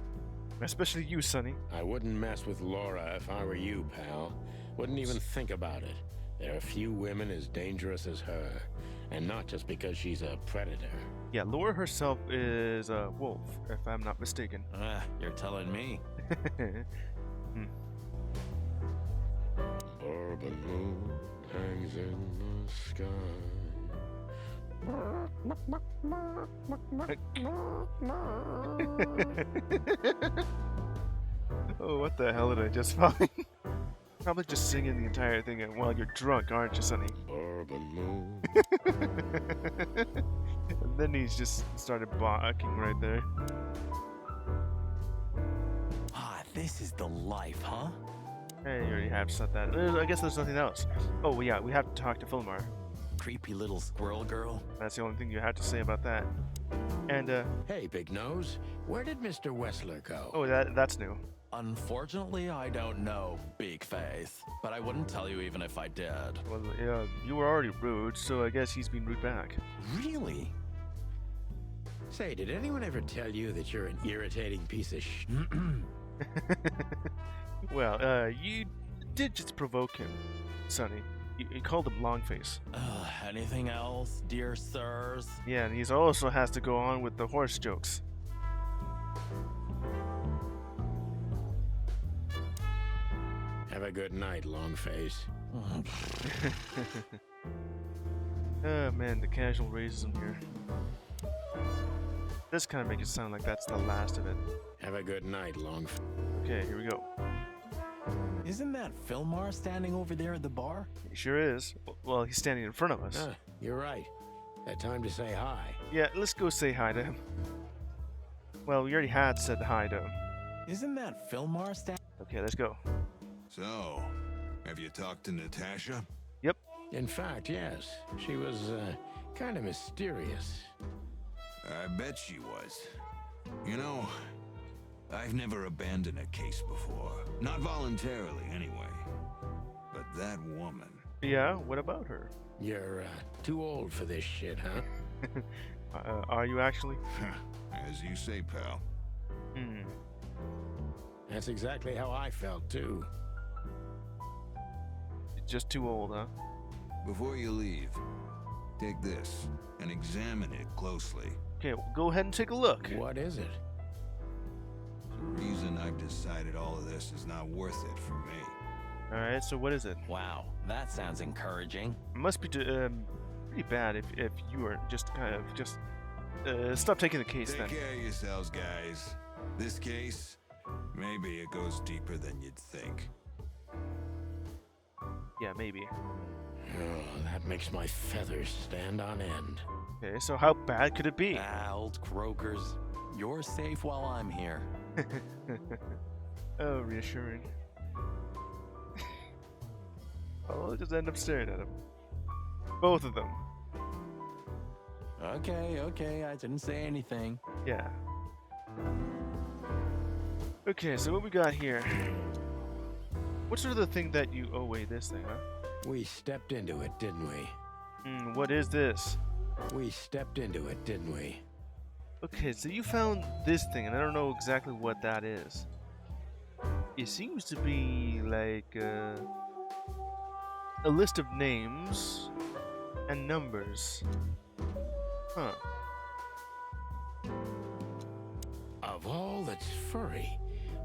Especially you, Sonny. I wouldn't mess with Laura if I were you, pal. Wouldn't even think about it. There are few women as dangerous as her. And not just because she's a predator. Yeah, Laura herself is a wolf, if I'm not mistaken. You're telling me. Urban moon hangs in the sky. Oh, what the hell did I just find? Probably just singing the entire thing while you're drunk, aren't you, Sonny? Urban moon. And then he's just started barking right there. Ah, this is the life, huh? Hey, you already have said that. I guess there's nothing else. Oh, yeah, we have to talk to Philmar. Creepy little squirrel girl. That's the only thing you had to say about that. And, Hey, Big Nose. Where did Mr. Wessler go? oh, that's new. Unfortunately, I don't know, Big Face. But I wouldn't tell you even if I did. Well, yeah, you were already rude, so I guess he's being rude back. Really? Say, did anyone ever tell you that you're an irritating piece of sh... Well, you did just provoke him, Sonny. You called him Longface. Anything else, dear sirs? Yeah, and he also has to go on with the horse jokes. Have Have a good night, Longface. Oh man, the casual racism here. This kind of makes it sound like that's the last of it. Have a good night, Longface. Okay, here we go. Isn't that Philmar standing over there at the bar? He sure is. Well, he's standing in front of us. Ah, you're right. Time to say hi. Yeah, let's go say hi to him. Well, we already had said hi to him. Isn't that Philmar standing? Okay, let's go. So, have you talked to Natasha? Yep. In fact, yes. She was, kind of mysterious. I bet she was. You know, I've never abandoned a case before. Not voluntarily, anyway. But that woman... Yeah, what about her? You're, too old for this shit, huh? Are you actually? As you say, pal. Hmm. That's exactly how I felt, too. You're just too old, huh? Before you leave, take this and examine it closely. Okay, well, go ahead and take a look. What is it? The reason I've decided all of this is not worth it for me. Alright, so what is it? Wow, that sounds encouraging. It must be pretty bad if you were just kind of just stop taking the case Take then. care of yourselves, guys. This case, maybe it goes deeper than you'd think. Yeah, maybe. Oh, that makes my feathers stand on end. Okay, so how bad could it be? Ah, old croakers. You're safe while I'm here. Oh, reassuring. I'll just end up staring at him. Both of them. Okay, I didn't say anything. Yeah. Okay, so what we got here? What's sort of the thing that you... Oh, wait, this thing, huh? We stepped into it, didn't we? What is this? We stepped into it, didn't we? Okay, so you found this thing, and I don't know exactly what that is. It seems to be like a list of names and numbers. Huh. Of all that's furry,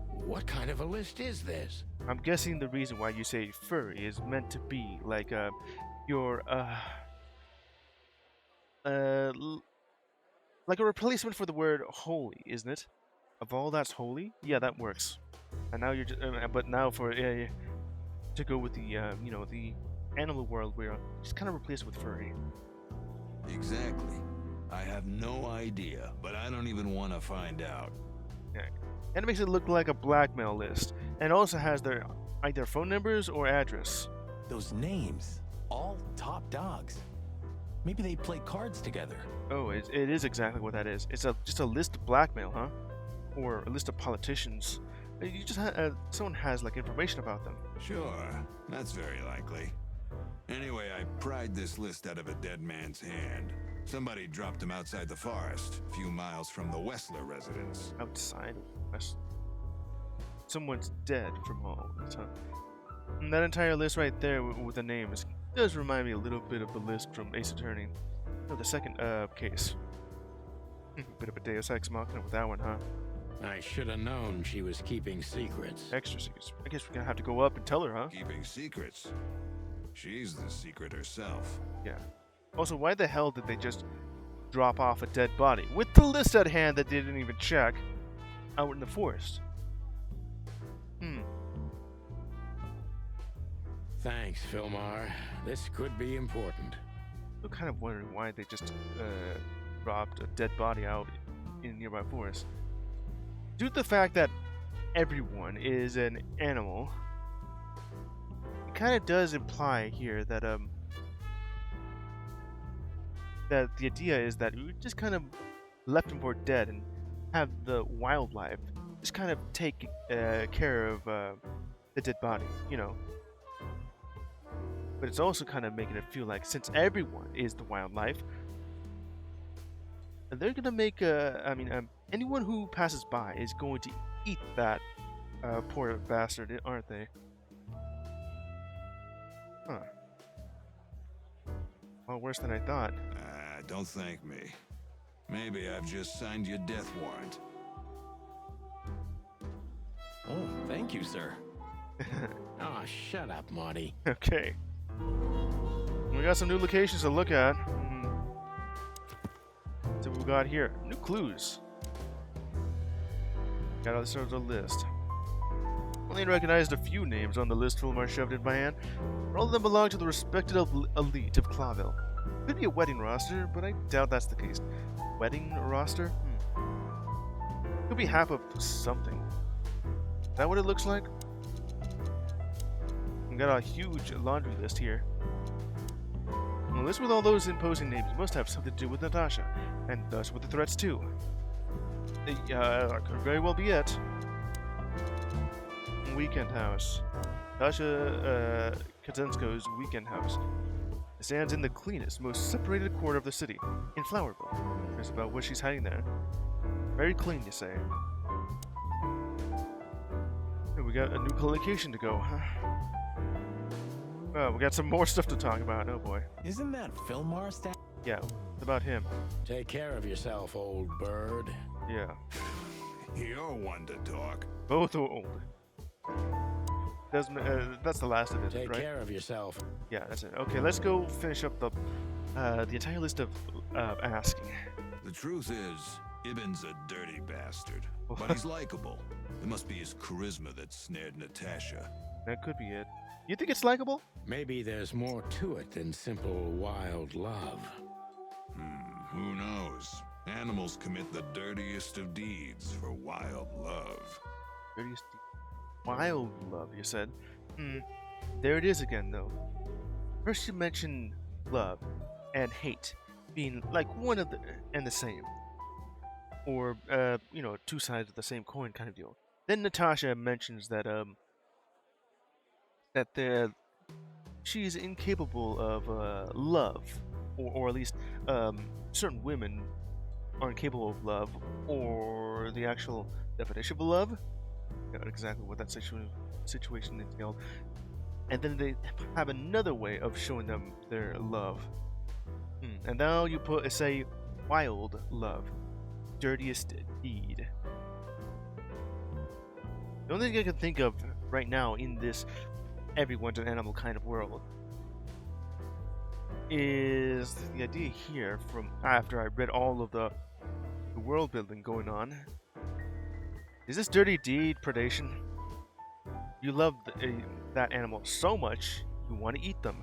what kind of a list is this? I'm guessing the reason why you say furry is meant to be like your like a replacement for the word holy, isn't it? Of all that's holy? Yeah, that works. And now you're just, but now for to go with the you know, the animal world, we're just kind of replace it with furry. Exactly. I have no idea, but I don't even want to find out. Yeah. And it makes it look like a blackmail list, and also has their either phone numbers or address. Those names, all top dogs. Maybe they play cards together. Oh, it is exactly what that is. It's just a list of blackmail, huh? Or a list of politicians. You just someone has like information about them. Sure, that's very likely. Anyway, I pried this list out of a dead man's hand. Somebody dropped him outside the forest, a few miles from the Wessler residence. Outside of West. Someone's dead from all this, huh? And that entire list right there with the names does remind me a little bit of the list from Ace Attorney. No, the second case. Bit of a Deus Ex Machina with that one, huh? I should have known she was keeping secrets. Extra secrets. I guess we're gonna have to go up and tell her, huh? Keeping secrets. She's the secret herself. Yeah. Also, why the hell did they just drop off a dead body with the list at hand that they didn't even check out in the forest? Thanks, Philmar. This could be important. I'm kind of wondering why they just dropped a dead body out in a nearby forest. Due to the fact that everyone is an animal, it kind of does imply here that that the idea is that we just kind of left them for dead and have the wildlife just kind of take care of the dead body, you know. But it's also kind of making it feel like since everyone is the wildlife, they're gonna make anyone who passes by is going to eat that poor bastard, aren't they? Huh. Well, worse than I thought. Don't thank me. Maybe I've just signed your death warrant. Oh, thank you, sir. Oh, shut up, Marty. Okay. We got some new locations to look at. So what we got here. New clues. Got all this sort of list. Only recognized a few names on the list Fulmar shoved in my hand. All of them belong to the respected elite of Clawville. Could be a wedding roster, but I doubt that's the case. Wedding roster? Could be half of something. Is that what it looks like? We got a huge laundry list here. The list with all those imposing names must have something to do with Natasha, and thus with the threats too. Could very well be it. Weekend House. Natasha Kazensko's Weekend House. It stands in the cleanest, most separated quarter of the city, in Flowerville. There's about what she's hiding there. Very clean, you say. Hey, we got a new location to go. Oh, we got some more stuff to talk about. Oh boy. Isn't that Filmar staff? Yeah, it's about him. Take care of yourself, old bird. Yeah. You're one to talk. Both are old. That's the last of it, Take right? care of yourself. Yeah, that's it. Okay, let's go finish up the entire list of asking. The truth is, Ibn's a dirty bastard, but he's likable. It must be his charisma that snared Natasha. That could be it. You think it's likable? Maybe there's more to it than simple wild love. Who knows? Animals commit the dirtiest of deeds for wild love. Dirtiest wild love, you said. There it is again, though. First you mentioned love and hate being like one of the and the same. Or, two sides of the same coin kind of deal. Then Natasha mentions that, she's incapable of love, or at least certain women aren't capable of love, or the actual definition of love. Not exactly what that situation entailed. And then they have another way of showing them their love. And now you say wild love, dirtiest deed. The only thing I can think of right now in this everyone's an animal kind of world is the idea here from after I read all of the world building going on. Is this dirty deed predation? You love that animal so much you want to eat them.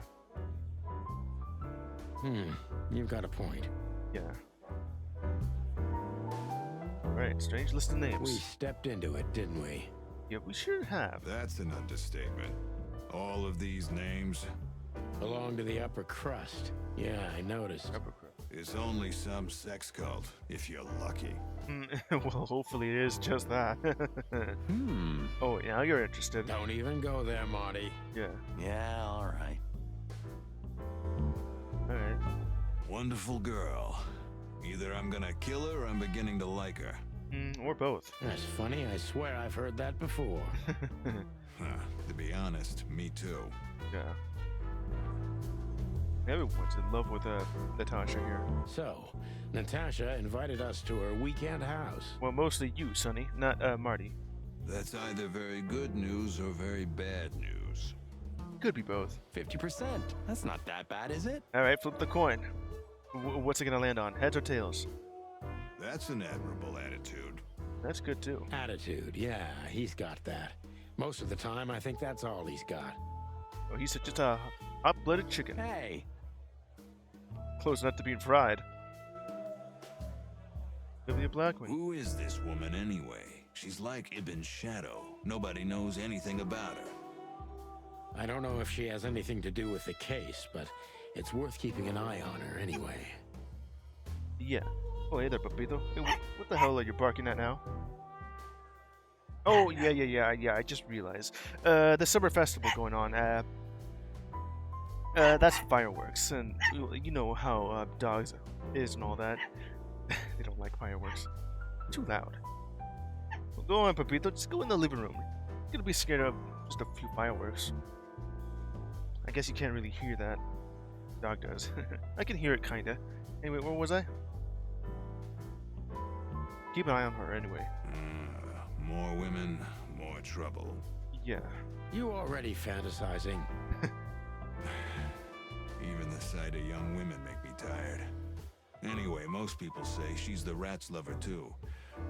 You've got a point. Yeah. Right, strange list of names. We stepped into it, didn't we? Yeah, we sure have. That's an understatement. All of these names? Belong to the upper crust. Yeah, I noticed. Upper crust. It's only some sex cult, if you're lucky. Well, hopefully it is just that. Oh, yeah, you're interested. Don't even go there, Marty. Yeah. Yeah, all right. Alright. Wonderful girl. Either I'm gonna kill her or I'm beginning to like her. Or both. That's funny. I swear I've heard that before. To be honest, me too. Yeah. Everyone's in love with Natasha here. So, Natasha invited us to her weekend house. Well, mostly you, Sonny, not Marty. That's either very good news or very bad news. Could be both. 50%. That's not that bad, is it? Alright, flip the coin. What's it gonna land on? Heads or tails? That's an admirable attitude. That's good too. Attitude, yeah, he's got that. Most of the time, I think that's all he's got. Oh, he's just a hot-blooded chicken. Hey. Close enough to being fried. Olivia Blackwing. Who is this woman anyway? She's like Ibn's shadow. Nobody knows anything about her. I don't know if she has anything to do with the case, but it's worth keeping an eye on her anyway. Yeah. Oh, hey there, Papito. Hey, what the hell are you barking at now? Oh, yeah, I just realized. The summer festival going on, that's fireworks, and you know how dogs is and all that. They don't like fireworks. Too loud. Well, go on, Papito, just go in the living room. You're gonna be scared of just a few fireworks. I guess you can't really hear that. Dog does. I can hear it, kinda. Anyway, where was I? Keep an eye on her, anyway. More women, more trouble. Yeah. You already fantasizing? Even the sight of young women make me tired. Anyway, most people say she's the rat's lover too.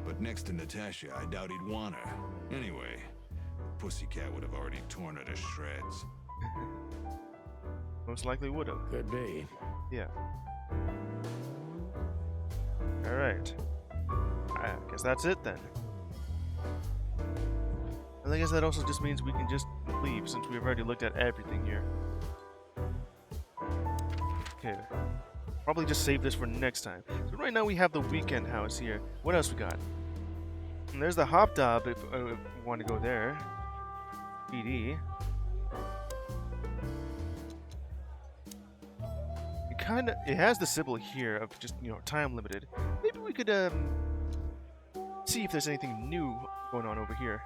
But next to Natasha, I doubt he'd want her. Anyway, Pussycat would have already torn her to shreds. Most likely would have. Could be. Yeah. Alright. I guess that's it then. And I guess that also just means we can just leave since we've already looked at everything here. Okay. Probably just save this for next time. So right now we have the weekend house here. What else we got? And there's the Hop Dub if we want to go there. PD. It has the symbol here of just, you know, time limited. Maybe we could see if there's anything new going on over here.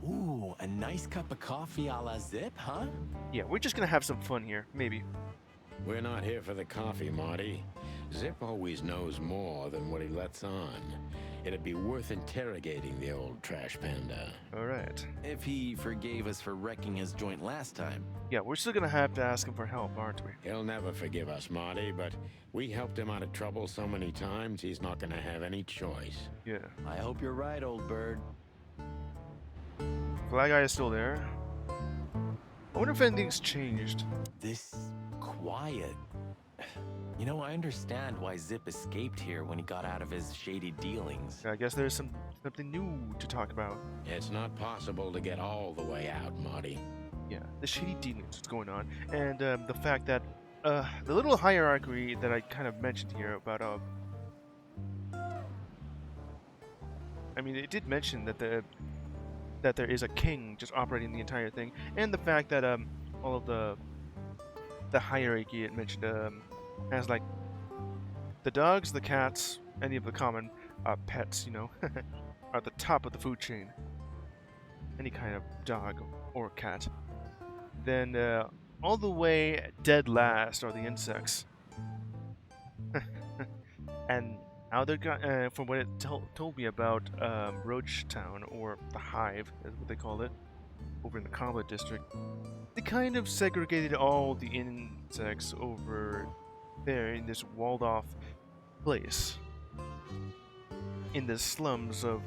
Ooh, a nice cup of coffee a la Zip, huh? Yeah, we're just gonna have some fun here, maybe. We're not here for the coffee, Marty. Zip always knows more than what he lets on. It'd be worth interrogating the old trash panda. Alright. If he forgave us for wrecking his joint last time. Yeah, we're still gonna have to ask him for help, aren't we? He'll never forgive us, Marty, but we helped him out of trouble so many times, he's not gonna have any choice. Yeah. I hope you're right, old bird. Flag Guy is still there. I wonder if anything's changed. This quiet. You know, I understand why Zip escaped here when he got out of his shady dealings. I guess there's something new to talk about. It's not possible to get all the way out, Marty. Yeah, the shady dealings that's going on, and the fact that the little hierarchy that I kind of mentioned here about I mean, it did mention that there is a king just operating the entire thing, and the fact that all of the hierarchy it mentioned has like the dogs, the cats, any of the common pets, you know, are at the top of the food chain. Any kind of dog or cat. Then all the way dead last are the insects. And now they're from what it told me about Roach Town, or the Hive, is what they called it, over in the Combat District. They kind of segregated all the insects over there in this walled-off place, in the slums of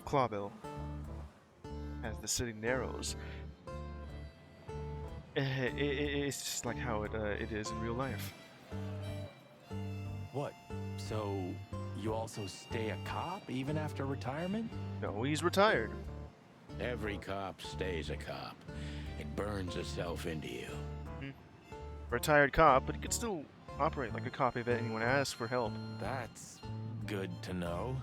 Clawville, as the city narrows. It's just like how it is in real life. What? So, you also stay a cop even after retirement? No, he's retired. Every cop stays a cop. It burns itself into you. Retired cop, but he could still operate like a cop if anyone asks for help. That's good to know.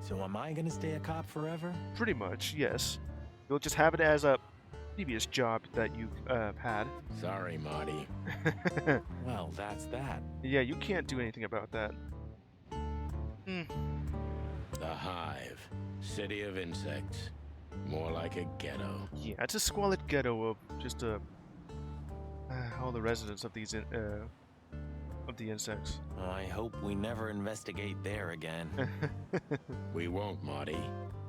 So am I gonna stay a cop forever? Pretty much, yes. You'll just have it as a previous job that you've had. Sorry, Marty. Well, that's that. Yeah, you can't do anything about that. The Hive. City of insects. More like a ghetto. Yeah, it's a squalid ghetto of just all the residents of these of the insects. I hope we never investigate there again. We won't, Marty.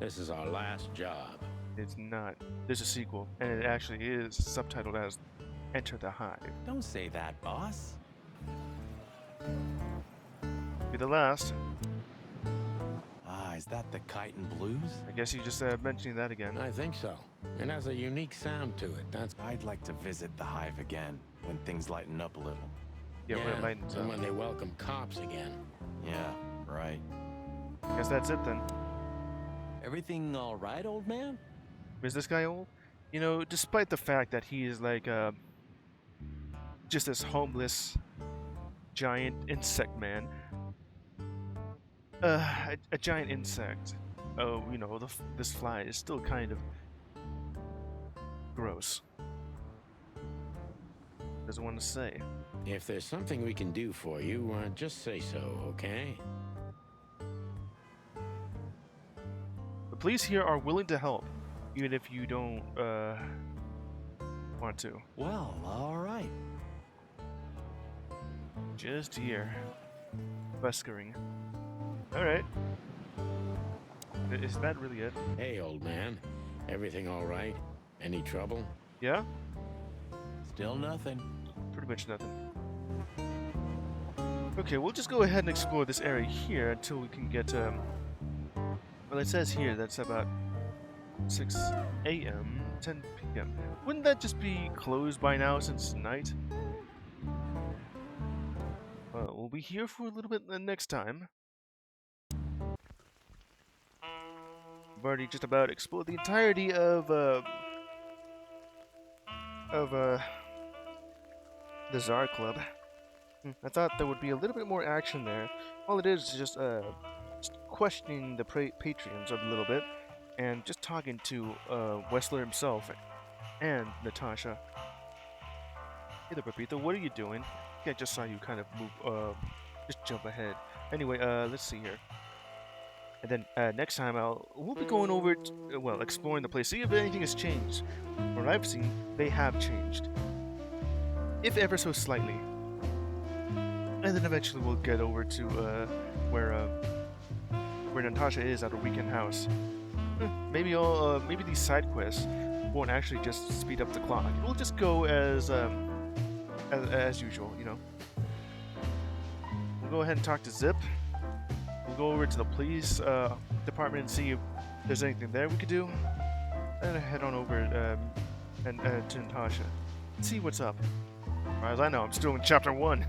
This is our last job. It's not. There's a sequel, and it actually is subtitled as Enter the Hive. Don't say that, boss. Be the last. Ah, is that the Kite and Blues? I guess you just mentioning that again. I think so. It has a unique sound to it. That's I'd like to visit the Hive again when things lighten up a little. Yeah, when it lightens and up. when they welcome cops again. Yeah, right. Guess that's it then. Everything all right, old man? Is this guy old? You know, despite the fact that he is like just this homeless giant insect man. A giant insect. Oh, you know, this fly is still kind of gross. Doesn't want to say. If there's something we can do for you, just say so, okay? The police here are willing to help, even if you don't want to. Well, all right. Just here. Buskering. Alright. Is that really it? Hey, old man. Everything all right? Any trouble? Yeah? Still nothing. Pretty much nothing. Okay, we'll just go ahead and explore this area here until we can get, well, it says here that's about 6 a.m., 10 p.m. Wouldn't that just be closed by now since it's night? Well, we'll be here for a little bit next time. I've already just about explored the entirety of, the Czar Club. I thought there would be a little bit more action there. All it is just questioning the patrons a little bit, and just talking to Wessler himself and Natasha. Hey there, Pepito, what are you doing? I think I just saw you kind of move, just jump ahead. Anyway, let's see here. And then next time we'll be going over, well, exploring the place, see if anything has changed. From what I've seen, they have changed, if ever so slightly. And then eventually we'll get over to where Natasha is at her weekend house. Maybe these side quests won't actually just speed up the clock. We'll just go as usual, you know. We'll go ahead and talk to Zip. We'll go over to the police department and see if there's anything there we could do. And head on over to Natasha and see what's up. As far as I know, I'm still in chapter 1.